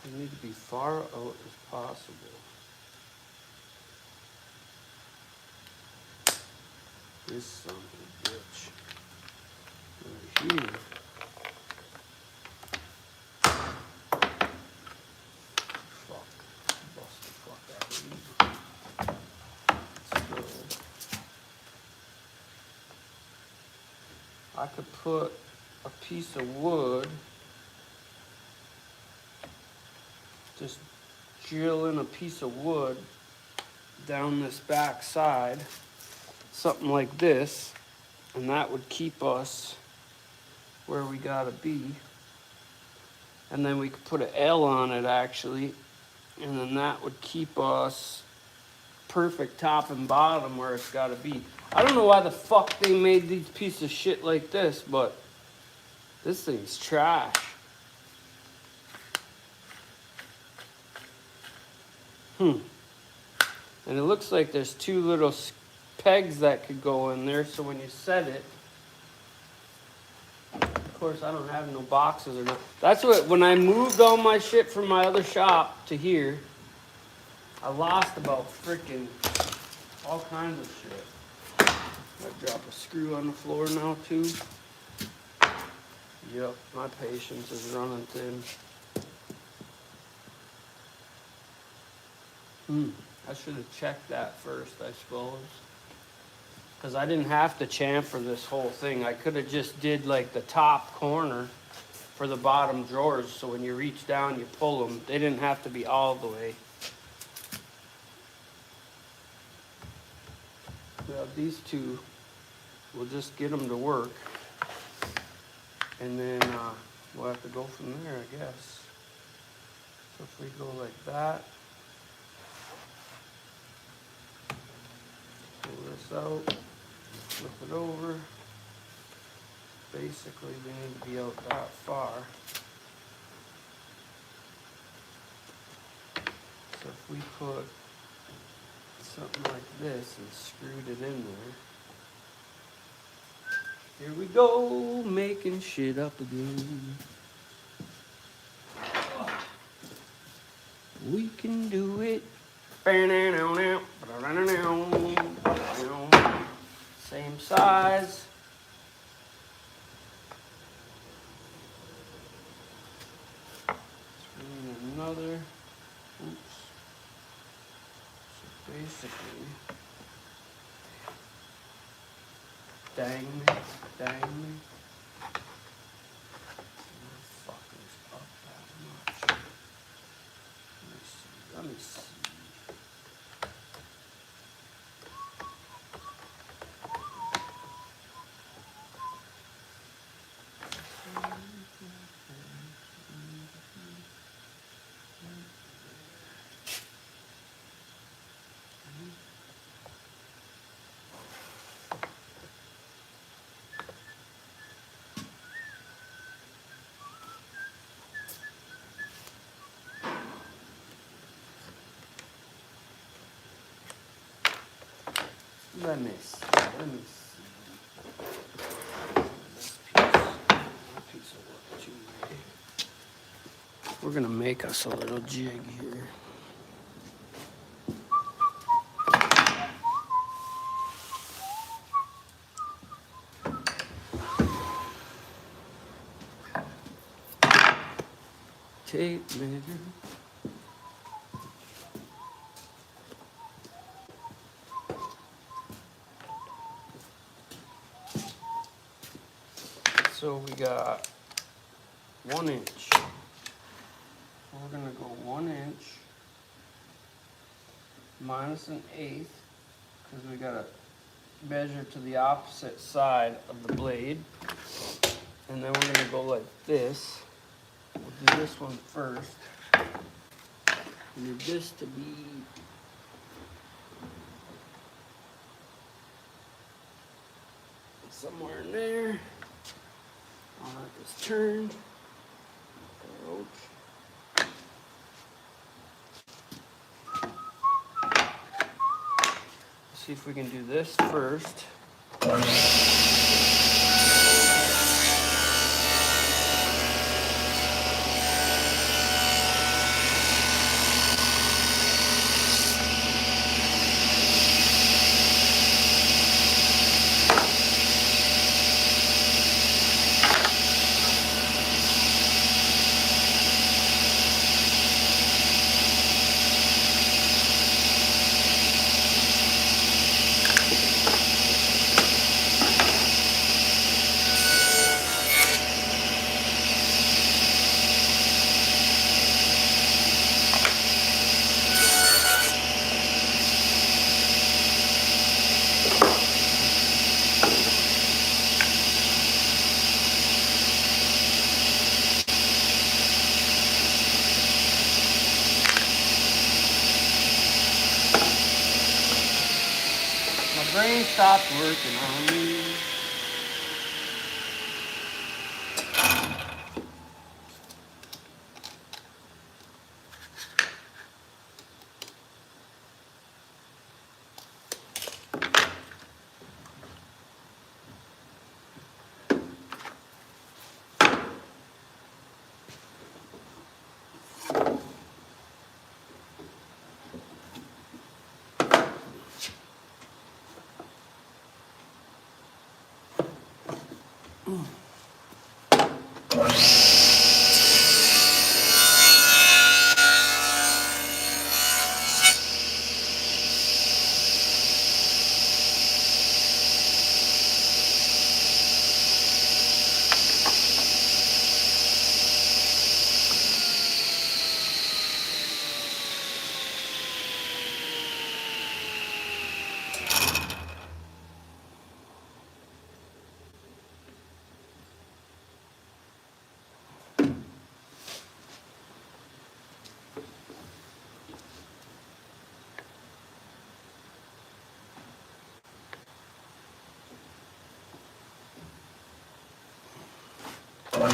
They need to be far out as possible. This son of a bitch. Right here. Fuck. Bust the fuck out of these. So, I could put a piece of wood, just drill in a piece of wood down this back side, something like this, and that would keep us where we gotta be. And then we could put an L on it actually, and then that would keep us perfect top and bottom where it's gotta be. I don't know why the fuck they made these pieces of shit like this, but this thing's trash. And it looks like there's 2 little pegs that could go in there, so when you set it, of course I don't have no boxes or nothing. That's what, when I moved all my shit from my other shop to here, I lost about freaking all kinds of shit. I drop a screw on the floor now too. Yep, my patience is running thin. I should have checked that first, I suppose. Because I didn't have to chamfer this whole thing. I could have just did like the top corner for the bottom drawers, so when you reach down, you pull them. They didn't have to be all the way. Well, these two, we'll just get them to work. And then we'll have to go from there, I guess. So if we go like that, pull this out, flip it over. Basically, we need to be out that far. So if we put something like this and screwed it in there. Here we go, making shit up again. We can do it. Same size. Another. Oops. So basically, dang me. Fuckers up that much. Let me see. Let me see. This piece of work too, right? We're gonna make us a little jig here. Tape measure. So we got 1 inch. We're gonna go 1 inch minus 1/8 because we gotta measure to the opposite side of the blade. And then we're gonna go like this. We'll do this one first. We need this to be somewhere in there. I'll have this turned. Ouch. See if we can do this first. Brain stopped working on me. See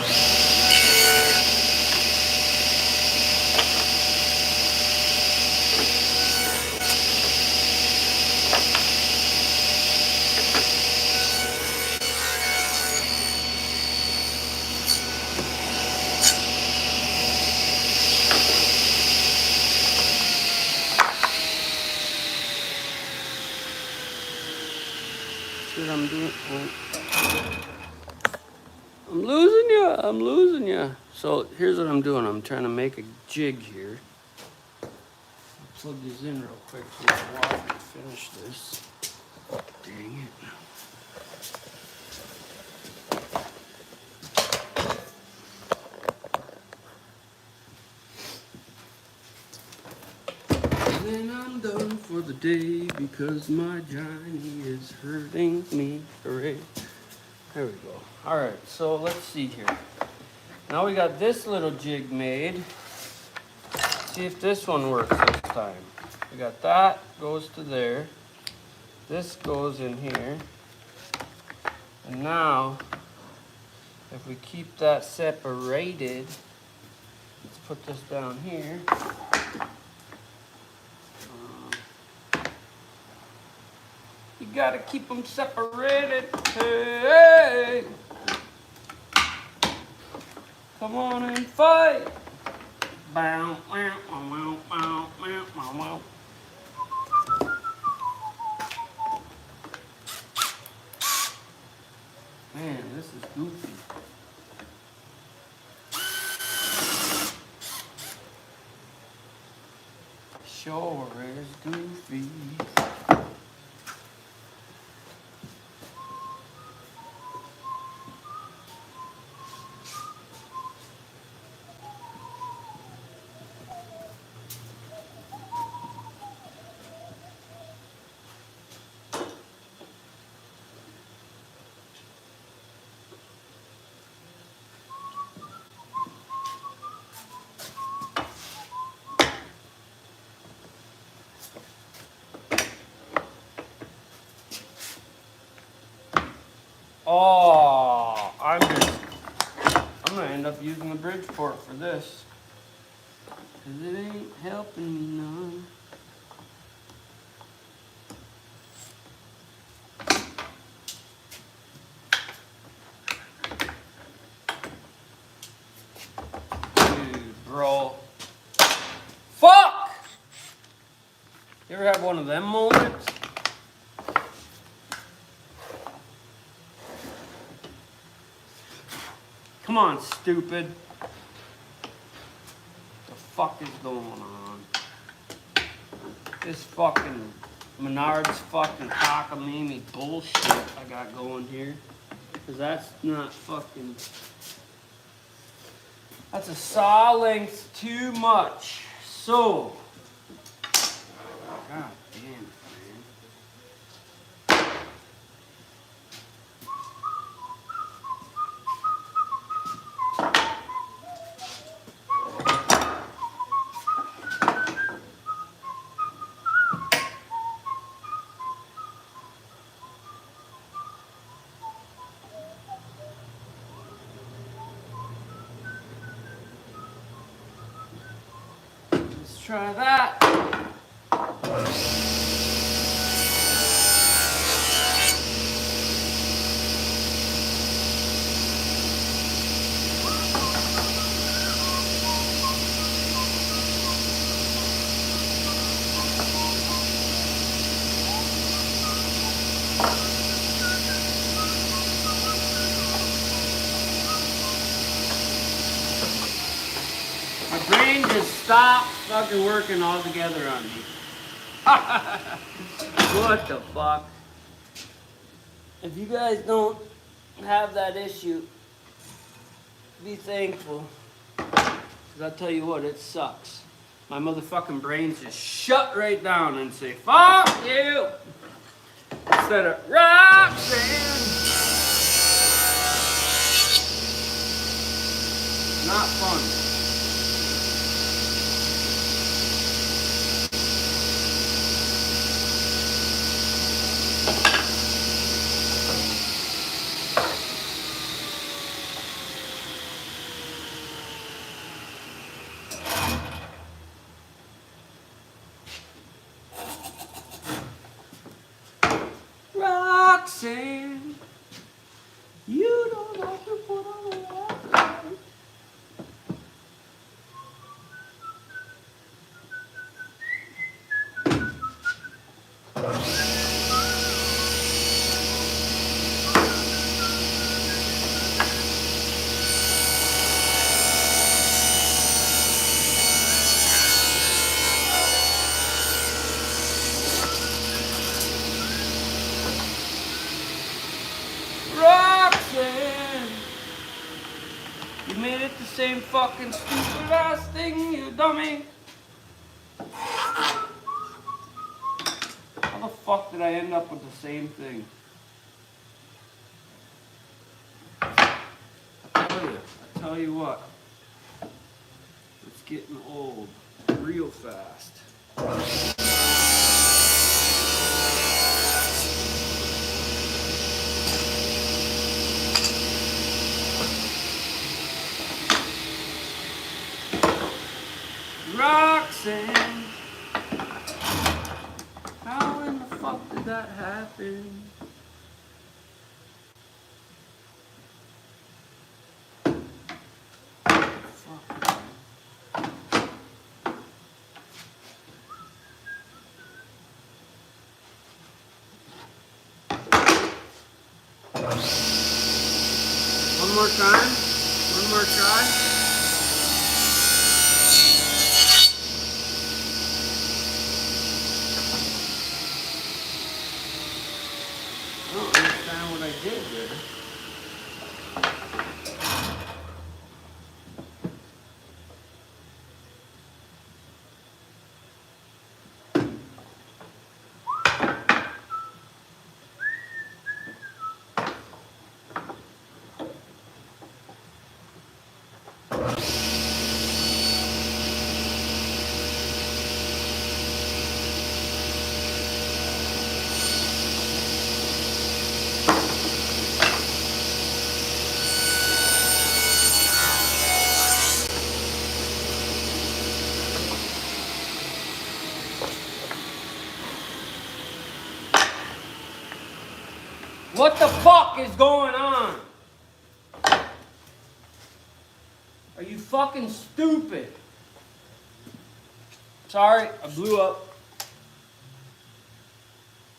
what I'm doing? I'm losing you. I'm losing you. So here's what I'm doing. I'm trying to make a jig here. I'll plug these in real quick so I can finish this. Dang it. And then I'm done for the day because my Johnny is hurting me. Hooray. There we go. All right, so let's see here. Now we got this little jig made. See if this one works this time. We got that goes to there. This goes in here. And now, if we keep that separated, let's put this down here. You gotta keep them separated. Hey! Come on and fight. Bow, wow, wow, wow, wow, wow, wow. Man, this is goofy. Sure is goofy. Oh, I'm gonna end up using the Bridgeport for this. Cause it ain't helping me none. Dude, bro. Fuck! You ever have one of them moments? Come on, stupid. What the fuck is going on? This fucking Menards fucking cockamamie bullshit I got going here. Cause that's not fucking... That's a saw length too much. So... God damn it, man. Let's try that. My brain just stopped fucking working altogether on me. What the fuck? If you guys don't have that issue, be thankful. Cause I'll tell you what, it sucks. My motherfucking brains just shut right down and say, fuck you! Instead of Roxanne. Not fun. Roxanne, you don't have to put on that. Roxanne, you made it the same fucking stupid ass thing, you dummy. How the fuck did I end up with the same thing? I tell you what, it's getting old real fast. Roxanne, how in the fuck did that happen? Fuck. One more time. One more try. I don't understand what I did there. What the fuck is going on? Are you fucking stupid? Sorry, I blew up.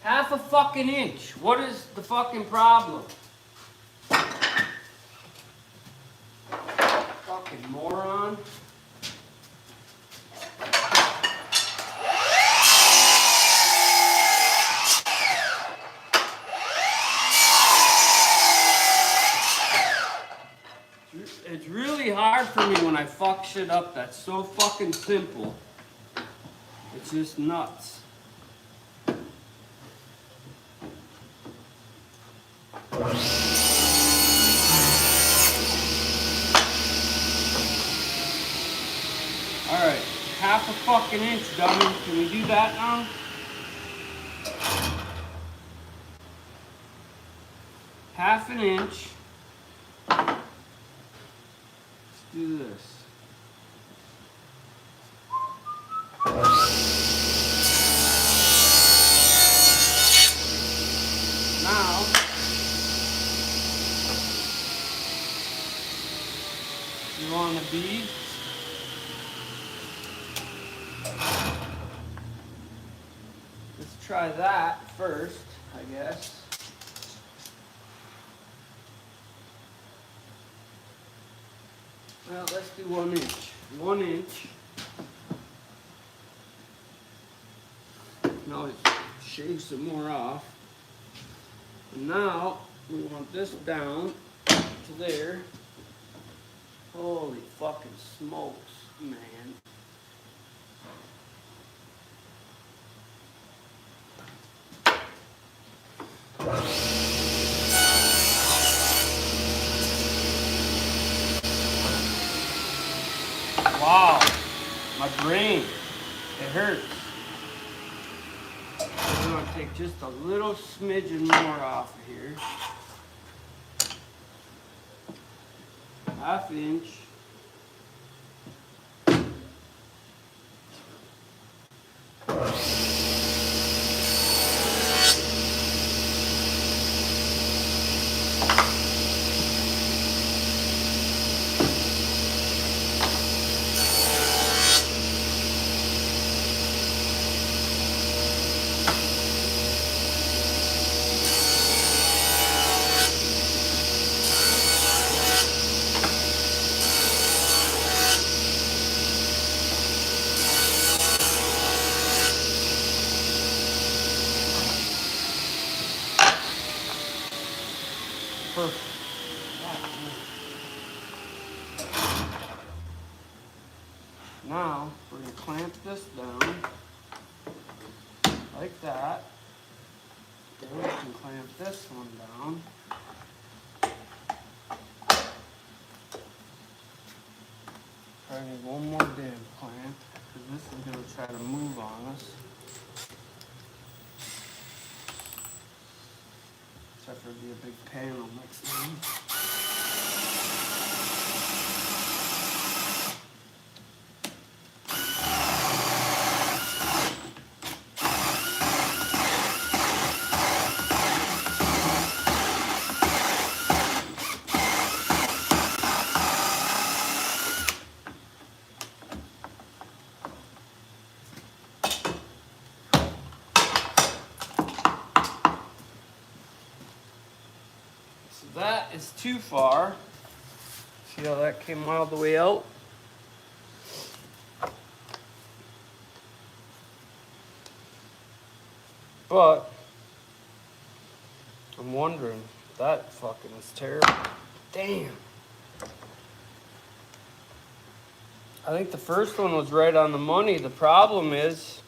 Half a fucking inch. What is the fucking problem? Fucking moron. It's really hard for me when I fuck shit up that's so fucking simple. It's just nuts. Alright, half a fucking inch, dummy. Can we do that now? Half an inch. Do this. Now, you want a bead? Let's try that first, I guess. Well, let's do 1 inch. 1 inch. Now let's shave some more off. And now we want this down to there. Holy fucking smokes, man. Wow, my brain, it hurts. I'm going to take just a little smidgen more off of here. Half inch. perfect. Now, we're going to clamp this down like that. Then we can clamp this one down. Probably need one more damn clamp, because this is going to try to move on us. Except for it'd be a big panel next time. That is too far. See how that came all the way out? But I'm wondering, that fucking is terrible. Damn. I think the first one was right on the money. The problem is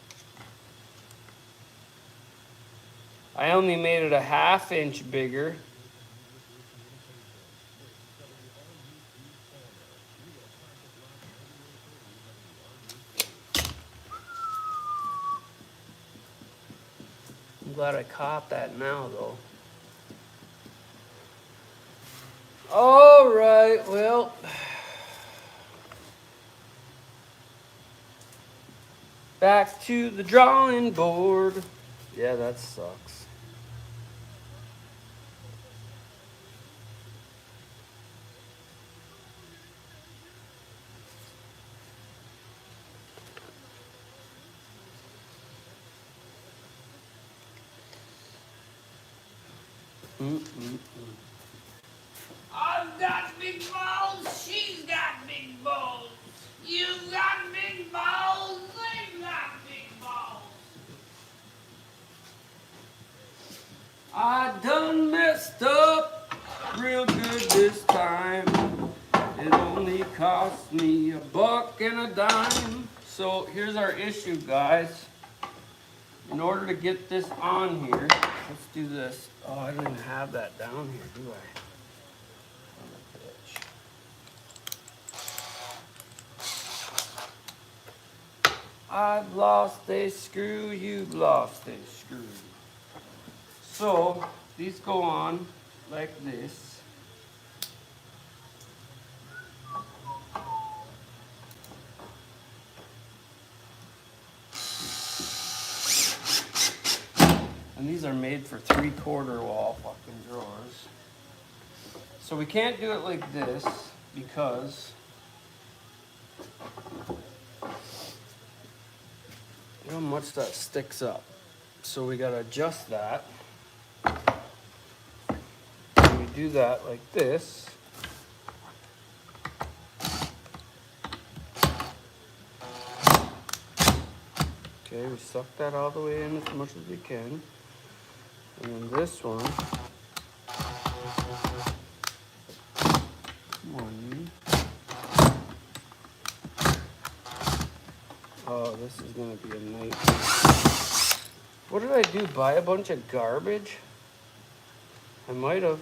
I only made it a 1/2 inch bigger. I'm glad I caught that now, though. All right, well. Back to the drawing board. Yeah, that sucks. I've got big balls, she's got big balls. You've got big balls, they've got big balls. I done messed up real good this time. It only cost me $1.10. So here's our issue, guys. In order to get this on here, let's do this. Oh, I don't even have that down here, do I? I've lost a screw, you've lost a screw. So, these go on like this. And these are made for 3/4 wall fucking drawers. So we can't do it like this because you know how much that sticks up. So we gotta adjust that. And we do that like this. Okay, we suck that all the way in as much as we can. And then this one. Oh, this is gonna be a nightmare. What did I do? Buy a bunch of garbage? I might have.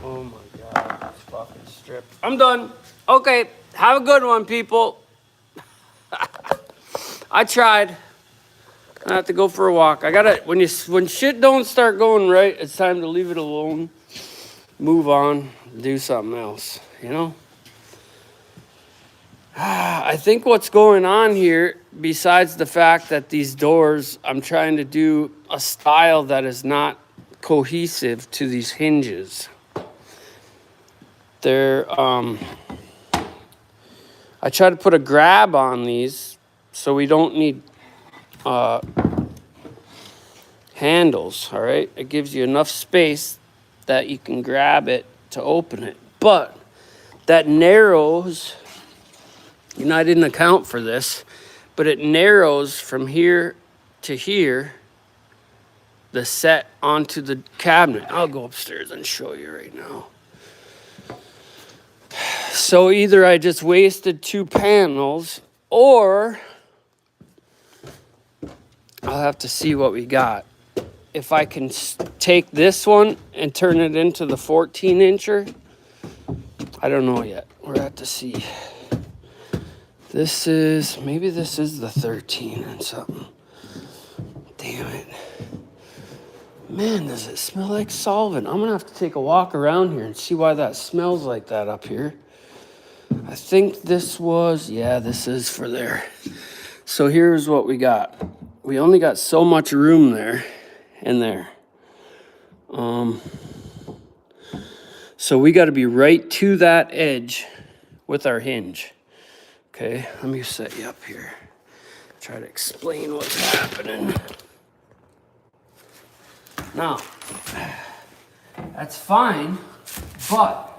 Oh my god, this fucking strip. I'm done. Okay, have a good one, people. I tried. I have to go for a walk. I gotta when shit don't start going right, it's time to leave it alone. Move on, do something else, you know? I think what's going on here, besides the fact that these doors, I'm trying to do a style that is not cohesive to these hinges. They're, I try to put a grab on these so we don't need handles, all right? It gives you enough space that you can grab it to open it. But that narrows, you know, I didn't account for this, but it narrows from here to here the set onto the cabinet. I'll go upstairs and show you right now. So either I just wasted 2 panels, or I'll have to see what we got. If I can take this one and turn it into the 14-incher, I don't know yet. We're at to see. Maybe this is the 13 and something. Damn it. Man, does it smell like solvent. I'm gonna have to take a walk around here and see why that smells like that up here. I think this is for there. So here's what we got. We only got so much room there and there. So we got to be right to that edge with our hinge. Okay, let me set you up here. Try to explain what's happening. Now, that's fine, but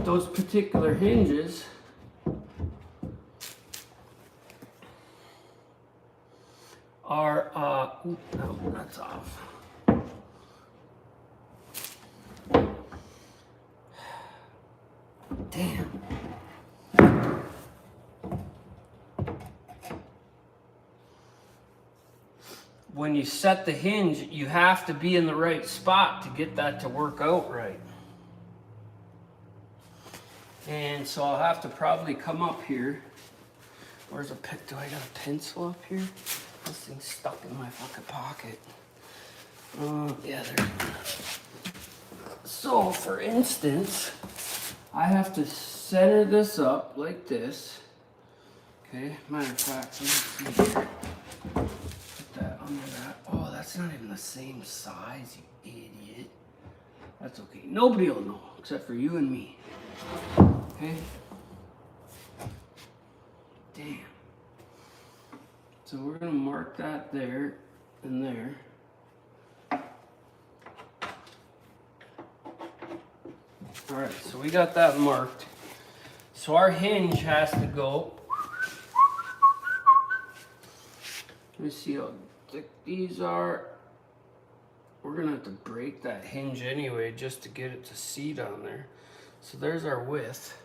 those particular hinges are, no, that's off. Damn. When you set the hinge, you have to be in the right spot to get that to work out right. And so I'll have to probably come up here. Where's a pick? Do I got a pencil up here? This thing's stuck in my fucking pocket. Yeah, there. So, for instance, I have to center this up like this. Okay, matter of fact, let me see here. Put that under that. Oh, that's not even the same size, you idiot. That's okay. Nobody will know except for you and me. Okay? Damn. So we're gonna mark that there and there. All right, so we got that marked. So our hinge has to go. Let me see how thick these are. We're gonna have to break that hinge anyway just to get it to seat on there. So there's our width.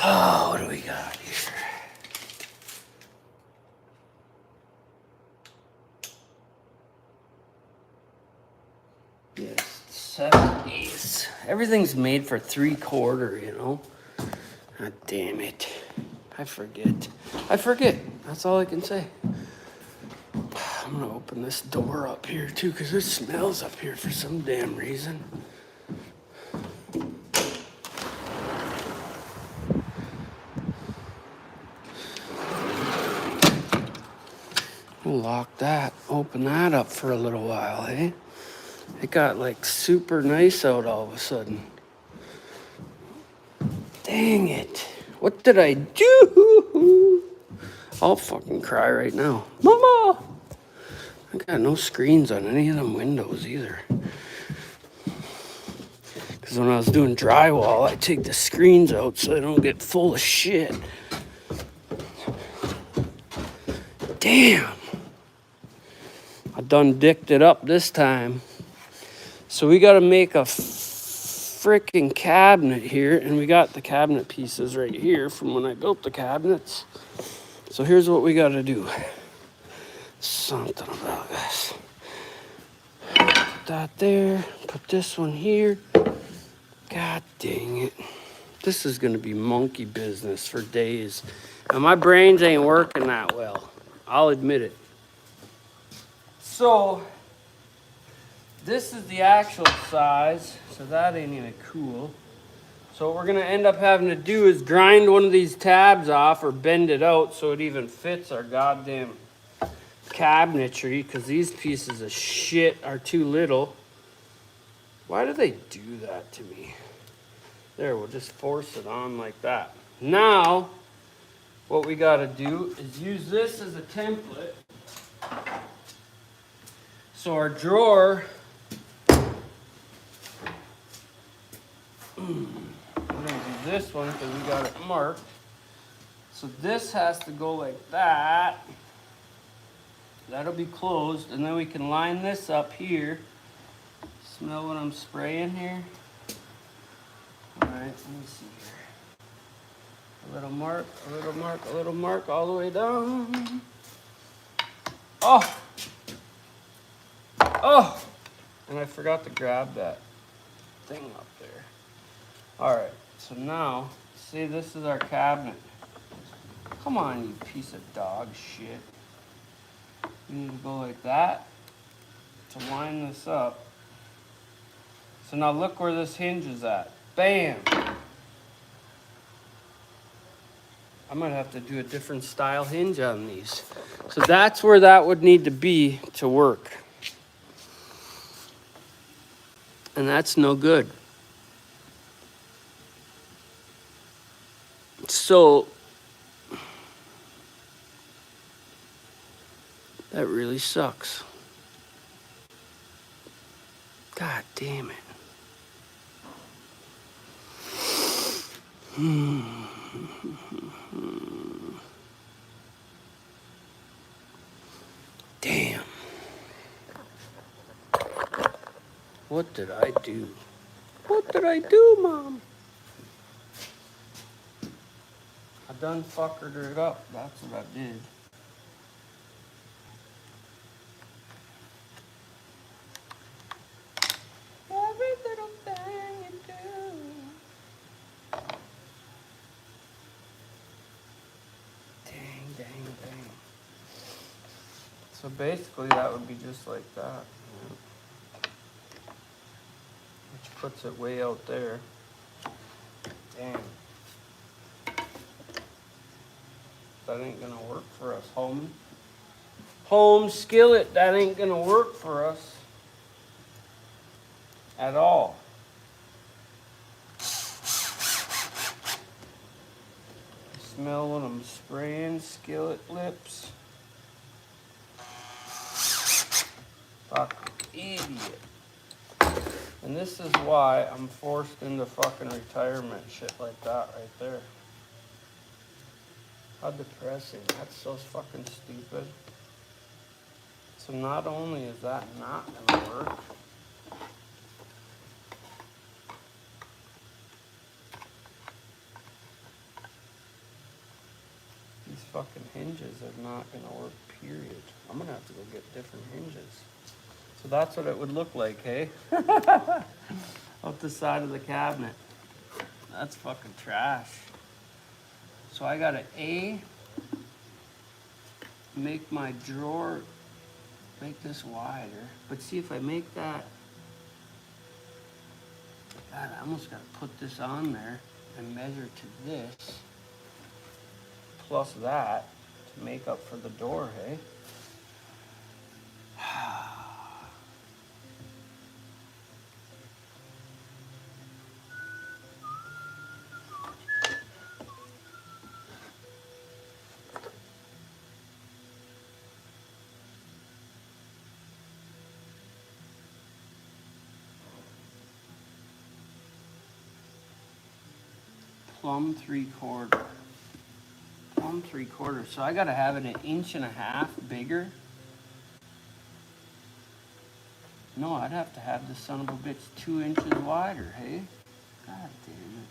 Oh, what do we got here? Yes, 7/8. Everything's made for 3/4, you know? God damn it. I forget. That's all I can say. I'm gonna open this door up here too, because it smells up here for some damn reason. We'll lock that, open that up for a little while, hey? It got like super nice out all of a sudden. Dang it. What did I do? I'll fucking cry right now. Mama! I got no screens on any of them windows either. Because when I was doing drywall, I take the screens out so they don't get full of shit. Damn. I done dicked it up this time. So we got to make a freaking cabinet here, and we got the cabinet pieces right here from when I built the cabinets. So here's what we got to do. Something about this. Put that there. Put this one here. God dang it. This is going to be monkey business for days. And my brains ain't working that well. I'll admit it. So, this is the actual size. So that ain't even cool. So what we're going to end up having to do is grind one of these tabs off or bend it out so it even fits our goddamn cabinetry, because these pieces of shit are too little. Why do they do that to me? There, we'll just force it on like that. Now, what we got to do is use this as a template. So our drawer, we're going to do this one because we got it marked. So this has to go like that. That'll be closed, and then we can line this up here. Smell what I'm spraying here? Alright, let me see here. A little mark, a little mark, a little mark all the way down. Oh! Oh! And I forgot to grab that thing up there. Alright, so now, see, this is our cabinet. Come on, you piece of dog shit. You need to go like that to line this up. So now look where this hinge is at. Bam! I might have to do a different style hinge on these. So that's where that would need to be to work. And that's no good. So that really sucks. God damn it. Damn. What did I do? What did I do, Mom? I done fuckered it up. That's what I did. Every little thing you do. Dang, dang, dang. So basically that would be just like that. Which puts it way out there. Damn. That ain't gonna work for us, homie. Home skillet, that ain't gonna work for us. At all. Smell when I'm spraying skillet lips. Fucking idiot. And this is why I'm forced into fucking retirement, shit like that right there. How depressing. That's so fucking stupid. So not only is that not gonna work, these fucking hinges are not gonna work, period. I'm gonna have to go get different hinges. So that's what it would look like, hey? Up the side of the cabinet. That's fucking trash. So I gotta make my drawer, make this wider. But see, if I make that, God, I almost gotta put this on there and measure to this, plus that, to make up for the door, hey? Plumb 3/4. Plumb 3/4. So I gotta have it 1.5 inches bigger. No, I'd have to have this son of a bitch 2 inches wider, hey? God damn it.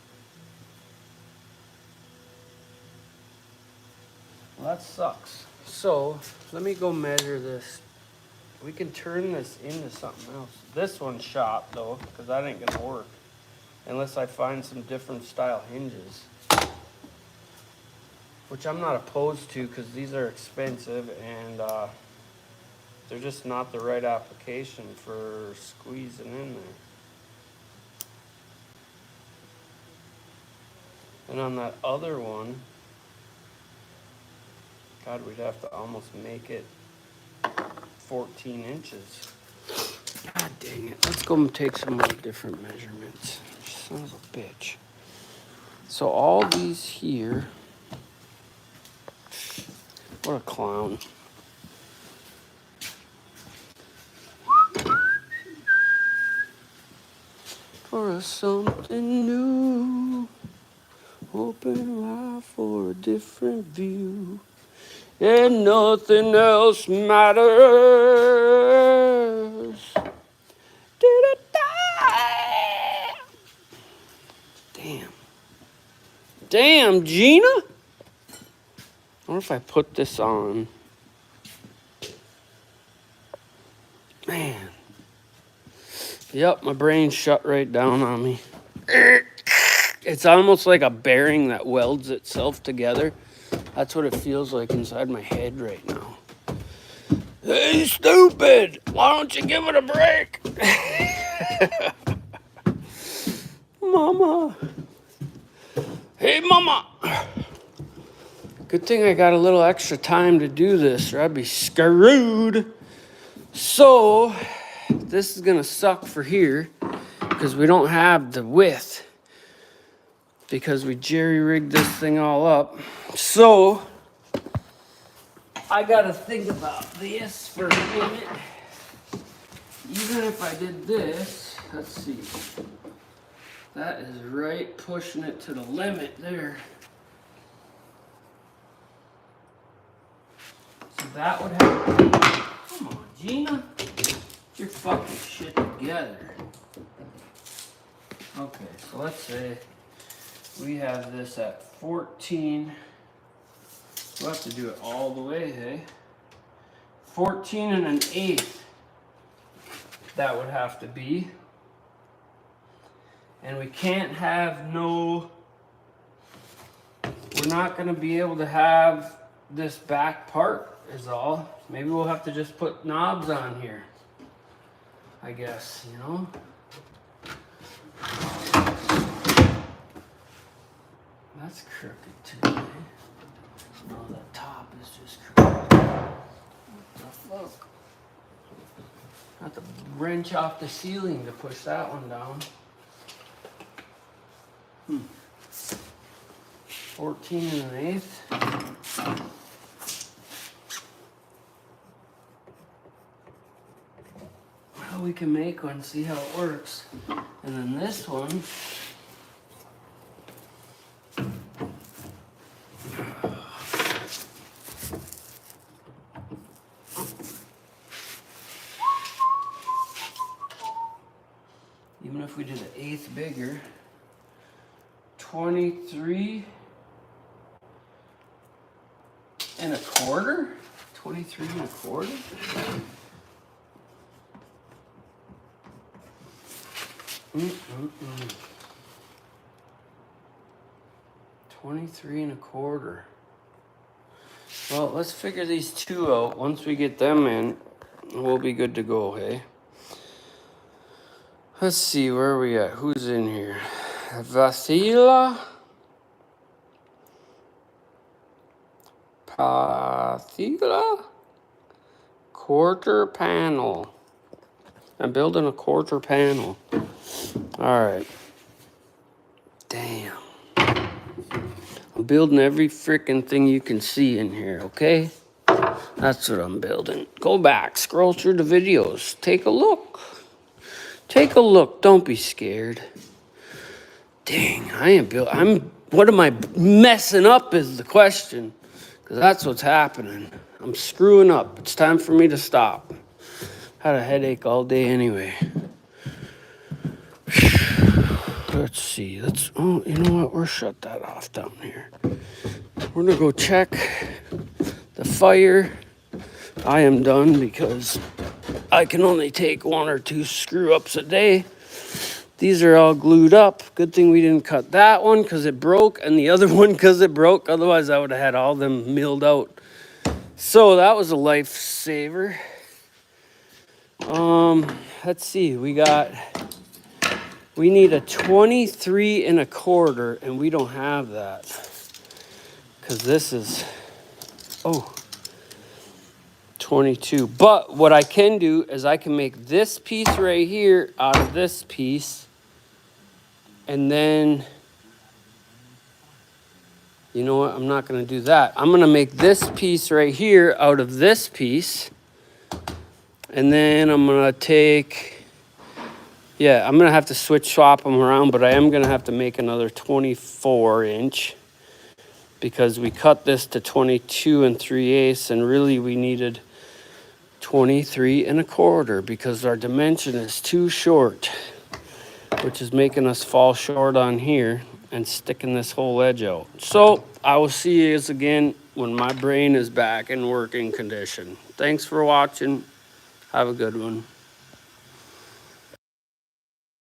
Well, that sucks. So let me go measure this. We can turn this into something else. This one's shot though, because that ain't gonna work. Unless I find some different style hinges. Which I'm not opposed to, because these are expensive and they're just not the right application for squeezing in there. And on that other one, God, we'd have to almost make it 14 inches. God dang it. Let's go and take some more different measurements. Son of a bitch. So all these here, what a clown. For something new, open life for a different view. and nothing else matters. Damn. Damn, Gina. I wonder if I put this on. Man. Yep, my brain shut right down on me. It's almost like a bearing that welds itself together. That's what it feels like inside my head right now. Hey, stupid! Why don't you give it a break? Mama. Hey, Mama. Good thing I got a little extra time to do this, or I'd be screwed. So, this is gonna suck for here because we don't have the width because we jerry-rigged this thing all up. So, I gotta think about this for a minute. Even if I did this, let's see. That is right pushing it to the limit there. So that would have to be, come on, Gina. Get your fucking shit together. Okay, so let's say we have this at 14. We'll have to do it all the way, hey? 14 and an eighth. That would have to be. And we can't have no, we're not gonna be able to have this back part is all. Maybe we'll have to just put knobs on here, I guess, you know? That's crooked too, eh? No, the top is just crooked. What the fuck? I have to wrench off the ceiling to push that one down. 14 and an eighth. Well, we can make one, see how it works. And then this one, even if we did an eighth bigger, 23 and a quarter? 23 and a quarter? Mm-mm-mm. 23 and a quarter. Well, let's figure these two out. Once we get them in, we'll be good to go, hey? Let's see, where are we at? Who's in here? Vasila? Pathila? Quarter panel. I'm building a quarter panel. Alright. Damn. I'm building every freaking thing you can see in here, okay? That's what I'm building. Go back, scroll through the videos. Take a look. Take a look. Don't be scared. Dang, what am I messing up is the question. Because that's what's happening. I'm screwing up. It's time for me to stop. Had a headache all day anyway. Let's see. Oh, you know what? We'll shut that off down here. We're gonna go check the fire. I am done because I can only take 1 or 2 screw ups a day. These are all glued up. Good thing we didn't cut that one because it broke, and the other one because it broke. Otherwise, I would have had all them milled out. So that was a lifesaver. Let's see. We need a 23 and a quarter, and we don't have that because this is 22. But what I can do is I can make this piece right here out of this piece, and then, you know what, I'm not going to do that. I'm going to make this piece right here out of this piece, and then I'm going to take, I'm going to have to swap them around, but I am going to have to make another 24 inch because we cut this to 22 3/8 and really we needed 23 1/4 because our dimension is too short, which is making us fall short on here and sticking this whole edge out. So I will see you again when my brain is back in working condition. Thanks for watching. Have a good one.